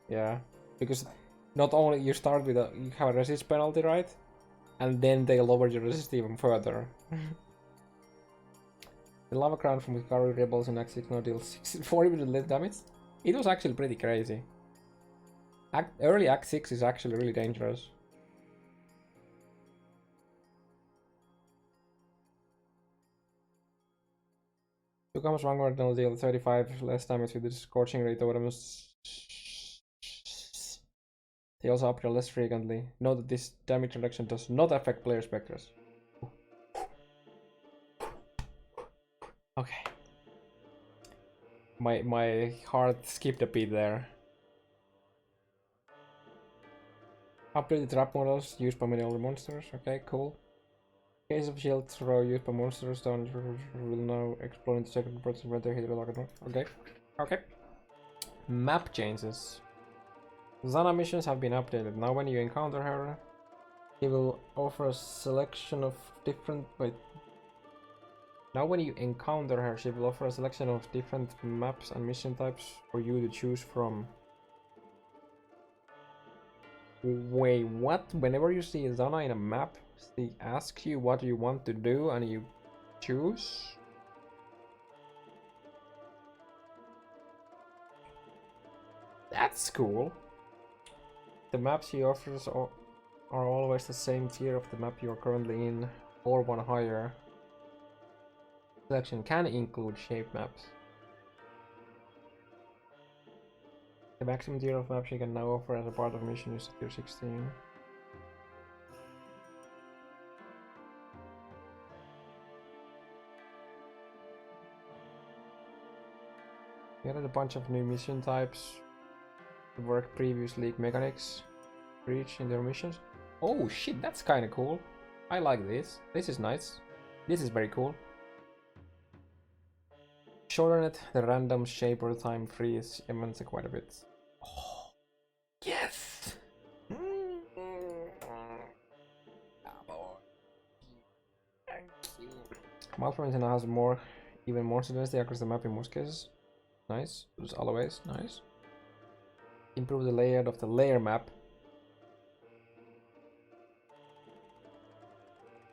[SPEAKER 1] Yeah, because not only you start with you have a resist penalty, right? And then they lower your resist even further. The lava crown from Hikaru rebels in Act 6 now deals 40 with less damage. It was actually pretty crazy. Early Act 6 is actually really dangerous. Becomes Vanguard now deal 35 less damage with the scorching ray totems. They also upgrade less frequently. Note that this damage reduction does not affect player specters. Okay. My heart skipped a beat there. Updated trap models used by many older monsters. Okay, cool. Case of shield throw used by monsters down will now explode into second person when they hit the target. Okay. Okay. Map changes. Zana missions have been updated. Now when you encounter her, she will offer a selection of different... Wait. Now when you encounter her, she will offer a selection of different maps and mission types for you to choose from. Wait, what? Whenever you see Zana in a map, she asks you what you want to do and you choose? That's cool. The maps she offers are always the same tier of the map you are currently in, or one higher. Selection can include shape maps. The maximum tier of maps you can now offer as a part of mission is tier 16. We added a bunch of new mission types to work previous league mechanics reach in their missions. Oh shit, that's kinda cool. I like this. This is nice. This is very cool. Shorten it, the random shape or time freeze immense quite a bit. Oh, yes! Thank you. Malformation now has even more density across the map in most cases. Nice. As always, nice. Improve the layout of the layer map.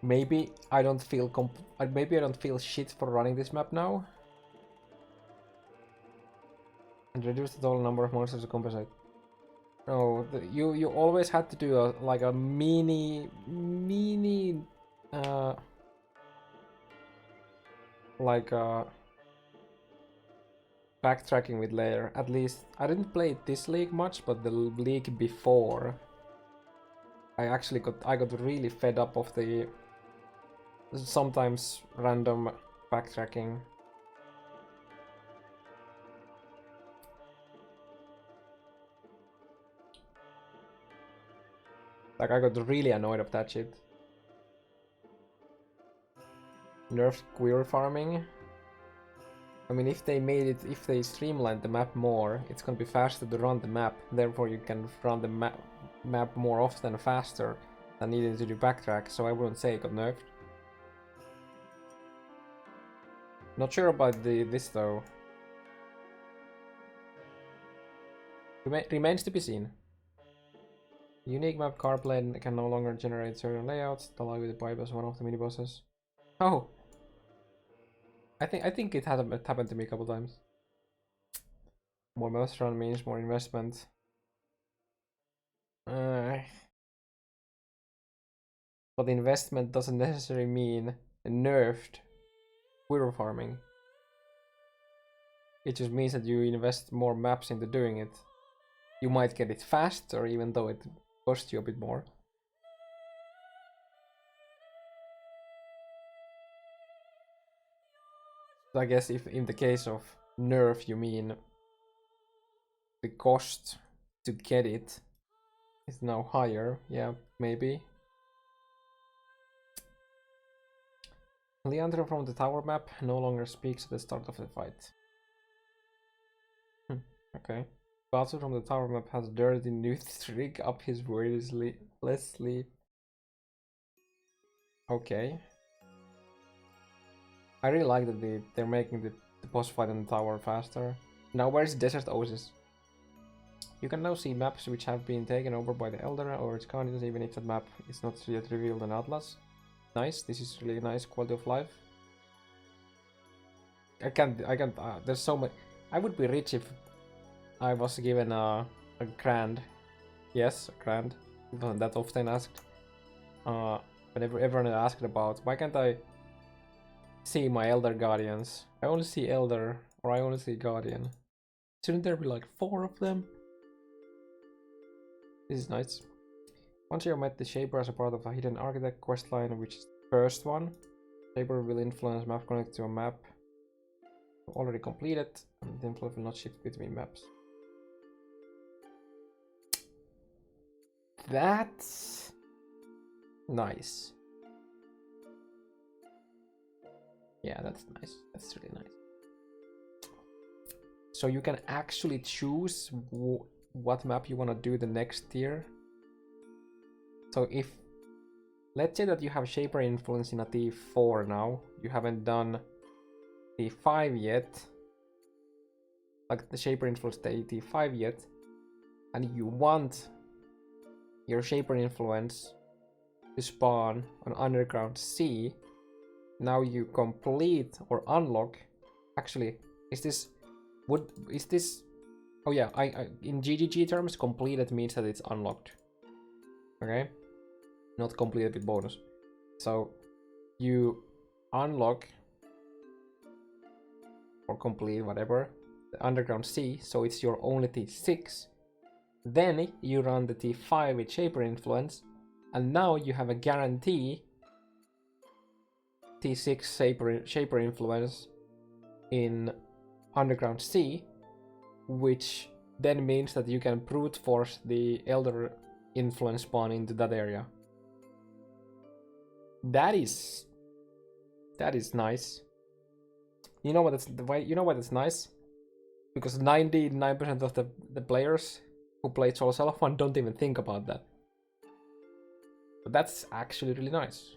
[SPEAKER 1] Maybe I don't feel shit for running this map now. And reduce the total number of monsters to compensate. No, you always had to do like a mini like backtracking with layer. At least I didn't play this league much, but the league before I got really fed up of the sometimes random backtracking. Like I got really annoyed of that shit. Nerfs queer farming. I mean, if they streamlined the map more, it's gonna be faster to run the map. Therefore, you can run the map more often and faster than needing to do backtrack. So I wouldn't say it got nerfed. Not sure about this though. Remains to be seen. Unique map cardplane can no longer generate certain layouts that allow you to bypass one of the mini bosses. Oh, I think it happened to me a couple times. More mouse run means more investment. But investment doesn't necessarily mean nerfed query farming. It just means that you invest more maps into doing it. You might get it faster, even though it costs you a bit more. So I guess if in the case of nerf you mean the cost to get it is now higher, yeah, maybe. Leandro from the tower map no longer speaks at the start of the fight. Okay. Batu from the tower map has dirty new trick up his very less sleep. Okay. I really like that they're making the the boss fight in the tower faster. Now where's Desert Oasis? You can now see maps which have been taken over by the Elder or its guardians, even if that map is not yet revealed in Atlas. Nice, this is really nice quality of life. There's so much. I would be rich if I was given a grand. Yes, a grand. It wasn't that often asked. Whenever everyone asked about, why can't I see my Elder Guardians? I only see Elder, or I only see Guardian. Shouldn't there be like 4 of them? This is nice. Once you have met the Shaper as a part of the Hidden Architect questline, which is the first one, Shaper will influence map connect to a map already completed, and the influence will not shift between maps. That's nice. Yeah, that's nice. That's really nice. So you can actually choose what map you want to do the next tier. So if, let's say that you have Shaper influence in a T4 now, you haven't done T5 yet, like the Shaper influence T5 yet, and you want your Shaper influence to spawn on Underground C, now you complete or unlock. Actually, is this? Oh yeah, I in GGG terms, completed means that it's unlocked. Okay, not completed with bonus. So you unlock or complete whatever the Underground C, so it's your only T6. Then you run the T5 with Shaper influence, and now you have a guarantee T6 Shaper influence in Underground C, which then means that you can brute force the Elder influence spawn into that area. That is nice. You know what it's nice? Because 99% of the players who play Souls One don't even think about that. But that's actually really nice.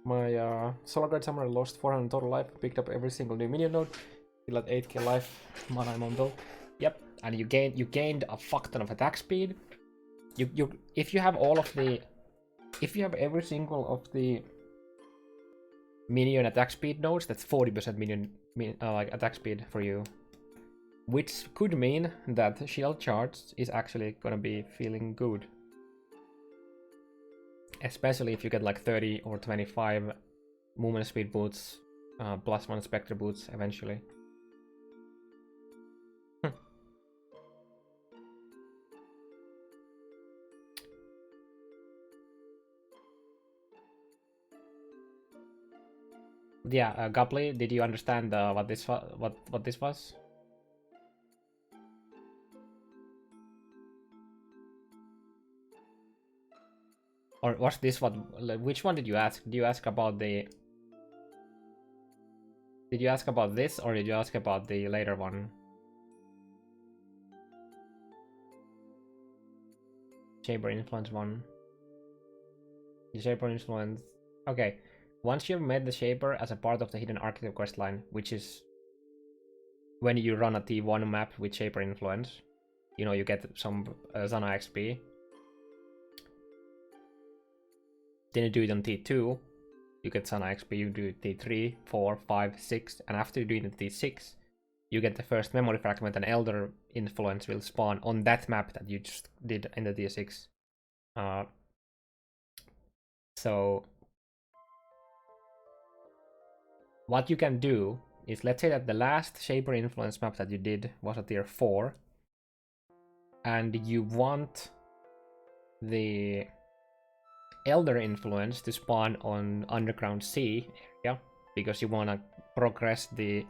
[SPEAKER 1] My Solar Guard Samurai lost 400 total life, picked up every single new minion node, still at 8k life, mana I'm on though. Yep, and you gained a fuck ton of attack speed. If you have every single of the minion attack speed nodes, that's 40% minion like attack speed for you, which could mean that shield charge is actually gonna be feeling good. Especially if you get like 30 or 25 movement speed boots, plus 1 spectre boots eventually. Yeah, Guply, did you understand what this was? Or was this what? Which one did you ask? Did you ask about the? Did you ask about this, or did you ask about the later one? Shaper influence one. The Shaper influence. Okay. Once you've made the Shaper as a part of the Hidden Architect questline, which is when you run a T1 map with Shaper influence, you know, you get some Zana XP. Then you do it on T2, you get Zana XP, you do T3, 4, 5, 6, and after you do it on T6, you get the first memory fragment, and Elder influence will spawn on that map that you just did in the T6. So what you can do is, let's say that the last Shaper influence map that you did was a tier 4, and you want the Elder influence to spawn on Underground C area because you want to progress the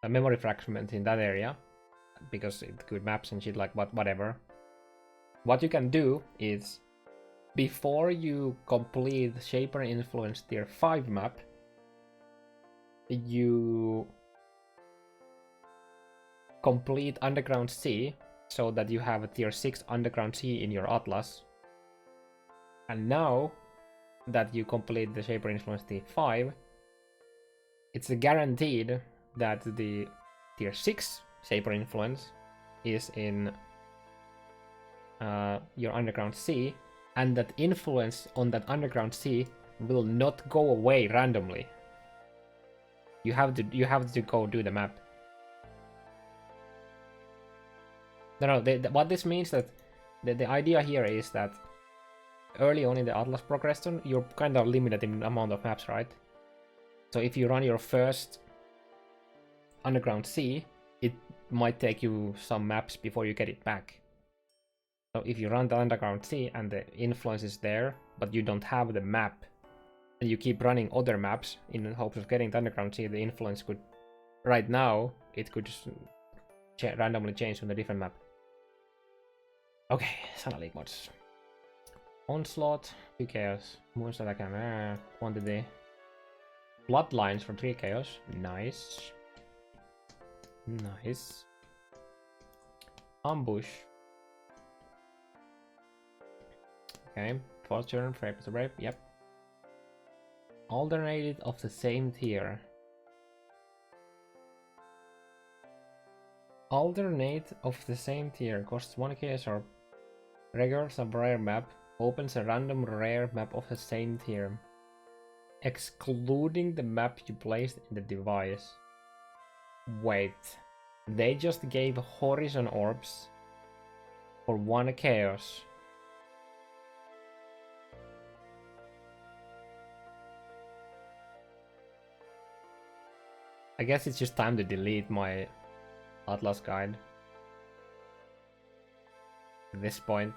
[SPEAKER 1] memory fragment in that area because it's good maps and shit like whatever. What you can do is, before you complete Shaper influence tier 5 map, you complete Underground C
[SPEAKER 2] so that you have a tier 6 underground sea in your Atlas. And now that you complete the Shaper Influence T5, it's guaranteed that the tier 6 Shaper Influence is in your underground sea, and that influence on that underground sea will not go away randomly. You have to go do the map. No, what this means that the idea here is that early on in the Atlas progression, you're kind of limited in amount of maps, right? So if you run your first underground sea, it might take you some maps before you get it back. So if you run the underground sea and the influence is there, but you don't have the map, and you keep running other maps in hopes of getting the underground sea, the influence could, right now, it could just randomly change on a different map. Okay, Sana League mods. Onslaught, 2 chaos. Moonstone attack, quantity. Bloodlines for 3 chaos. Nice. Nice. Ambush. Okay, fortune, rape to rape, yep. Alternated of the same tier. Alternate of the same tier costs 1 chaos or regular sub-rare map. Opens a random rare map of the same tier, excluding the map you placed in the device. Wait, they just gave Horizon Orbs for 1 chaos. I guess it's just time to delete my Atlas guide at this point.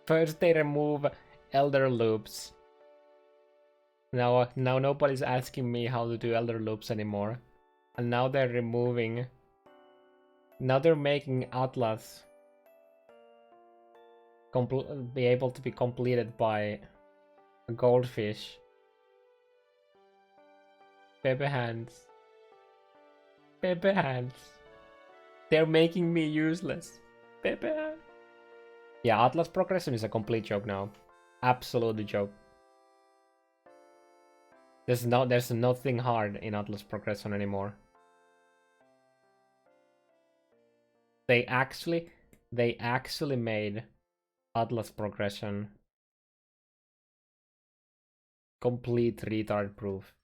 [SPEAKER 2] First they remove Elder Loops. Now nobody's asking me how to do Elder Loops anymore. And now they're removing... Now they're making Atlas be able to be completed by a goldfish. Pepe hands. Pepe hands. They're making me useless. Pepe hands. Yeah, Atlas progression is a complete joke now. Absolutely joke. There's nothing hard in Atlas progression anymore. They actually made Atlas progression complete retard proof.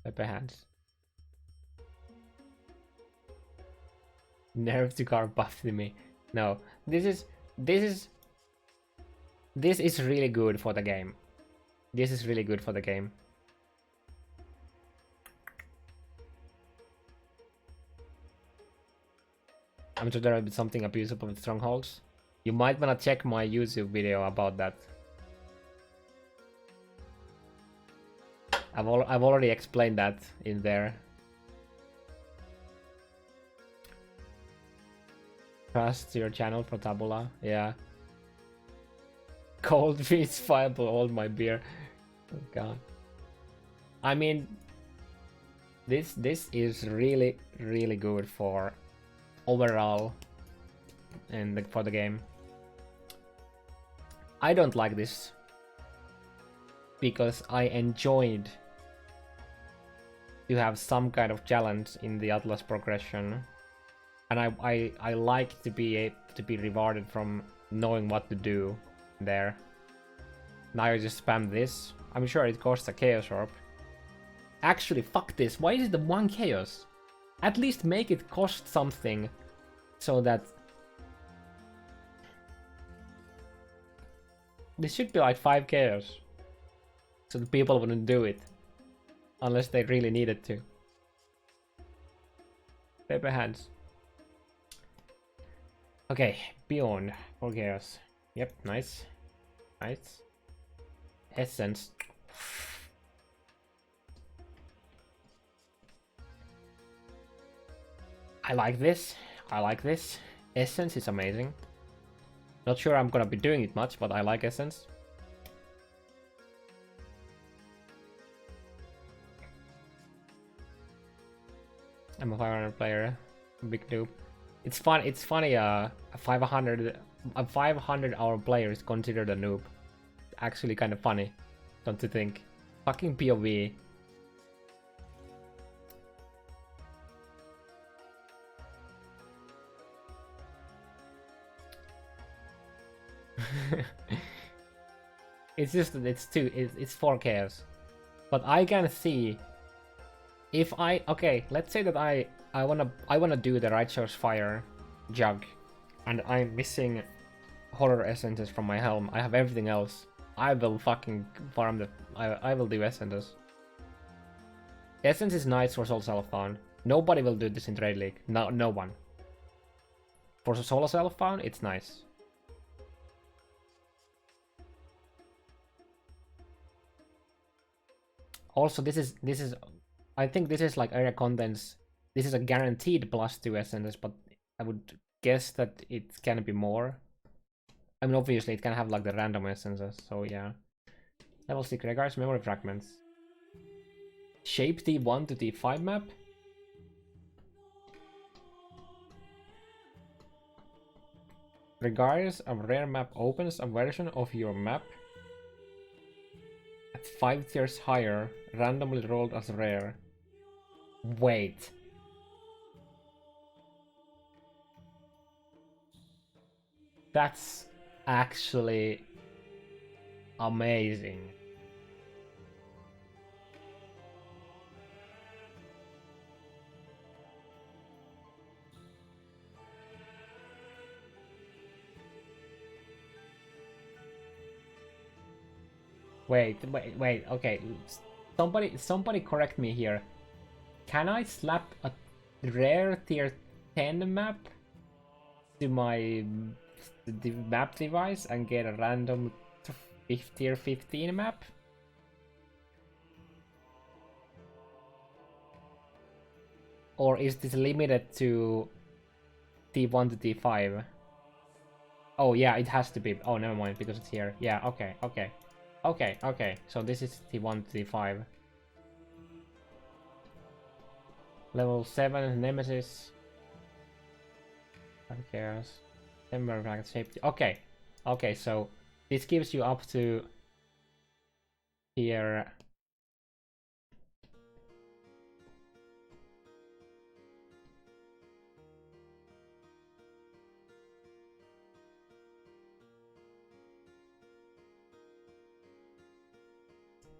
[SPEAKER 2] Pepe hands. Nerf to car buffed me. No, this is really good for the game. This is really good for the game. I'm sure there will be something abusive with strongholds. You might wanna check my YouTube video about that. I've already explained that in there. Trust your channel for Tabula, yeah. Cold feet fireball, hold my beer. Oh god. I mean, this is really good for overall and for the game. I don't like this because I enjoyed to have some kind of challenge in the Atlas progression. And I like to be rewarded from knowing what to do there. Now I just spam this. I'm sure it costs a chaos orb. Actually, fuck this. Why is it the 1 chaos? At least make it cost something so that this should be like 5 chaos. So the people wouldn't do it unless they really needed to. Paper hands. Okay, Beyond, 4 chaos. Yep, nice. Nice. Essence. I like this. I like this. Essence is amazing. Not sure I'm gonna be doing it much, but I like Essence. I'm a 500 player, big noob. It's fun. It's funny. A 500 hour player is considered a noob. Actually, kind of funny, don't you think? Fucking POV. It's just that it's 4 chaos. But I can see if okay, let's say that I wanna do the Righteous Fire jug, and I'm missing horror essences from my helm. I have everything else. I will fucking farm the I will do essences. Essence is nice for Soul Self-Found. Nobody will do this in Trade League. No one. For Soul Self-Found, it's nice. Also, this is I think this is like area contents. This is a guaranteed +2 essences, but I would guess that it can be more. I mean, obviously it can have like the random essences, so yeah. Level 6 regards memory fragments. Shape T1 to T5 map. Regardless of rare map opens a version of your map at 5 tiers higher, randomly rolled as rare. Wait. That's actually amazing. Wait, okay. Somebody correct me here. Can I slap a rare tier 10 map to my map device and get a random tier 15 map? Or is this limited to T1 to T5? Oh yeah, it has to be. Oh, never mind, because it's here. Yeah, okay. So this is T1 to T5. Level 7 Nemesis. Who cares? Templar safety. Okay, so this gives you up to here.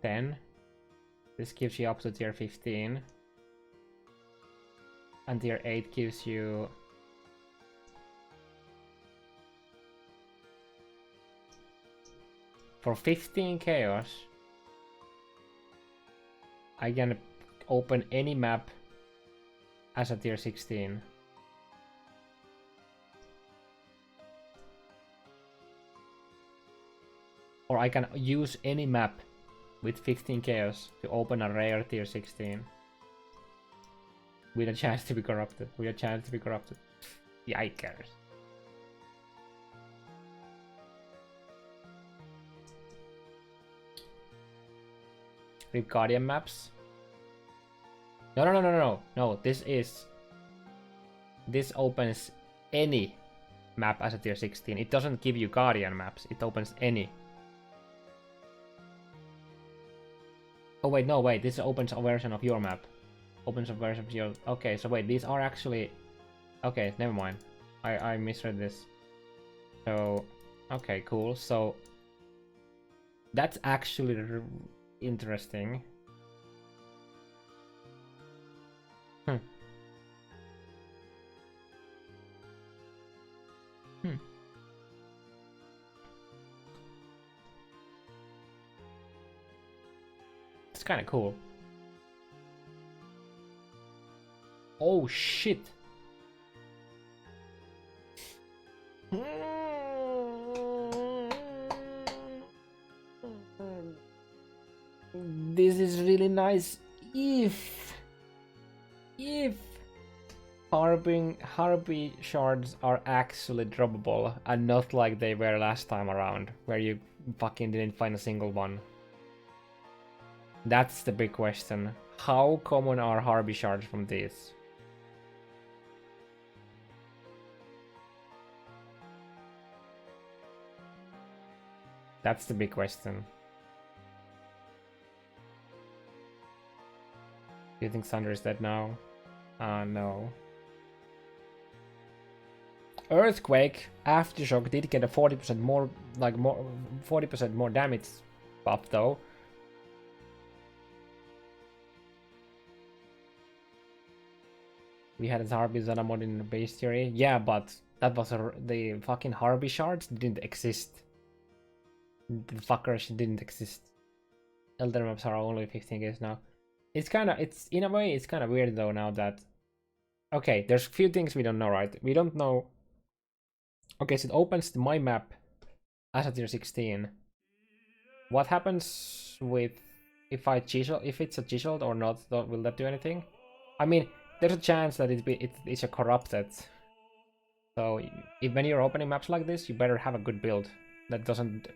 [SPEAKER 2] Then this gives you up to tier 15. And tier 8 gives you for 15 chaos. I can open any map as a tier 16. Or I can use any map with 15 chaos to open a rare tier 16. With a chance to be corrupted. Yikers. Rip Guardian maps. No. This opens any map as a tier 16. It doesn't give you Guardian maps. It opens any. Oh wait, no, wait. This opens a version of your map. Opens a version of your... Okay, so wait, these are actually... Okay, never mind. I misread this. So... Okay, cool. So... That's actually interesting. It's kind of cool. Oh shit! This is really nice. If Harpy shards are actually droppable and not like they were last time around, where you fucking didn't find a single one. That's the big question. How common are Harpy shards from these? That's the big question. Do you think Thunder is dead now? No. Earthquake Aftershock did get a 40% more, 40% more damage buff though. We had a Harpy Zana mod in the base theory. Yeah, but that was the fucking Harpy shards didn't exist. The fuckers didn't exist. Elder maps are only 15 games now. It's in a way, it's kind of weird though now that... Okay, there's a few things we don't know, right? We don't know... Okay, so it opens my map as a tier 16. What happens with if I chisel, if it's a chiseled or not? Will that do anything? I mean, there's a chance that it's a corrupted. So if when you're opening maps like this, you better have a good build that doesn't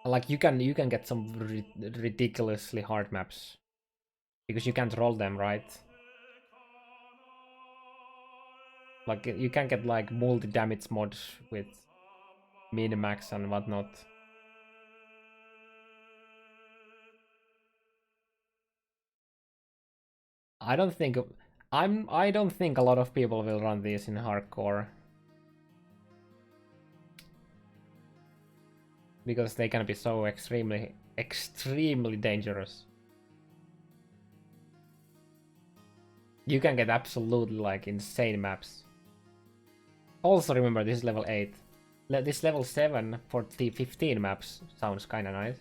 [SPEAKER 2] like you can get some ridiculously hard maps because you can't roll them, right? Like you can get like multi damage mods with minimax and whatnot. I don't think a lot of people will run these in hardcore. Because they can be so extremely dangerous. You can get absolutely like insane maps. Also remember this is level 8. This level 7 for the 15 maps sounds kinda nice.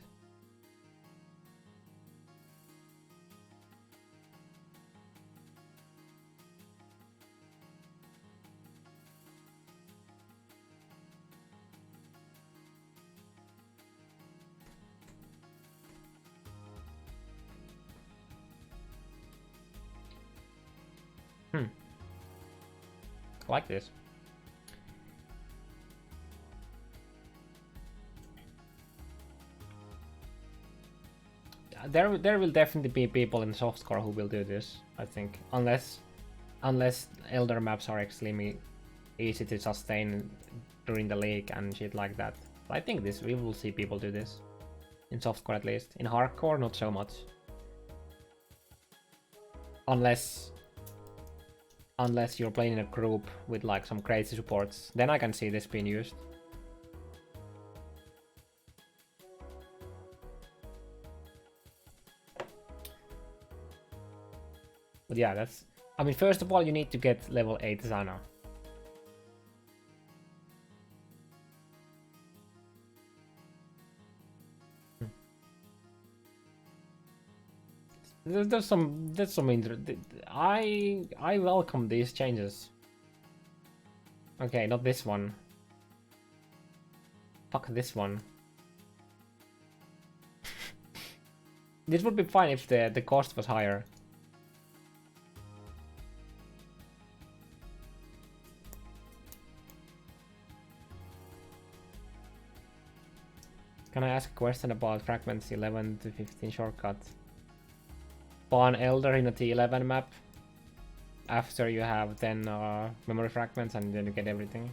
[SPEAKER 2] I like this. There will definitely be people in softcore who will do this, I think. Unless elder maps are extremely easy to sustain during the league and shit like that. But I think we will see people do this. In softcore at least. In hardcore, not so much. Unless you're playing in a group with like some crazy supports, then I can see this being used. But yeah, that's... I mean, first of all, you need to get level 8 Zana. There's some I welcome these changes. Okay, not this one. Fuck this one. This would be fine if the cost was higher. Can I ask a question about fragments 11 to 15 shortcut? Spawn Elder in a T11 map after you have 10 memory fragments and then you get everything.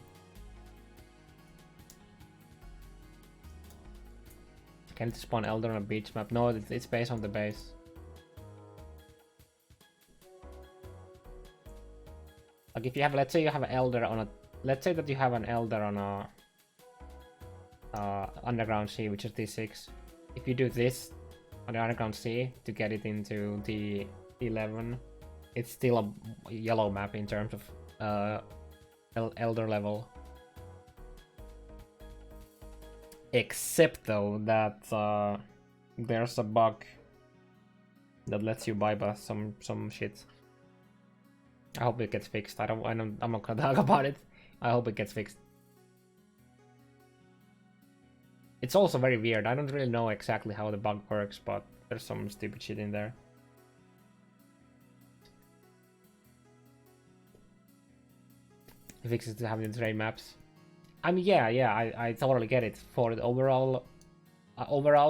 [SPEAKER 2] Can it spawn Elder on a beach map? No, it's based on the base. Like if you have, let's say you have an Elder on a, let's say that you have an Elder on a Underground Sea, which is T6. If you do this on the Underground Sea to get it into the 11, it's still a yellow map in terms of Elder level. Except though that there's a bug that lets you bypass some shit. I hope it gets fixed. I'm not gonna talk about it. I hope it gets fixed. It's also very weird. I don't really know exactly how the bug works, but there's some stupid shit in there. fixes to having the trade maps. I mean, yeah, I totally get it. For the overall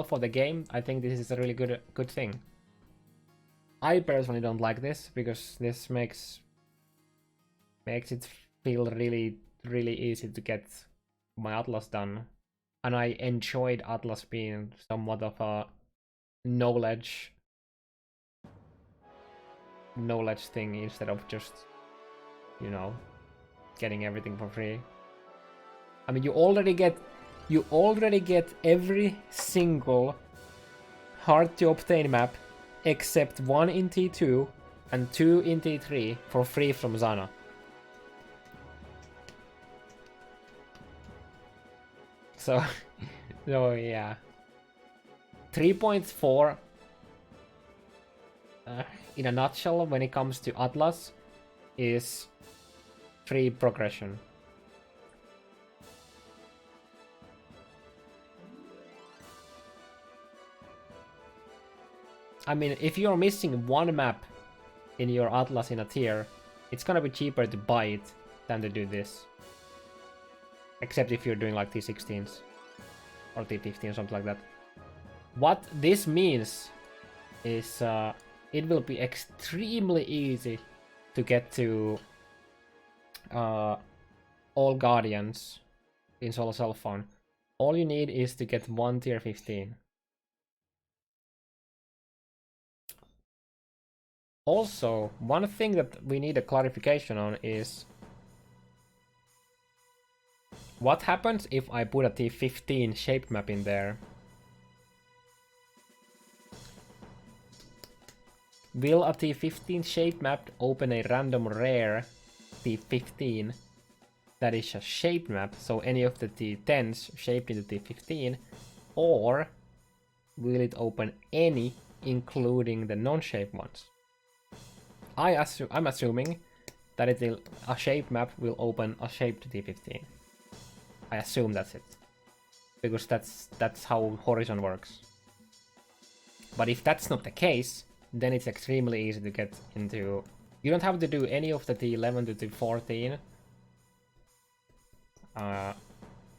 [SPEAKER 2] for the game, I think this is a really good thing. I personally don't like this because this makes it feel really easy to get my Atlas done, and I enjoyed Atlas being somewhat of a knowledge thing instead of just, you know, getting everything for free. I mean, you already get every single hard to obtain map except 1 in T2 and 2 in T3 for free from Zana. So, so yeah. 3.4 in a nutshell when it comes to Atlas is free progression. I mean, if you're missing one map in your Atlas in a tier, it's gonna be cheaper to buy it than to do this. Except if you're doing like T16s or T15 or something like that. What this means is it will be extremely easy to get to all Guardians in solo cell phone. All you need is to get 1 tier 15. Also, one thing that we need a clarification on is what happens if I put a T15 shape map in there? Will a T15 shape map open a random rare T15 that is a shape map, so any of the T10s shaped into T15, or will it open any, including the non-shape ones? I'm assuming that a shape map will open a shaped T15. I assume that's it, because that's how Horizon works. But if that's not the case, then it's extremely easy to get into. You don't have to do any of the T11 to T14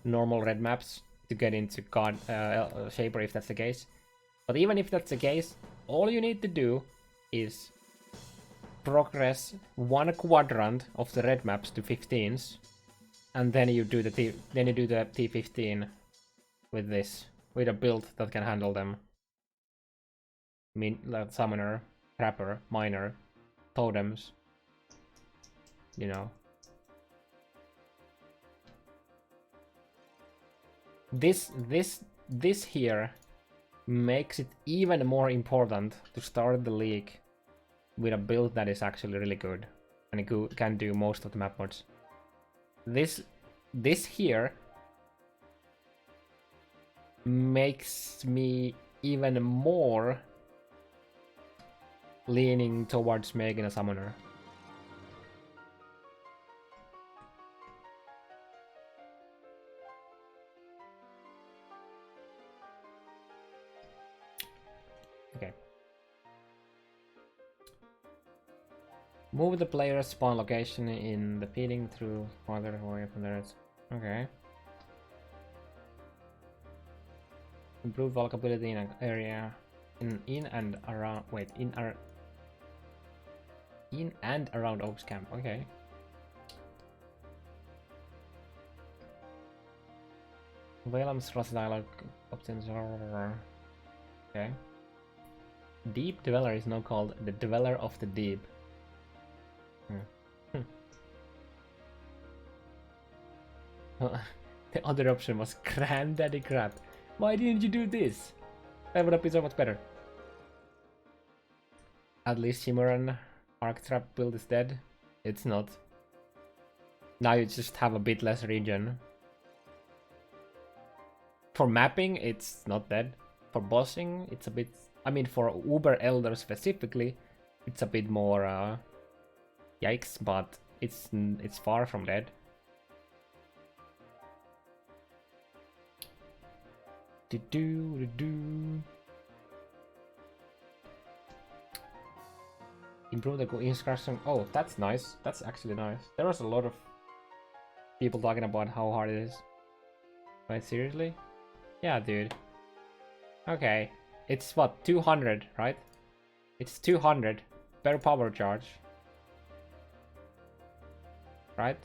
[SPEAKER 2] normal red maps to get into Shaper if that's the case. But even if that's the case, all you need to do is progress 1 quadrant of the red maps to 15s, and then you do the T15 with this, with a build that can handle them. Like summoner, trapper, miner, totems, you know. This here makes it even more important to start the league with a build that is actually really good and it can do most of the map mods. This here makes me even more leaning towards making a summoner. Okay. Move the player's spawn location in the feeding through farther away from there. Okay. Improve walkability in an area in and around. Wait, in and around Oaks Camp. Okay. Velam's cross dialogue options. Okay. Deep Dweller is now called the Dweller of the Deep. The other option was Granddaddy Crap. Why didn't you do this? That would have been so much better. At least Shimmeran Arctrap build is dead. It's not. Now you just have a bit less regen. For mapping, it's not dead. For bossing, it's a bit. I mean, for Uber Elder specifically, it's a bit more. Yikes! But it's far from dead. Improve the instruction. Oh, that's nice. That's actually nice. There was a lot of People talking about how hard it is. Wait, seriously? Yeah, dude. Okay. It's what, 200, right? It's 200 per power charge. Right?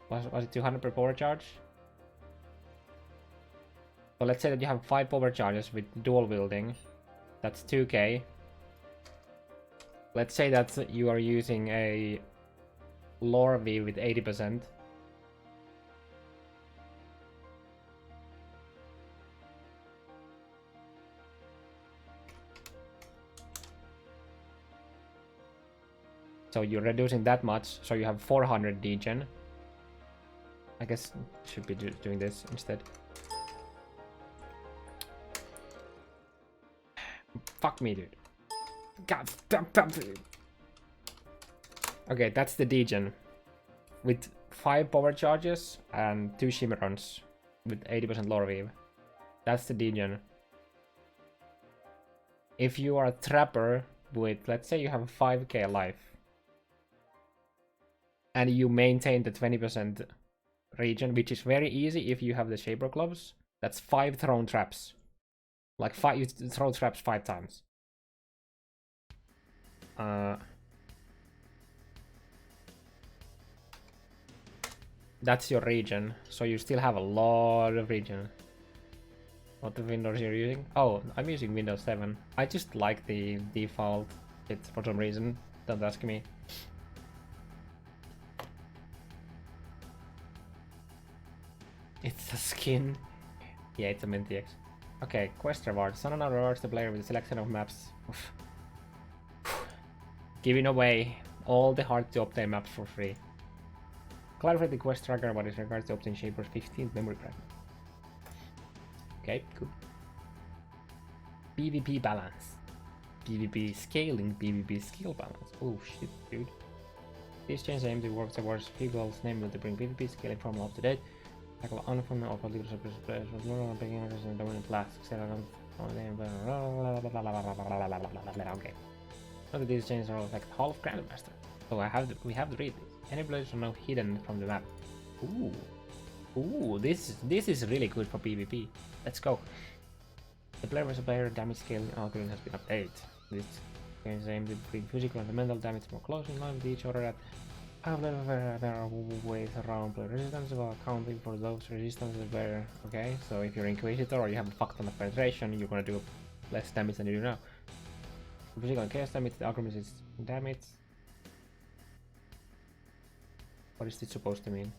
[SPEAKER 2] Was it 200 per power charge? So let's say that you have 5 power charges with dual wielding. That's 2k. Let's say that you are using a lore V with 80%. So you're reducing that much, so you have 400 degen. I guess should be doing this instead. Fuck me, dude. God. Okay, that's the degen. With 5 power charges and 2 shimmerons with 80% lore weave. That's the degen. If you are a trapper with, let's say you have 5k life, and you maintain the 20% region, which is very easy if you have the Shaper gloves, that's 5 thrown traps. Like 5, you throw traps 5 times. That's your region, so you still have a lot of region. What the Windows you're using? Oh, I'm using Windows 7. I just like the default it for some reason. Don't ask me. It's a skin. Yeah, it's a Mintx. Okay, quest reward. Sonana rewards the player with a selection of maps. Oof. Giving away all the hard to obtain maps for free. Clarify the quest tracker what is regards to obtain Shaper's 15th memory fragment. Okay, good. PvP balance. PvP scaling, PvP skill balance. Oh shit, dude. This change aims to work towards few goals, namely to bring PvP scaling formula up to date. Tackle unfamiliar or political players with normal beginners and dominant class. Okay. None of these changes are affect Hall of Grandmaster. So we have to read this. Any players are now hidden from the map. Ooh. Ooh, this is really good for PvP. Let's go. The player versus player damage scaling algorithm has been updated. This game's aim to bring physical and mental damage more closely in line with each other. There are ways around play resistance while accounting for those resistances where, okay, so if you're Inquisitor or you have a fuck ton of penetration, you're gonna do less damage than you do now. Physical and chaos damage, the algorithm is damage. What is this supposed to mean?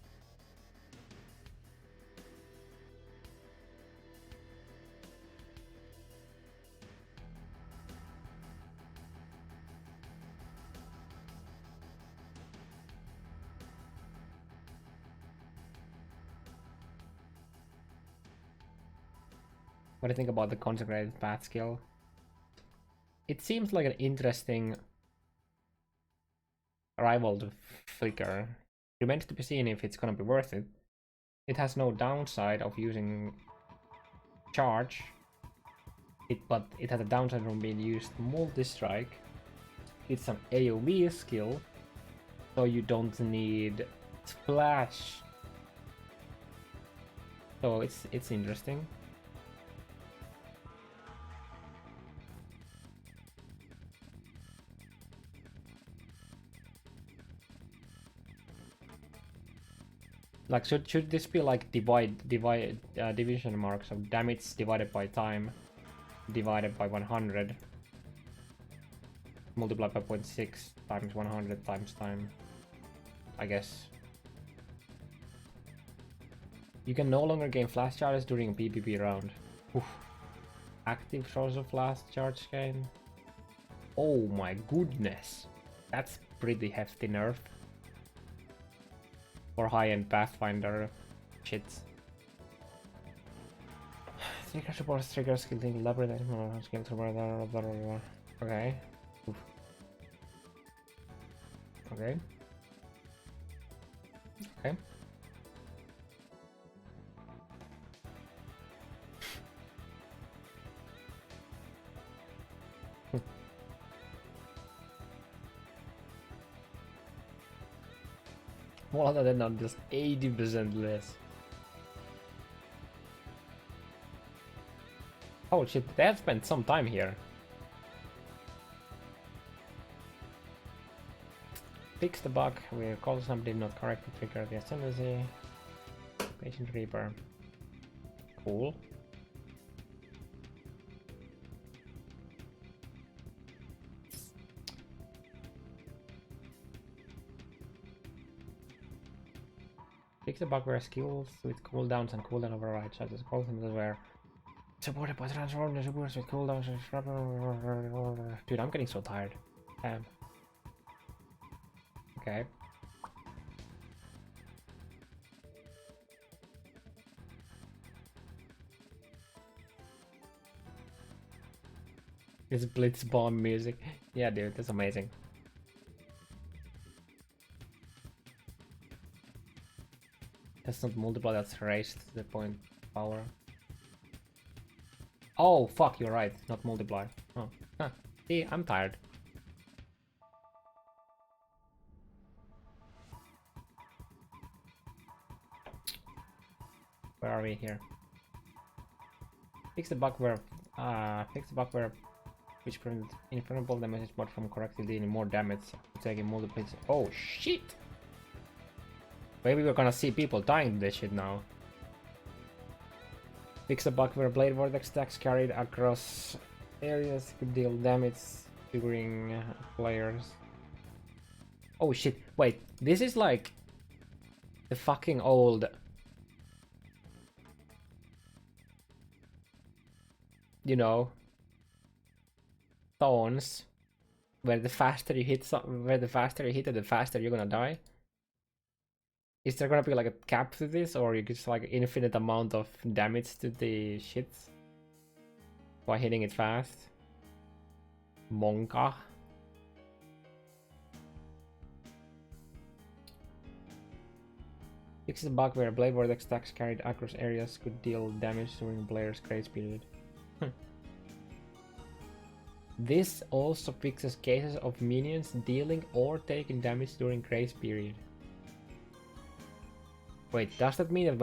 [SPEAKER 2] What do you think about the consecrated path skill? It seems like an interesting rival to Flicker. Remains to be seen if it's gonna be worth it. It has no downside of using charge, but it has a downside from being used multi-strike. It's an AoE skill, so you don't need splash. So it's interesting. Like should this be like division marks of damage divided by time divided by 100 multiplied by 0.6 times 100 times time, I guess. You can no longer gain flash charges during a PvP round. Oof. Active source of flash charge gain. Oh my goodness, that's pretty hefty nerf for high-end Pathfinder shit. Trigger supports trigger skill thing elaborate skill support. Okay. Oof. Okay. Okay. More than not just 80% less. Oh shit, they have spent some time here. Fix the bug where call somebody not correctly trigger the Ascendancy. Patient Reaper. Cool. Fix the bug where skills with cooldowns and cooldown overrides, such as call symbols where supported by transform the supports with cooldowns. Dude, I'm getting so tired. Damn. Okay. It's Blitz Bomb music. Yeah, dude, that's amazing. That's not multiply, that's raised to the point power. Oh, fuck, you're right. Not multiply. Oh, huh. See, I'm tired. Where are we here? Fix the bug where which prevents inflammable damage bot from correctly dealing more damage, taking multiple. Oh shit! Maybe we're gonna see people dying to this shit now. Fix the bug where blade vortex attacks carried across areas could deal damage during players. Oh shit! Wait, this is like the fucking old. You know, thorns, where the faster you hit the faster you're gonna die. Is there gonna be like a cap to this, or you just like infinite amount of damage to the shit by hitting it fast? Monka. Fix the bug where blade vortex attacks carried across areas could deal damage during player's grace period. This also fixes cases of minions dealing or taking damage during grace period. Wait, does that mean that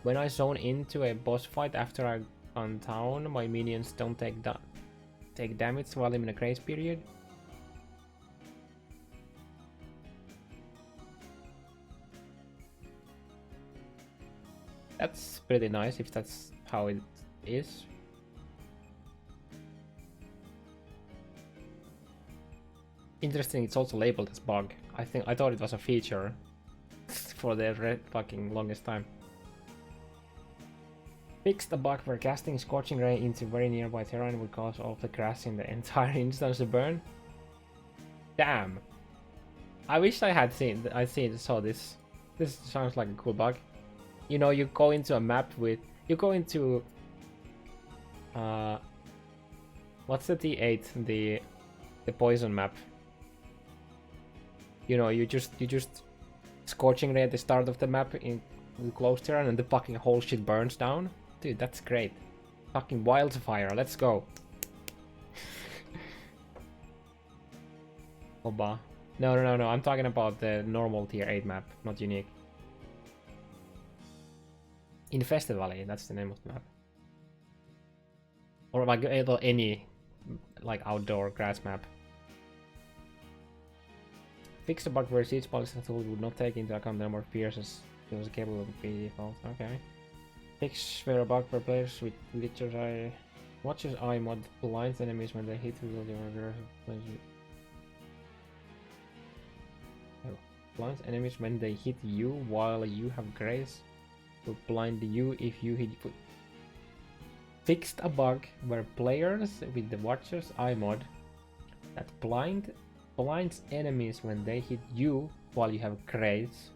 [SPEAKER 2] when I zone into a boss fight after I'm on town, my minions don't take damage while I'm in a grace period? That's pretty nice if that's how it is. Interesting, it's also labeled as bug. I thought it was a feature for the fucking longest time. Fix the bug where casting Scorching Ray into very nearby terrain would cause all of the grass in the entire instance to burn. Damn. I wish I had saw this. This sounds like a cool bug. You know, you go into a map with what's the T8, the poison map. You know, you just Scorching Ray at the start of the map in close terrain and the fucking whole shit burns down. Dude, that's great. Fucking wildfire, let's go. Oba. No, I'm talking about the normal tier 8 map, not unique. Infested Valley, that's the name of the map. Or like any like outdoor grass map. Fix the bug where siege policy tool would not take into account the number of pierces it was capable of be default. Okay. Fix where a bug where players with Watcher's Eye mod blinds enemies when they hit with the blinds enemies when they hit you while you have grace. Will blind you if you hit. Fixed a bug where players with the Watcher's Eye mod that blinds enemies when they hit you while you have grace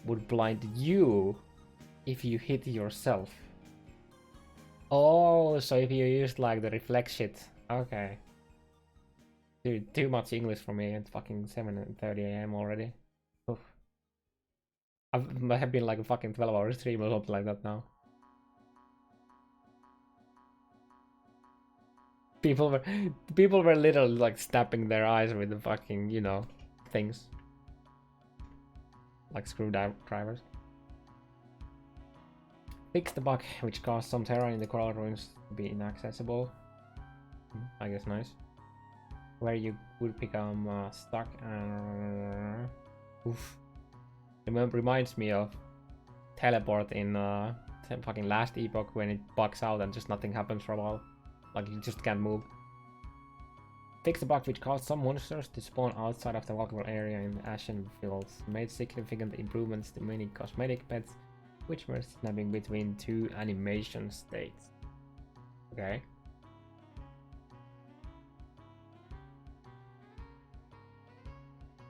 [SPEAKER 2] would blind you if you hit yourself. Oh, so if you use like the reflect shit. Okay. Dude, too much English for me at fucking 7:30 AM already. Oof. I have been like a fucking 12-hour stream or something like that now. People were literally like snapping their eyes with the fucking, you know, things. like screwdrivers. Fix the bug which caused some terrain in the coral ruins to be inaccessible. I guess nice. Where you would become stuck and oof. Reminds me of teleport in fucking last epoch when it bugs out and just nothing happens for a while. Like you just can't move. Fix the bug which caused some monsters to spawn outside of the walkable area in Ashen Fields. Made significant improvements to many cosmetic pets, which were snapping between two animation states. Okay.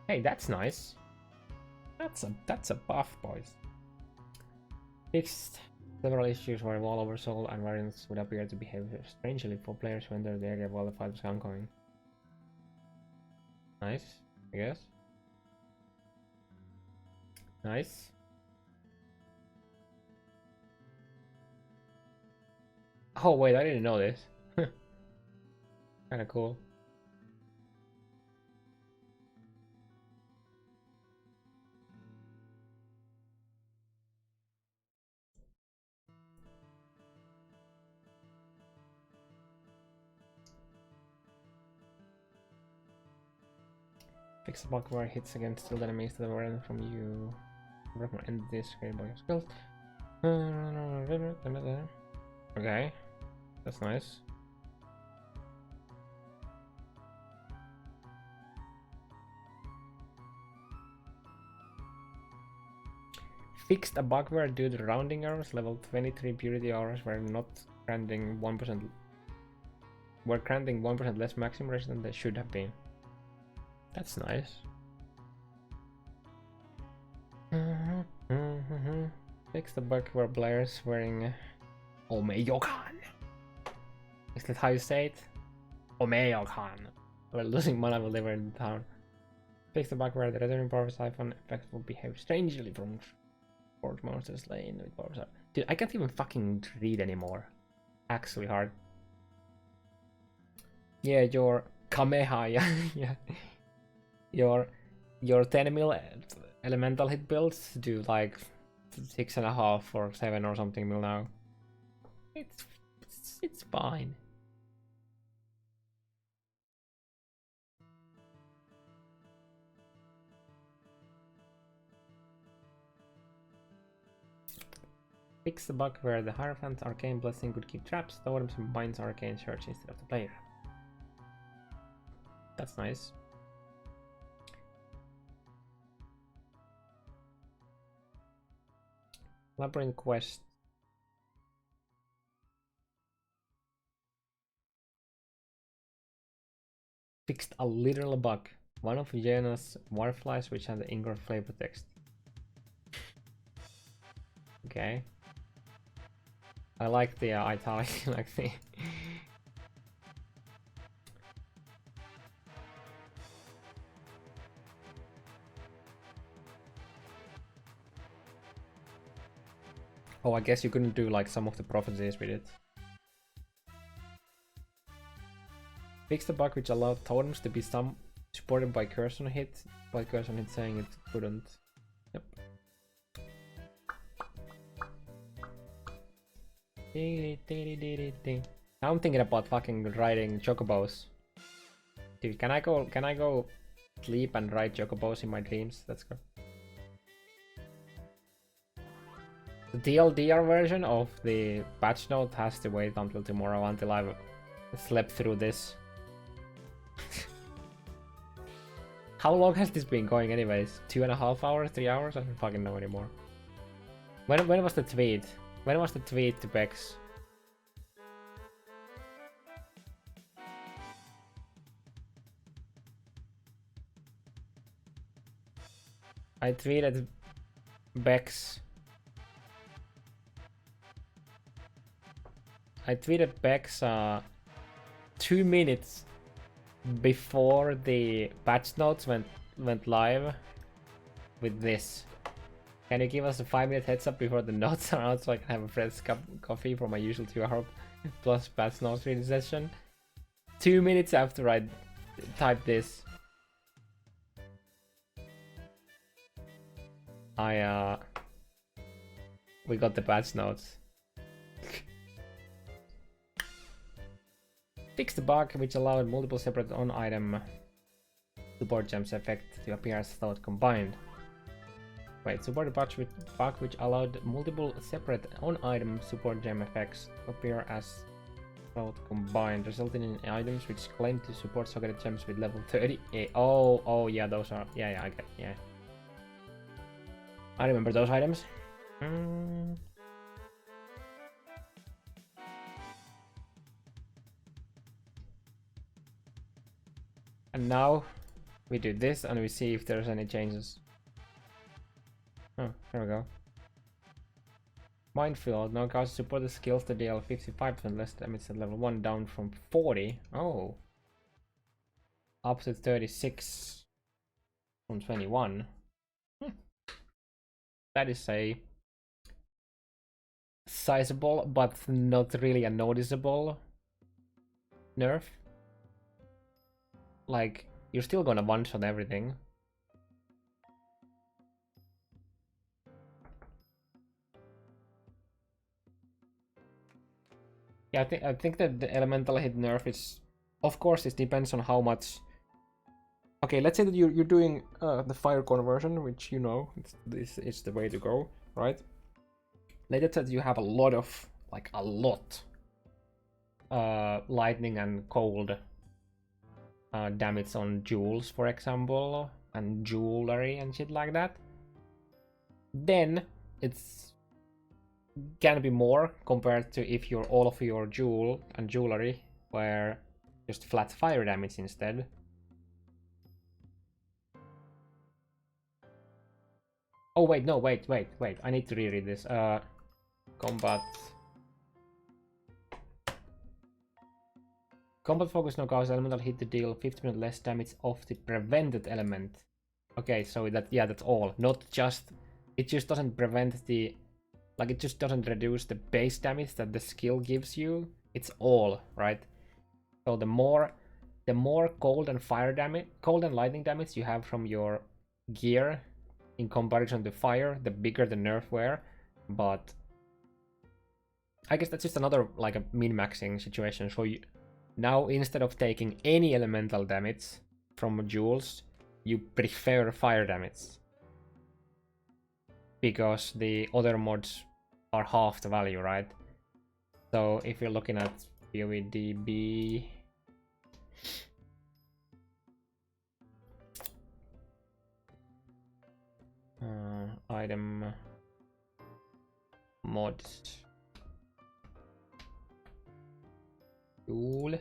[SPEAKER 2] Hey, that's nice. That's a buff, boys. Fixed several issues where wall oversoul and variants would appear to behave strangely for players who enter the area while the fight was ongoing. Nice, I guess. Nice. Oh wait, I didn't know this. Kinda cool. Fix the bug where hits against skilled enemies that were random from you. Recommend this created by your skills. Okay, that's nice. Fixed a bug where due to rounding errors, level 23 purity hours were not granting 1%. Were granting 1% less maximum range than they should have been. That's nice. Fix the bug where players wearing Omeyokan. Is that how you say it? Omeyokan. We're losing mana while they were in town. Fix the bug where the returning power siphon effect will behave strangely from forge monsters slain with power siphon. Dude, I can't even fucking read anymore. Actually hard. Yeah, your Kameha, yeah. Your 10 mil elemental hit builds do like 6.5 or 7 or something mil now. It's fine. Fix the bug where the Hierophant's Arcane Blessing could keep traps, totems, and binds Arcane Search instead of the player. That's nice. Labyrinth quest. Fixed a literal bug. One of Jena's warflies which had the Ingor flavor text. Okay. I like the italic, like the... Oh, I guess you couldn't do like some of the prophecies with it. Fix the bug which allowed totems to be supported by curse on hit, by curse on hit saying it couldn't. Yep. Now I'm thinking about fucking riding chocobos. Dude, can I go sleep and ride chocobos in my dreams? Let's go. The TLDR version of the patch note has to wait until tomorrow until I've slept through this. How long has this been going anyways? 2.5 hours? 3 hours? I don't fucking know anymore. When was the tweet? When was the tweet to Bex? I tweeted Bex. I tweeted Bex 2 minutes before the patch notes went live with this. Can you give us a 5-minute heads up before the notes are out so I can have a fresh cup of coffee for my usual 2-hour plus patch notes reading session? 2 minutes after I typed this. We got the patch notes. Fix the bug which allowed multiple separate on-item support gems effect to appear as thought combined. Wait, support the bug which allowed multiple separate on-item support gem effects to appear as thought combined, resulting in items which claim to support socketed gems with level 30. Oh yeah, those are, yeah, I get, yeah. I remember those items. And now we do this and we see if there's any changes. Oh, here we go. Minefield now causes support the skills to deal 55% less damage at level 1, down from 40. Oh. Up to 36 from 21. That is a sizable but not really a noticeable nerf. Like, you're still gonna one-shot everything. Yeah, I think that the elemental hit nerf is, of course, it depends on how much. Okay, let's say that you're doing the fire conversion, which you know this is the way to go, right? Let's say that you have a lot of, like a lot, lightning and cold damage on jewels, for example, and jewelry and shit like that. Then it's can be more compared to if all of your jewel and jewelry were just flat fire damage instead. Oh wait, no, wait. I need to reread this. Combat focus now causes elemental hit to deal 50% less damage of the prevented element. Okay, so that's all. Not just, it just doesn't prevent the, like, it just doesn't reduce the base damage that the skill gives you. It's all, right? So the more cold and fire damage, cold and lightning damage you have from your gear in comparison to fire, the bigger the nerf were. But I guess that's just another, like, a min-maxing situation. So now instead of taking any elemental damage from jewels, you prefer fire damage. Because the other mods are half the value, right? So if you're looking at PoEDB, item mods, tool.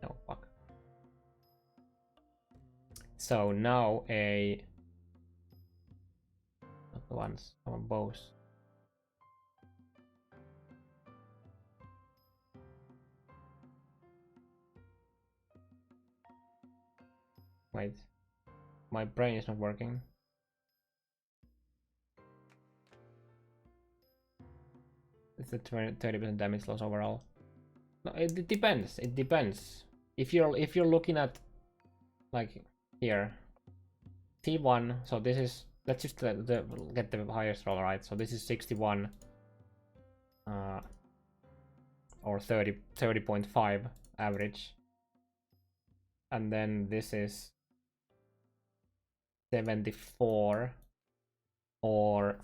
[SPEAKER 2] No, fuck. So now not the ones, some bows. Wait, my brain is not working. It's a 30% damage loss overall. No, it depends. It depends. If you're looking at, like, here, T1. So this is, let's just get the highest roll, right? So this is 61, or 30.5 average, and then this is 74 or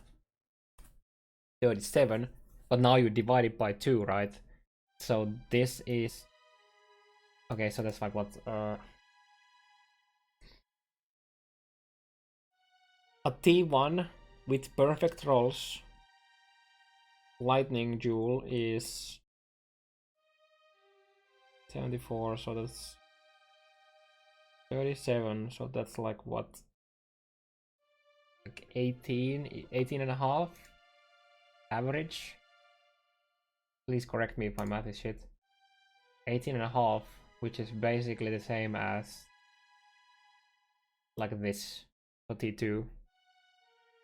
[SPEAKER 2] 37. But now you divide it by 2, right? So this is, okay, so that's like what, a T1 with perfect rolls lightning jewel is 74, so that's 37, so that's like what, like 18 and a half average. Please correct me if my math is shit. 18 and a half, which is basically the same as like this, so T2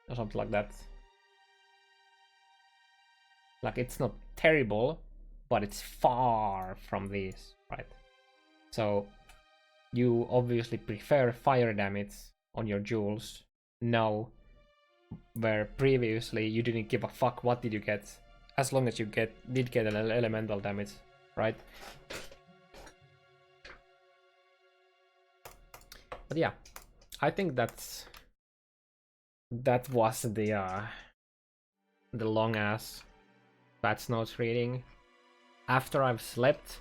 [SPEAKER 2] or something like that. Like, it's not terrible, but it's far from these, right? So you obviously prefer fire damage on your jewels now, where previously you didn't give a fuck what did you get, as long as you did get an elemental damage, right? But yeah, I think that was the long ass patch notes reading. After I've slept,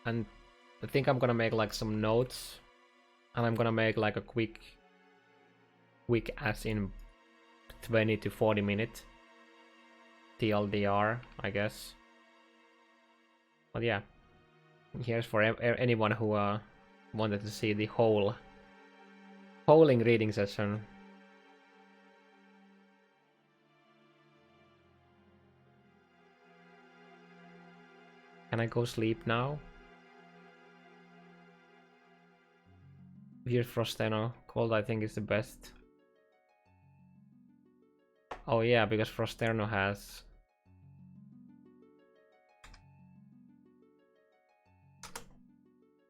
[SPEAKER 2] and I think I'm gonna make like some notes, and I'm gonna make like a quick as in 20 to 40 minute TLDR, I guess. But yeah, here's for anyone who wanted to see the whole polling reading session. Can I go sleep now? Here's Frosteno. Cold I think is the best. Oh yeah, because Frosterno has...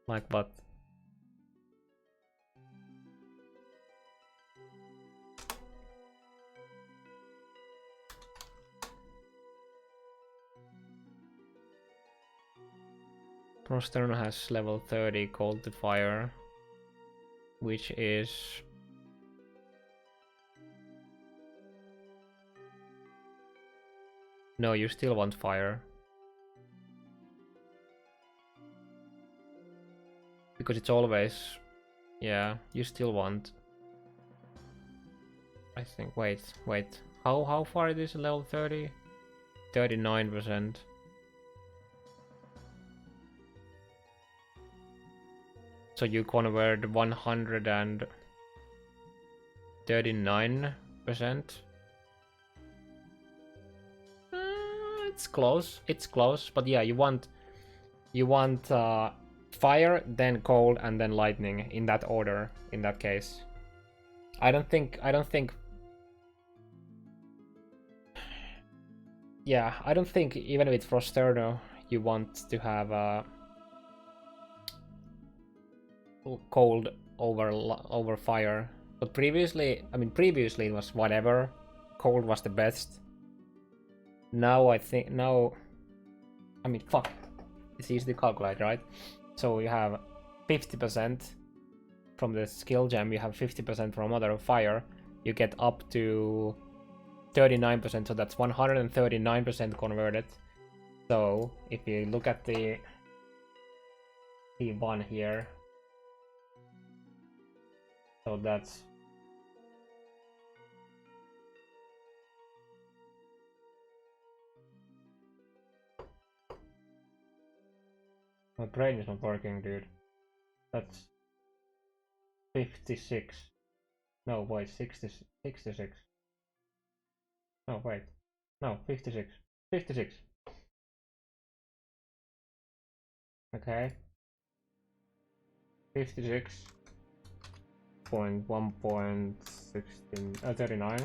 [SPEAKER 2] Like what? Frosterno has level 30 Cold to Fire, which is... No, you still want fire. Because it's always... Yeah, you still want... I think, wait. How far it is level 30? 39%. So you convert 139%? It's close, but yeah, you want fire, then cold, and then lightning in that order. In that case, I don't think. Yeah, I don't think even with Frosterno you want to have cold over fire. But previously it was whatever. Cold was the best. Now I think fuck. It's easy to calculate, right? So you have 50% from the skill gem, you have 50% from other fire, you get up to 39%, so that's 139% converted. So if you look at the T1 here, so that's my brain is not working, dude. That's 56. No, wait, 66. No, wait. No, 56. 56. Okay. 56.1.16 39.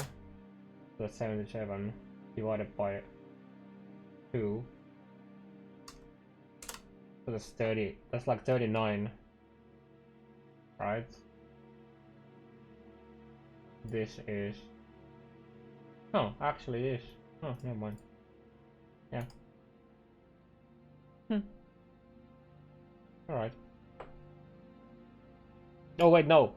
[SPEAKER 2] That's 77 divided by 2. So that's 30. That's like 39. Right? This is... Oh, actually it is. Oh, never mind. Yeah. Alright. Oh wait, no,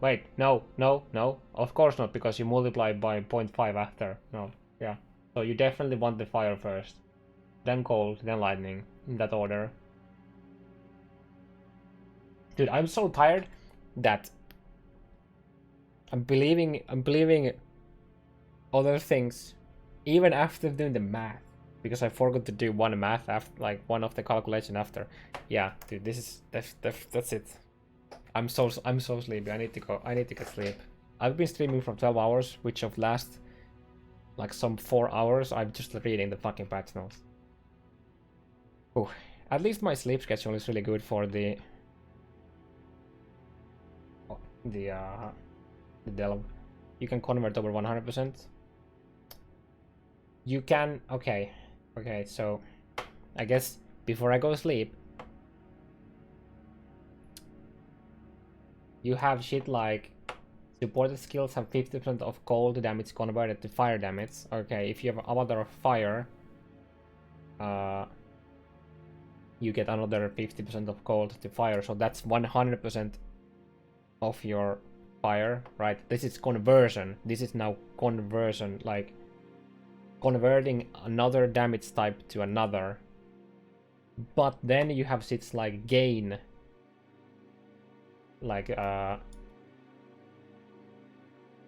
[SPEAKER 2] no. Of course not, because you multiply by 0.5 after. No, yeah. So you definitely want the fire first. Then cold, then lightning. In that order. Dude, I'm so tired that I'm believing other things even after doing the math, because I forgot to do one math after, like one of the calculation after. Yeah, dude, that's it. I'm so sleepy. I need to get sleep. I've been streaming for 12 hours, which of last like some 4 hours I'm just reading the fucking patch notes. Ooh, at least my sleep schedule is really good for the delve. You can convert over 100%. You can... Okay, so I guess before I go to sleep, you have shit like supported skills have 50% of cold damage converted to fire damage. Okay, if you have Avatar of Fire, you get another 50% of cold to fire, so that's 100% of your fire, right? This is conversion. This is now conversion, like converting another damage type to another. But then you have shits like gain, like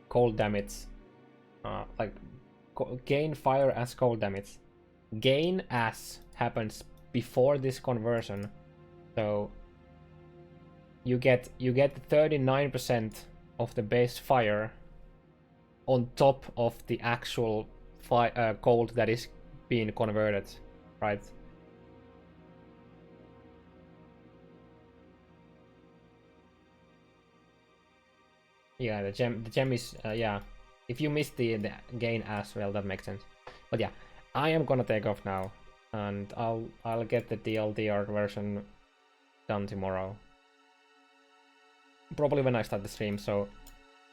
[SPEAKER 2] cold damage, like gain fire as cold damage. Gain as happens before this conversion, so you get 39% of the base fire on top of the actual cold that is being converted, right? Yeah, the gem is yeah. If you miss the gain as well, that makes sense. But yeah, I am gonna take off now, and I'll get the TLDR version done tomorrow. Probably when I start the stream. So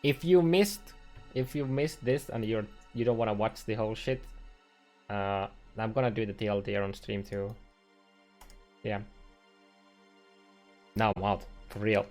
[SPEAKER 2] if you missed this and you don't want to watch the whole shit, I'm gonna do the TLDR on stream too. Yeah. Now I'm out for real.